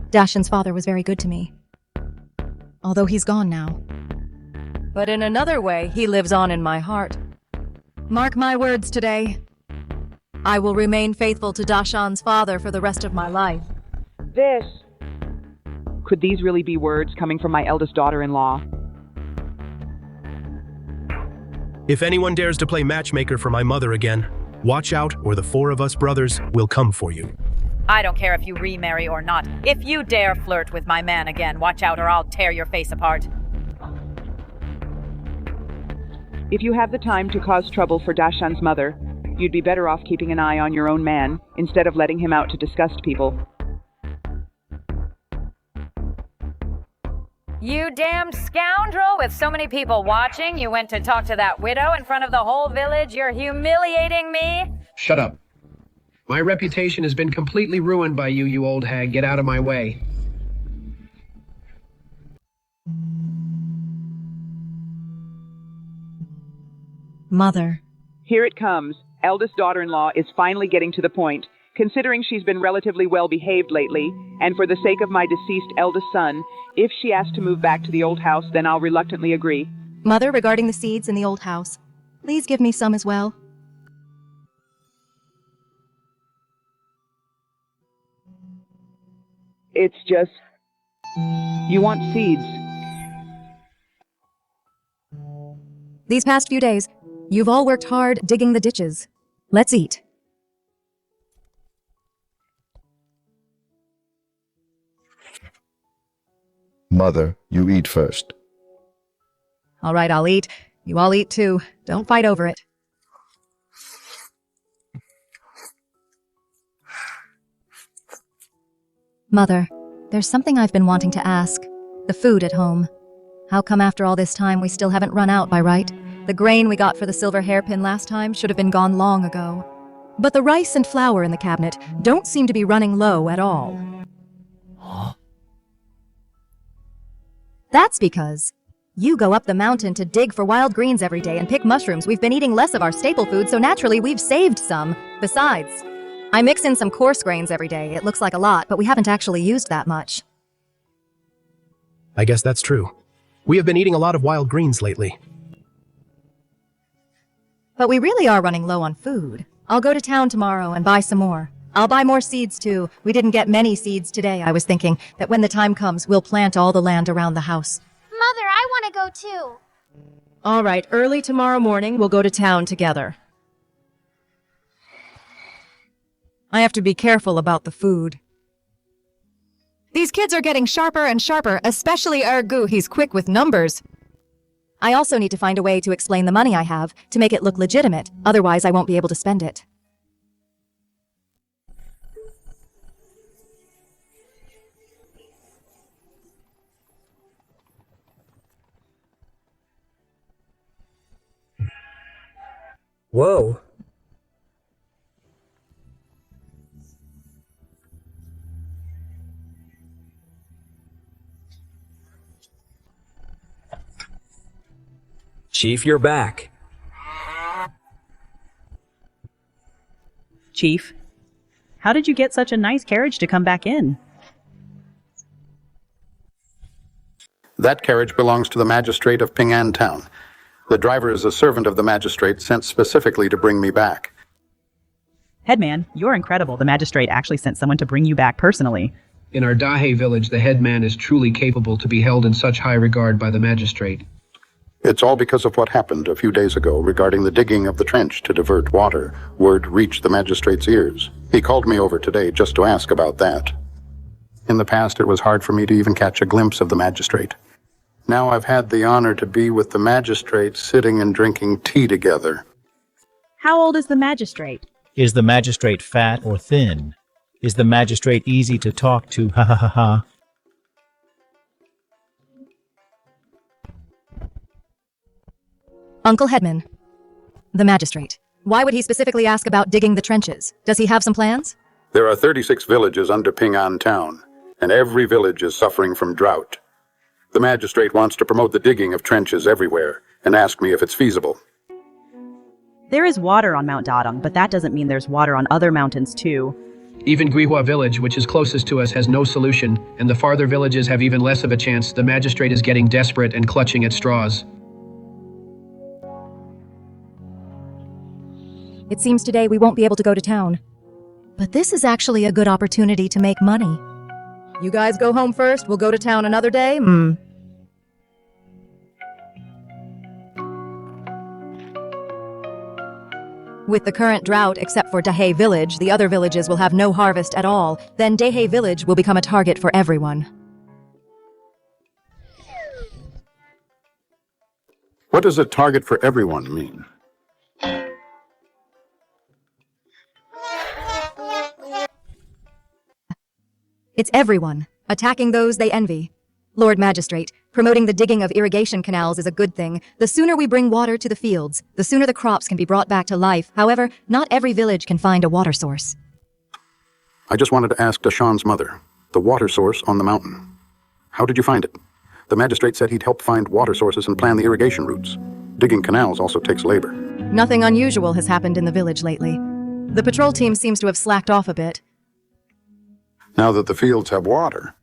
[SPEAKER 1] Dashan's father was very good to me. Although he's gone now. But in another way, he lives on in my heart. Mark my words today. I will remain faithful to Dashan's father for the rest of my life.
[SPEAKER 12] This. Could these really be words coming from my eldest daughter-in-law?
[SPEAKER 6] If anyone dares to play matchmaker for my mother again, watch out or the 4 of us brothers will come for you.
[SPEAKER 15] I don't care if you remarry or not. If you dare flirt with my man again, watch out or I'll tear your face apart.
[SPEAKER 12] If you have the time to cause trouble for Dashan's mother, you'd be better off keeping an eye on your own man instead of letting him out to disgust people.
[SPEAKER 15] You damned scoundrel! With so many people watching, you went to talk to that widow in front of the whole village. You're humiliating me!
[SPEAKER 24] Shut up. My reputation has been completely ruined by you, you old hag. Get out of my way.
[SPEAKER 1] Mother.
[SPEAKER 12] Here it comes. Eldest daughter-in-law is finally getting to the point. Considering she's been relatively well-behaved lately, and for the sake of my deceased eldest son, if she asks to move back to the old house, then I'll reluctantly agree.
[SPEAKER 1] Mother, regarding the seeds in the old house, please give me some as well.
[SPEAKER 12] It's just... you want seeds.
[SPEAKER 1] These past few days, you've all worked hard digging the ditches. Let's eat.
[SPEAKER 2] Mother, you eat first.
[SPEAKER 1] All right, I'll eat. You all eat too. Don't fight over it. Mother, there's something I've been wanting to ask. The food at home. How come after all this time we still haven't run out by right? The grain we got for the silver hairpin last time should have been gone long ago. But the rice and flour in the cabinet don't seem to be running low at all. That's because you go up the mountain to dig for wild greens every day and pick mushrooms. We've been eating less of our staple food, so naturally we've saved some. Besides, I mix in some coarse grains every day. It looks like a lot, but we haven't actually used that much.
[SPEAKER 6] I guess that's true. We have been eating a lot of wild greens lately.
[SPEAKER 1] But we really are running low on food. I'll go to town tomorrow and buy some more. I'll buy more seeds too. We didn't get many seeds today. I was thinking that when the time comes, we'll plant all the land around the house.
[SPEAKER 4] Mother, I want to go too.
[SPEAKER 3] All right, early tomorrow morning, we'll go to town together.
[SPEAKER 1] I have to be careful about the food. These kids are getting sharper and sharper, especially Ergu. He's quick with numbers. I also need to find a way to explain the money I have to make it look legitimate. Otherwise, I won't be able to spend it.
[SPEAKER 11] Whoa. Chief, you're back.
[SPEAKER 8] Chief, how did you get such a nice carriage to come back in?
[SPEAKER 23] That carriage belongs to the magistrate of Ping'an Town. The driver is a servant of the magistrate sent specifically to bring me back.
[SPEAKER 8] Headman, you're incredible. The magistrate actually sent someone to bring you back personally.
[SPEAKER 24] In our Dahe village, the headman is truly capable to be held in such high regard by the magistrate.
[SPEAKER 23] It's all because of what happened a few days ago regarding the digging of the trench to divert water. Word reached the magistrate's ears. He called me over today just to ask about that. In the past, it was hard for me to even catch a glimpse of the magistrate. Now I've had the honor to be with the magistrate sitting and drinking tea together.
[SPEAKER 8] How old is the magistrate?
[SPEAKER 18] Is the magistrate fat or thin? Is the magistrate easy to talk to? Ha ha ha ha.
[SPEAKER 1] Uncle Headman, the magistrate. Why would he specifically ask about digging the trenches? Does he have some plans?
[SPEAKER 23] There are 36 villages under Ping'an Town, and every village is suffering from drought. The magistrate wants to promote the digging of trenches everywhere and asked me if it's feasible.
[SPEAKER 8] There is water on Mount Dadong, but that doesn't mean there's water on other mountains too.
[SPEAKER 24] Even Guihua village, which is closest to us, has no solution, and the farther villages have even less of a chance. The magistrate is getting desperate and clutching at straws.
[SPEAKER 1] It seems today we won't be able to go to town. But this is actually a good opportunity to make money.
[SPEAKER 3] You guys go home first, we'll go to town another day?
[SPEAKER 1] With the current drought, except for Dahe Village, the other villages will have no harvest at all. Then Dahe Village will become a target for everyone.
[SPEAKER 23] What does a target for everyone mean?
[SPEAKER 1] It's everyone, attacking those they envy. Lord Magistrate, promoting the digging of irrigation canals is a good thing. The sooner we bring water to the fields, the sooner the crops can be brought back to life. However, not every village can find a water source.
[SPEAKER 23] I just wanted to ask Dashan's mother, the water source on the mountain. How did you find it? The magistrate said he'd help find water sources and plan the irrigation routes. Digging canals also takes labor.
[SPEAKER 1] Nothing unusual has happened in the village lately. The patrol team seems to have slacked off a bit.
[SPEAKER 23] Now that the fields have water,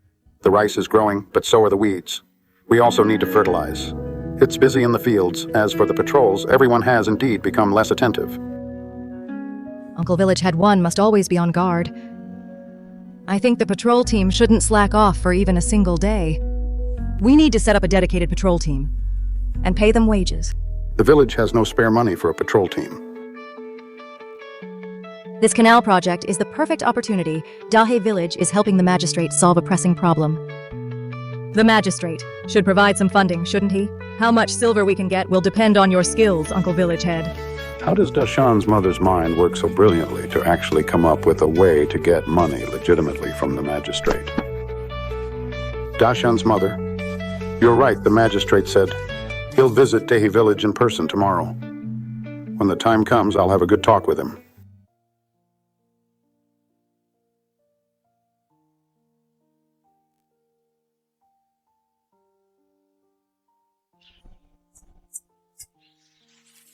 [SPEAKER 23] the rice is growing, but so are the weeds. We also need to fertilize. It's busy in the fields. As for the patrols, everyone has indeed become less attentive.
[SPEAKER 1] Uncle Village Head 1 must always be on guard. I think the patrol team shouldn't slack off for even a single day. We need to set up a dedicated patrol team and pay them wages.
[SPEAKER 23] The village has no spare money for a patrol team.
[SPEAKER 1] This canal project is the perfect opportunity. Dahe Village is helping the magistrate solve a pressing problem. The magistrate should provide some funding, shouldn't he? How much silver we can get will depend on your skills, Uncle Village Head.
[SPEAKER 23] How does Dashan's mother's mind work so brilliantly to actually come up with a way to get money legitimately from the magistrate? Dashan's mother, you're right, the magistrate said he'll visit Dahe Village in person tomorrow. When the time comes, I'll have a good talk with him.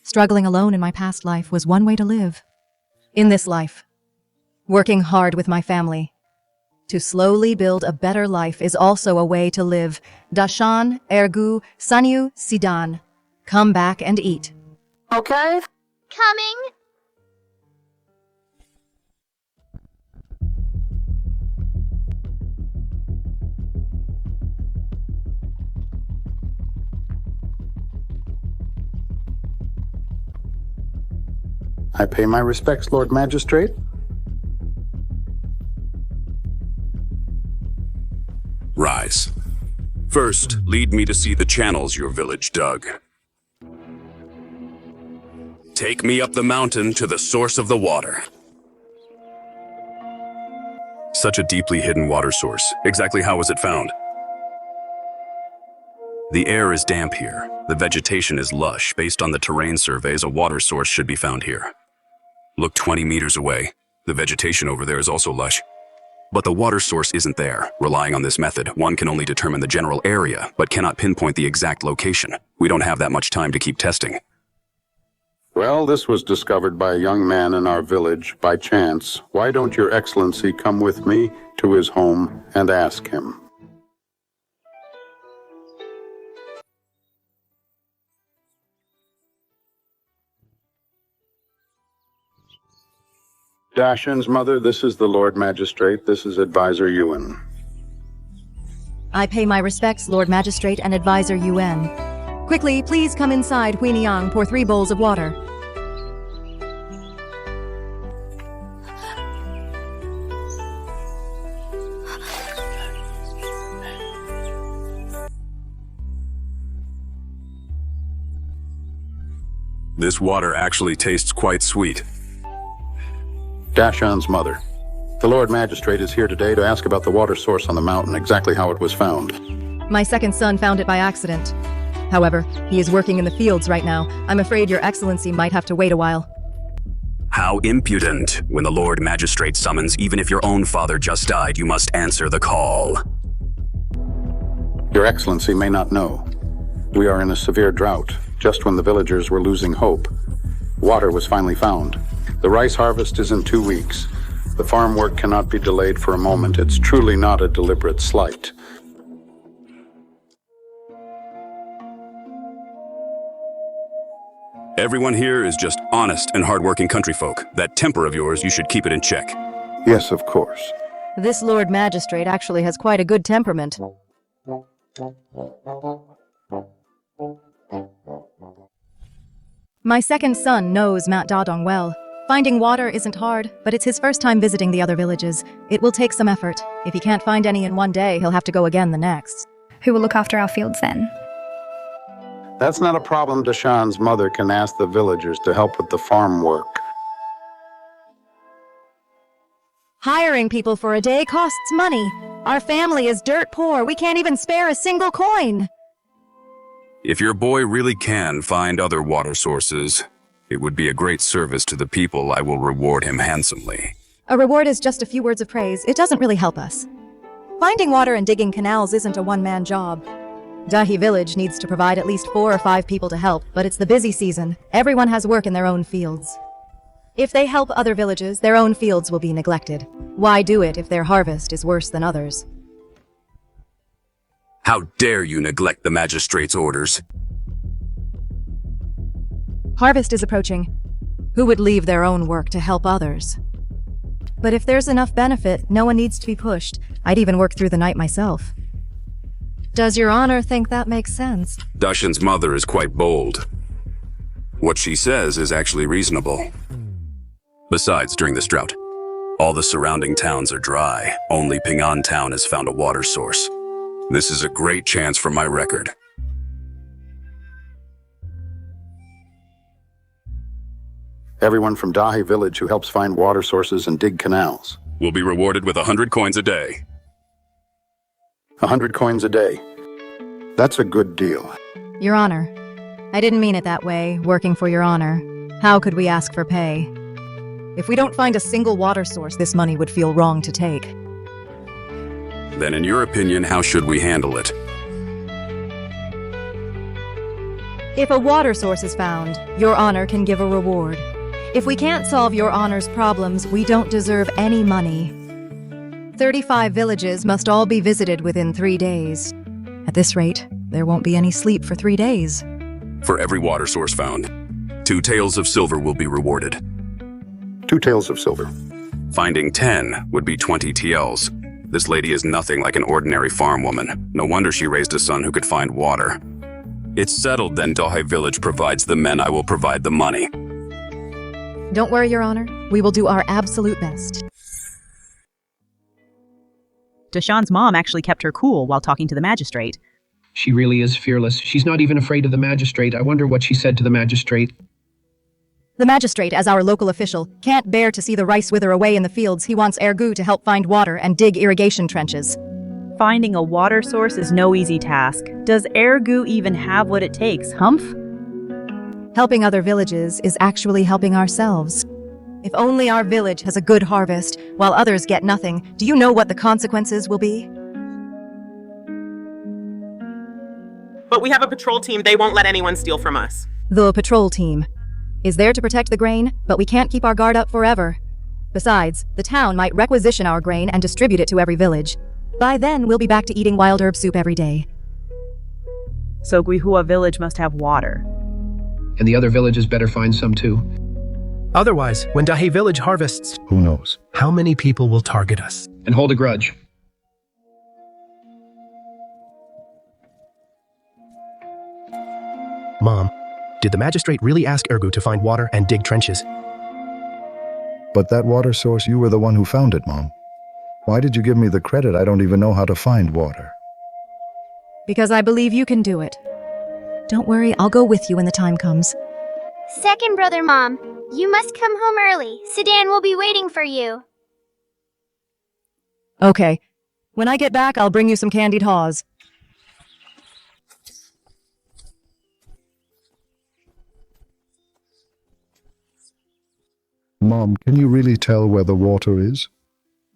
[SPEAKER 1] Struggling alone in my past life was one way to live. In this life, working hard with my family to slowly build a better life is also a way to live. Dashan, Ergu, Sanyu, Sidan. Come back and eat.
[SPEAKER 4] Okay? Coming.
[SPEAKER 23] I pay my respects, Lord Magistrate.
[SPEAKER 16] Rise. First, lead me to see the channels your village dug. Take me up the mountain to the source of the water. Such a deeply hidden water source. Exactly how was it found? The air is damp here. The vegetation is lush. Based on the terrain surveys, a water source should be found here. Look 20 meters away. The vegetation over there is also lush. But the water source isn't there. Relying on this method, one can only determine the general area, but cannot pinpoint the exact location. We don't have that much time to keep testing.
[SPEAKER 23] Well, this was discovered by a young man in our village by chance. Why don't Your Excellency come with me to his home and ask him? Dashan's mother, this is the Lord Magistrate. This is Advisor Yuan.
[SPEAKER 1] I pay my respects, Lord Magistrate and Advisor Yuan. Quickly, please come inside, Huiniang, pour 3 bowls of water.
[SPEAKER 16] This water actually tastes quite sweet.
[SPEAKER 23] Dashan's mother. The Lord Magistrate is here today to ask about the water source on the mountain, exactly how it was found.
[SPEAKER 1] My second son found it by accident. However, he is working in the fields right now. I'm afraid Your Excellency might have to wait a while.
[SPEAKER 16] How impudent. When the Lord Magistrate summons, even if your own father just died, you must answer the call.
[SPEAKER 23] Your Excellency may not know. We are in a severe drought. Just when the villagers were losing hope, water was finally found. The rice harvest is in 2 weeks. The farm work cannot be delayed for a moment. It's truly not a deliberate slight.
[SPEAKER 16] Everyone here is just honest and hardworking country folk. That temper of yours, you should keep it in check.
[SPEAKER 23] Yes, of course.
[SPEAKER 1] This Lord Magistrate actually has quite a good temperament. My second son knows Mat Dadong well. Finding water isn't hard, but it's his first time visiting the other villages. It will take some effort. If he can't find any in one day, he'll have to go again the next.
[SPEAKER 10] Who will look after our fields then?
[SPEAKER 23] That's not a problem. Dashan's mother can ask the villagers to help with the farm work.
[SPEAKER 1] Hiring people for a day costs money. Our family is dirt poor. We can't even spare a single coin.
[SPEAKER 16] If your boy really can find other water sources, it would be a great service to the people. I will reward him handsomely.
[SPEAKER 1] A reward is just a few words of praise. It doesn't really help us. Finding water and digging canals isn't a one-man job. Dahi village needs to provide at least 4 or 5 people to help, but it's the busy season. Everyone has work in their own fields. If they help other villages, their own fields will be neglected. Why do it if their harvest is worse than others?
[SPEAKER 16] How dare you neglect the magistrate's orders?
[SPEAKER 1] Harvest is approaching. Who would leave their own work to help others? But if there's enough benefit, no one needs to be pushed. I'd even work through the night myself. Does Your Honor think that makes sense?
[SPEAKER 16] Dashan's mother is quite bold. What she says is actually reasonable. Besides, during this drought, all the surrounding towns are dry. Only Ping'an town has found a water source. This is a great chance for my record.
[SPEAKER 23] Everyone from Dahi village who helps find water sources and dig canals
[SPEAKER 16] will be rewarded with 100 coins a day.
[SPEAKER 23] 100 coins a day. That's a good deal.
[SPEAKER 1] Your Honor, I didn't mean it that way, working for Your Honor. How could we ask for pay? If we don't find a single water source, this money would feel wrong to take.
[SPEAKER 16] Then in your opinion, how should we handle it?
[SPEAKER 1] If a water source is found, Your Honor can give a reward. If we can't solve Your Honor's problems, we don't deserve any money. 35 villages must all be visited within 3 days. At this rate, there won't be any sleep for 3 days.
[SPEAKER 16] For every water source found, 2 taels of silver will be rewarded.
[SPEAKER 23] 2 taels of silver.
[SPEAKER 16] Finding 10 would be 20 TLs. This lady is nothing like an ordinary farm woman. No wonder she raised a son who could find water. It's settled then. Dahi village provides the men, I will provide the money.
[SPEAKER 1] Don't worry, Your Honor. We will do our absolute best.
[SPEAKER 8] Dashan's mom actually kept her cool while talking to the magistrate.
[SPEAKER 24] She really is fearless. She's not even afraid of the magistrate. I wonder what she said to the magistrate.
[SPEAKER 1] The magistrate, as our local official, can't bear to see the rice wither away in the fields. He wants Ergu to help find water and dig irrigation trenches.
[SPEAKER 8] Finding a water source is no easy task. Does Ergu even have what it takes, Humph?
[SPEAKER 1] Helping other villages is actually helping ourselves. If only our village has a good harvest, while others get nothing, do you know what the consequences will be?
[SPEAKER 9] But we have a patrol team. They won't let anyone steal from us.
[SPEAKER 1] The patrol team is there to protect the grain, but we can't keep our guard up forever. Besides, the town might requisition our grain and distribute it to every village. By then, we'll be back to eating wild herb soup every day.
[SPEAKER 8] So Guihua village must have water.
[SPEAKER 24] And the other villages better find some too.
[SPEAKER 6] Otherwise, when Dahi village harvests,
[SPEAKER 2] who knows?
[SPEAKER 6] How many people will target us?
[SPEAKER 24] And hold a grudge.
[SPEAKER 6] Mom, did the magistrate really ask Ergu to find water and dig trenches?
[SPEAKER 2] But that water source, you were the one who found it, Mom. Why did you give me the credit? I don't even know how to find water.
[SPEAKER 1] Because I believe you can do it. Don't worry, I'll go with you when the time comes.
[SPEAKER 4] Second brother, Mom. You must come home early. Sedan will be waiting for you.
[SPEAKER 1] Okay. When I get back, I'll bring you some candied haws.
[SPEAKER 2] Mom, can you really tell where the water is?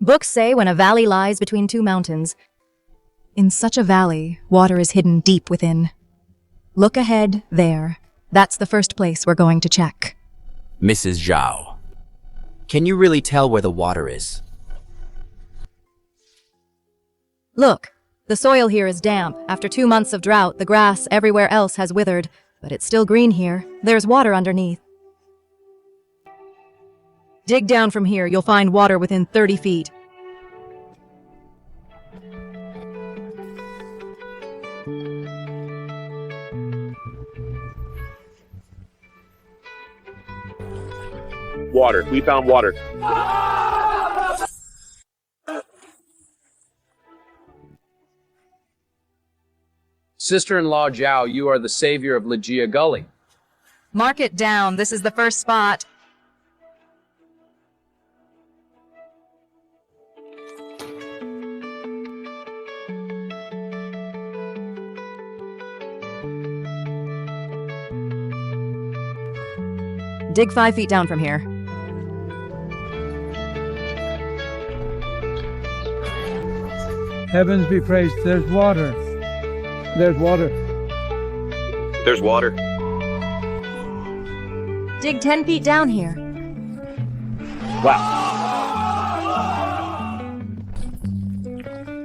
[SPEAKER 1] Books say when a valley lies between 2 mountains. In such a valley, water is hidden deep within. Look ahead there. That's the first place we're going to check.
[SPEAKER 20] Mrs. Zhao, can you really tell where the water is?
[SPEAKER 1] Look, the soil here is damp. After 2 months of drought, the grass everywhere else has withered. but it's still green here. There's water underneath. Dig down from here, you'll find water within 30 feet.
[SPEAKER 13] Water. We found water.
[SPEAKER 14] Sister-in-law Zhao, you are the savior of Legia Gully.
[SPEAKER 1] Mark it down. This is the first spot. Dig 5 feet down from here.
[SPEAKER 21] Heavens be praised, there's water. There's water.
[SPEAKER 13] There's water.
[SPEAKER 1] Dig 10 feet down here.
[SPEAKER 13] Wow.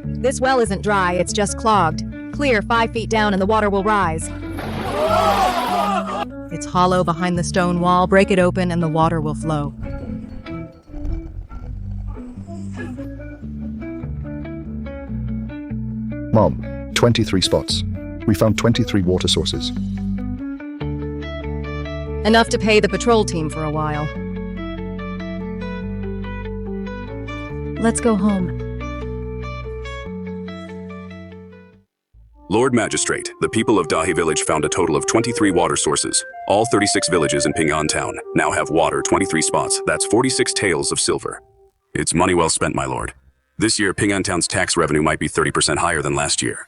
[SPEAKER 1] This well isn't dry, it's just clogged. Clear 5 feet down and the water will rise. It's hollow behind the stone wall. Break it open and the water will flow.
[SPEAKER 2] Mom, 23 spots. We found 23 water sources.
[SPEAKER 1] Enough to pay the patrol team for a while. Let's go home.
[SPEAKER 16] Lord Magistrate, the people of Dahe Village found a total of 23 water sources. All 36 villages in Ping'an Town now have water 23 spots. That's 46 taels of silver. It's money well spent, my lord. This year, Ping'an Town's tax revenue might be 30% higher than last year.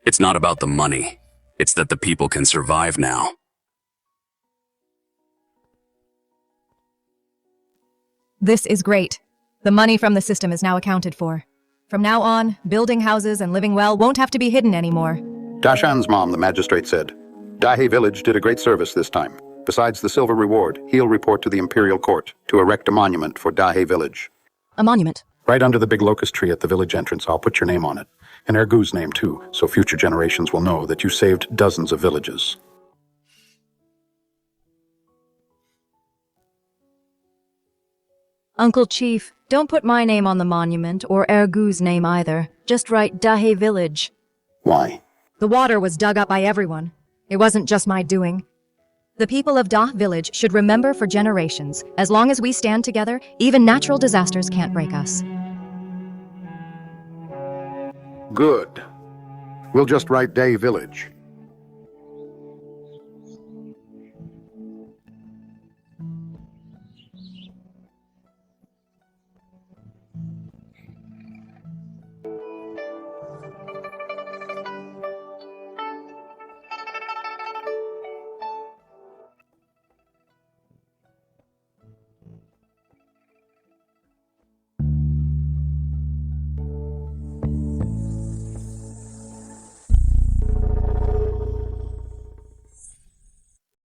[SPEAKER 16] It's not about the money. It's that the people can survive now.
[SPEAKER 1] This is great. The money from the system is now accounted for. From now on, building houses and living well won't have to be hidden anymore.
[SPEAKER 23] Dashan's mom, the magistrate said. Dahe Village did a great service this time. Besides the silver reward, he'll report to the Imperial Court to erect a monument for Dahe Village.
[SPEAKER 1] A monument?
[SPEAKER 23] Right under the big locust tree at the village entrance. I'll put your name on it. And Ergu's name, too, so future generations will know that you saved dozens of villages.
[SPEAKER 1] Uncle Chief, don't put my name on the monument, or Ergu's name either. Just write Dahe Village.
[SPEAKER 23] Why?
[SPEAKER 1] The water was dug up by everyone. It wasn't just my doing. The people of Dahe Village should remember for generations. As long as we stand together, even natural disasters can't break us.
[SPEAKER 23] Good. We'll just write Dahe Village.